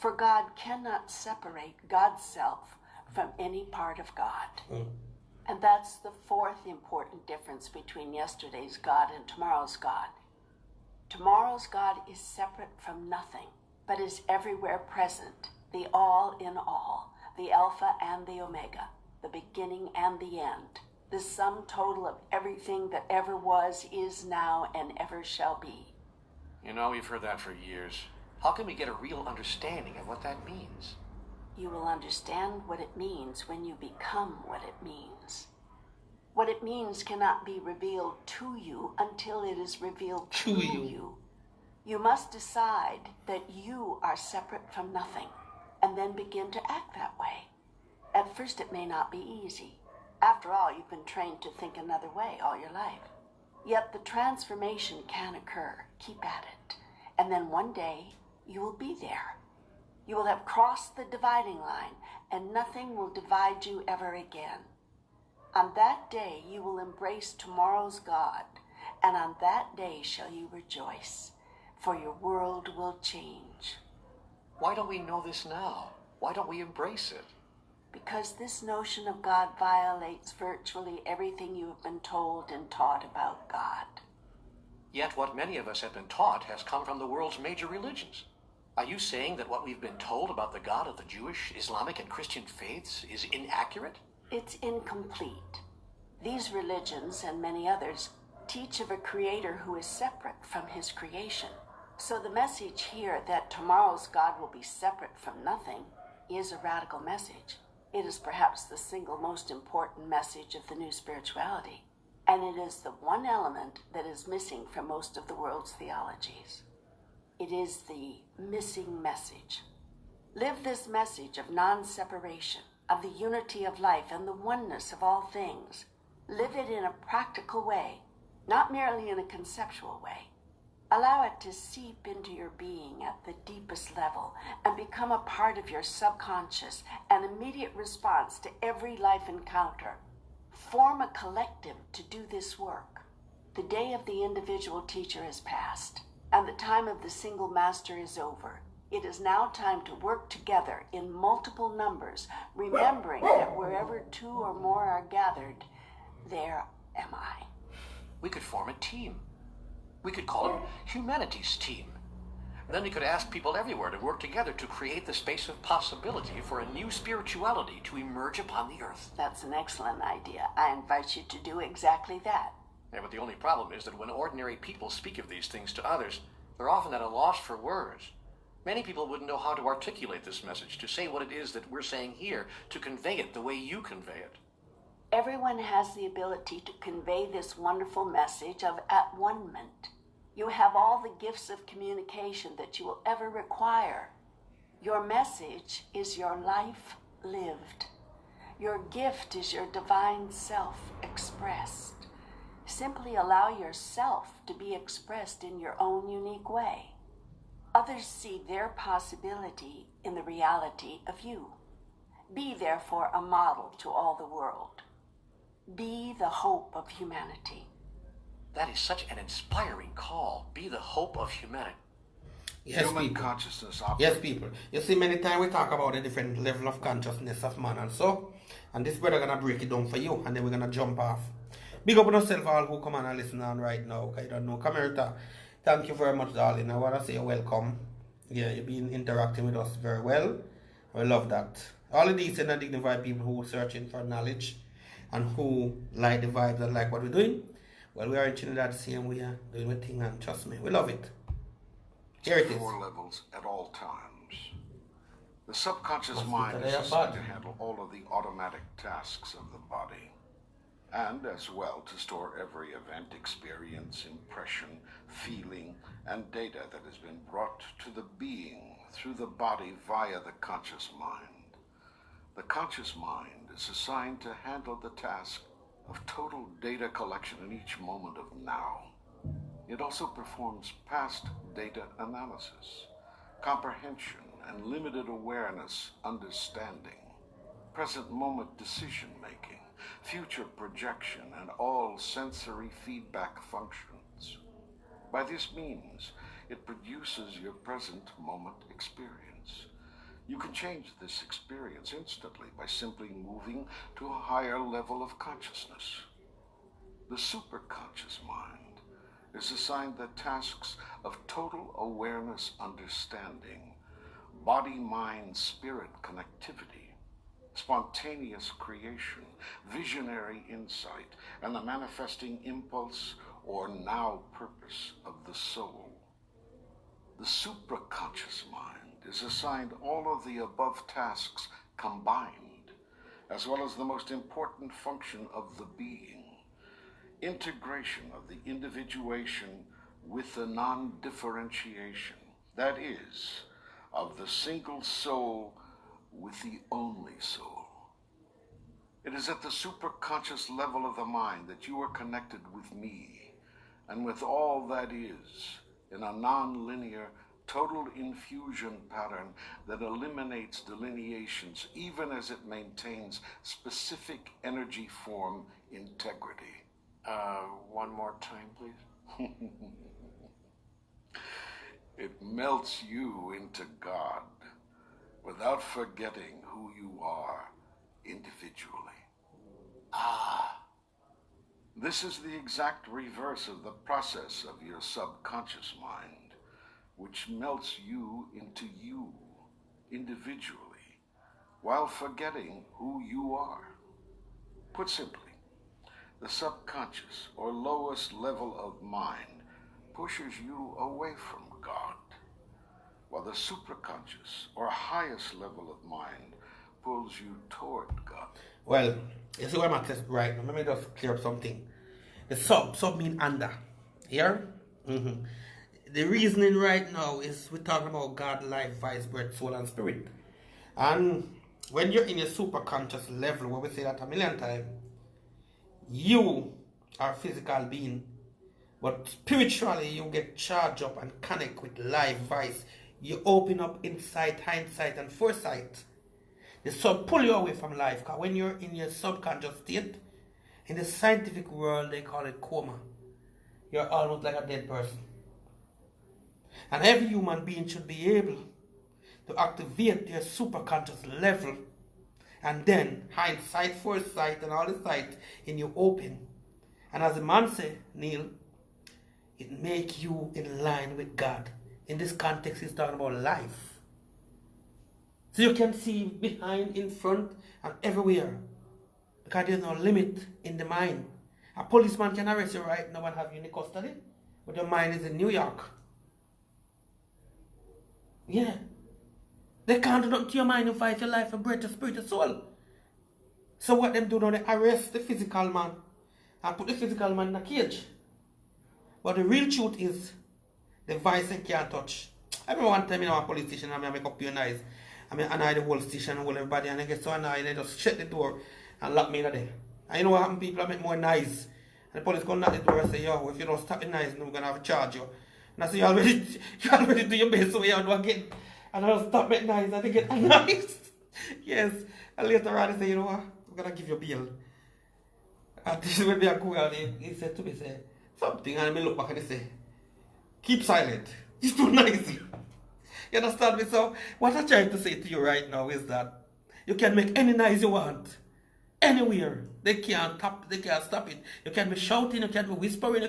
For God cannot separate God's self from any part of God. And that's the fourth important difference between yesterday's God and tomorrow's God. Tomorrow's God is separate from nothing, but is everywhere present, the all in all, the Alpha and the Omega, the beginning and the end, the sum total of everything that ever was, is now, and ever shall be. You know, we've heard that for years. How can we get a real understanding of what that means? You will understand what it means when you become what it means. What it means cannot be revealed to you until it is revealed to you. You must decide that you are separate from nothing, and then begin to act that way. At first it may not be easy. After all, you've been trained to think another way all your life. Yet the transformation can occur. Keep at it. And then one day, you will be there. You will have crossed the dividing line, and nothing will divide you ever again. On that day, you will embrace tomorrow's God, and on that day shall you rejoice, for your world will change. Why don't we know this now? Why don't we embrace it? Because this notion of God violates virtually everything you have been told and taught about God. Yet what many of us have been taught has come from the world's major religions. Are you saying that what we've been told about the God of the Jewish, Islamic, and Christian faiths is inaccurate? It's incomplete. These religions and many others teach of a creator who is separate from his creation. So the message here that tomorrow's God will be separate from nothing is a radical message. It is perhaps the single most important message of the new spirituality, and it is the one element that is missing from most of the world's theologies. It is the missing message. Live this message of non-separation, of the unity of life and the oneness of all things. Live it in a practical way, not merely in a conceptual way. Allow it to seep into your being at the deepest level and become a part of your subconscious, an immediate response to every life encounter. Form a collective to do this work. The day of the individual teacher has passed, and the time of the single master is over. It is now time to work together in multiple numbers, remembering that wherever two or more are gathered, there am I. We could form a team. We could call it Humanity's Team. Then we could ask people everywhere to work together to create the space of possibility for a new spirituality to emerge upon the earth. That's an excellent idea. I invite you to do exactly that. Yeah, but the only problem is that when ordinary people speak of these things to others, they're often at a loss for words. Many people wouldn't know how to articulate this message, to say what it is that we're saying here, to convey it the way you convey it. Everyone has the ability to convey this wonderful message of at-one-ment. You have all the gifts of communication that you will ever require. Your message is your life lived. Your gift is your divine self expressed. Simply allow yourself to be expressed in your own unique way. Others see their possibility in the reality of you. Be therefore a model to all the world. Be the hope of humanity. That is such an inspiring call. Be the hope of humanity. Yes, Human people. consciousness. Yes, people. You see, many times we talk about a different level of consciousness of man and so, and this brother gonna break it down for you, and then we're gonna jump off. Big up on yourself, all who come on and listen on right now. I don't know. Camerita, thank you very much, darling. I wanna say welcome. Yeah, you've been interacting with us very well. I love that. All of these and dignified people who are searching for knowledge and who like the vibes and like what we're doing. Well, we are in Trinidad the same way, doing the thing, and trust me, we love it. Here it is. 4 levels at all times. The subconscious mind is designed to handle all of the automatic tasks of the body, and as well to store every event, experience, impression, feeling, and data that has been brought to the being through the body via the conscious mind. The conscious mind is assigned to handle the task of total data collection in each moment of now. It also performs past data analysis, comprehension, and limited awareness understanding, present moment decision making, future projection, and all sensory feedback functions. By this means, it produces your present moment experience. You can change this experience instantly by simply moving to a higher level of consciousness. The superconscious mind is assigned the tasks of total awareness understanding, body-mind-spirit connectivity, spontaneous creation, visionary insight, and the manifesting impulse or now purpose of the soul. The supraconscious mind is assigned all of the above tasks combined, as well as the most important function of the being, integration of the individuation with the non-differentiation, that is, of the single soul with the only soul. It is at the superconscious level of the mind that you are connected with me and with all that is in a non-linear total infusion pattern that eliminates delineations even as it maintains specific energy form integrity. One more time, please. It melts you into God without forgetting who you are individually. This is the exact reverse of the process of your subconscious mind, which melts you into you individually while forgetting who you are. Put simply, the subconscious or lowest level of mind pushes you away from God, while the supraconscious or highest level of mind pulls you toward God. Well, you see what I'm saying right now. Let me just clear up something. The sub mean under. Here? Mm-hmm. The reasoning right now is we're talking about God, life, vice, breath, soul, and spirit. And when you're in your superconscious level, where we say that a million times, you are a physical being, but spiritually you get charged up and connect with life, vice. You open up insight, hindsight, and foresight. The sub pull you away from life, because when you're in your subconscious state, in the scientific world they call it coma. You're almost like a dead person. And every human being should be able to activate their superconscious level, and then hindsight, foresight, and all the sight in you open. And as the man said, Neil, it make you in line with God. In this context, he's talking about life. So you can see behind, in front, and everywhere. Because there's no limit in the mind. A policeman can arrest you right now and have you in custody, but your mind is in New York. Yeah. They can't do nothing to your mind and fight your life, your breath, your spirit, your soul. So what them do now, they arrest the physical man and put the physical man in a cage. But the real truth is, the vice they can't touch. I remember one time in our police station, I make up your eyes. I mean, annoy the whole station, whole everybody, and I get so annoyed, they just shut the door and lock me in there. And you know what happened? People make more noise. And the police come knock the door and say, yo, if you don't stop the noise, we're going to have to charge you. And I say, you already do your best, so we do again. And I don't stop making noise, and they get annoyed. Yes. And later on, they say, you know what, I'm going to give you a bill. And this is when they go out, he said to me, say, something, and I look back and they say, keep silent. It's too noisy. You understand me? So what I'm trying to say to you right now is that you can make any noise you want. Anywhere. They can't stop it. You can be shouting, you can be whispering,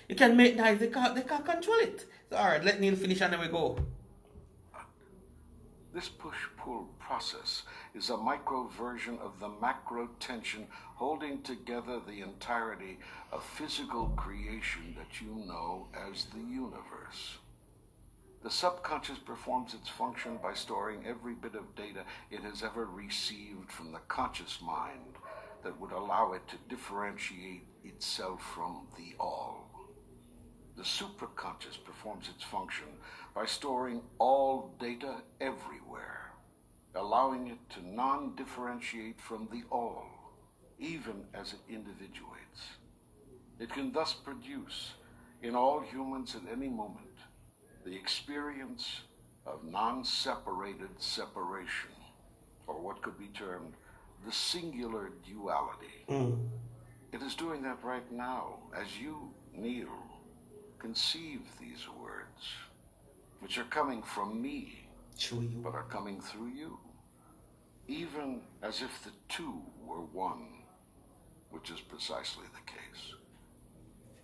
you can make noise, they can't control it. So alright, let Neil finish and then we go. This push-pull process is a micro version of the macro tension holding together the entirety of physical creation that you know as the universe. The subconscious performs its function by storing every bit of data it has ever received from the conscious mind that would allow it to differentiate itself from the all. The supraconscious performs its function by storing all data everywhere, allowing it to non-differentiate from the all, even as it individuates. It can thus produce, in all humans at any moment, the experience of non-separated separation, or what could be termed the singular duality. It is doing that right now, as you, Neil, conceive these words, which are coming from me, but are coming through you, even as if the two were one, which is precisely the case.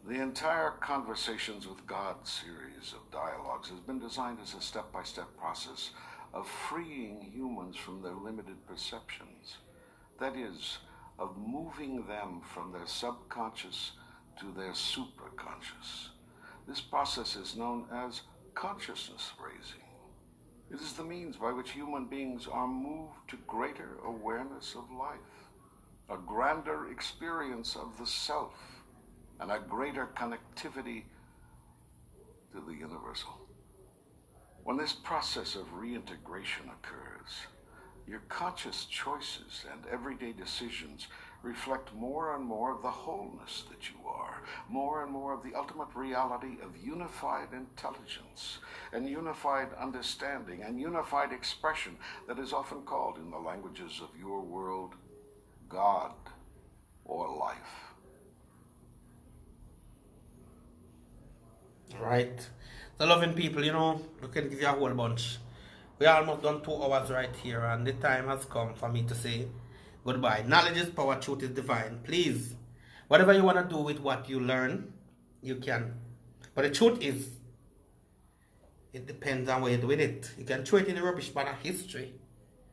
The entire Conversations with God series of dialogues has been designed as a step-by-step process of freeing humans from their limited perceptions. That is, of moving them from their subconscious to their supraconscious. This process is known as consciousness raising. It is the means by which human beings are moved to greater awareness of life, a grander experience of the self, and a greater connectivity to the universal. When this process of reintegration occurs, your conscious choices and everyday decisions reflect more and more of the wholeness that you are, more and more of the ultimate reality of unified intelligence and unified understanding and unified expression that is often called in the languages of your world, God or life. Right. So loving people, you know, we can give you a whole bunch. We almost done 2 hours right here, and the time has come for me to say goodbye. Knowledge is power, truth is divine. Please, whatever you want to do with what you learn, you can. But the truth is, it depends on what you do with it. You can throw it in the rubbish bin of history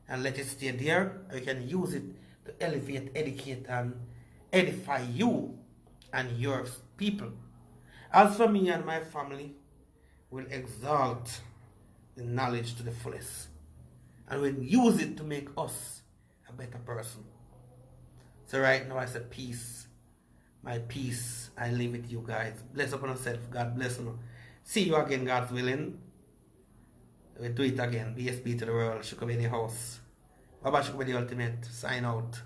and let it stay there, or you can use it to elevate, educate, and edify you and your people. As for me and my family, we'll exalt the knowledge to the fullest, and we'll use it to make us a better person. So right now I say peace. My peace I leave with you guys. Bless upon yourself. God bless you. See you again, God's willing. We'll do it again. BSB to the world. Shukabini house. Baba Shukabini ultimate. Sign out.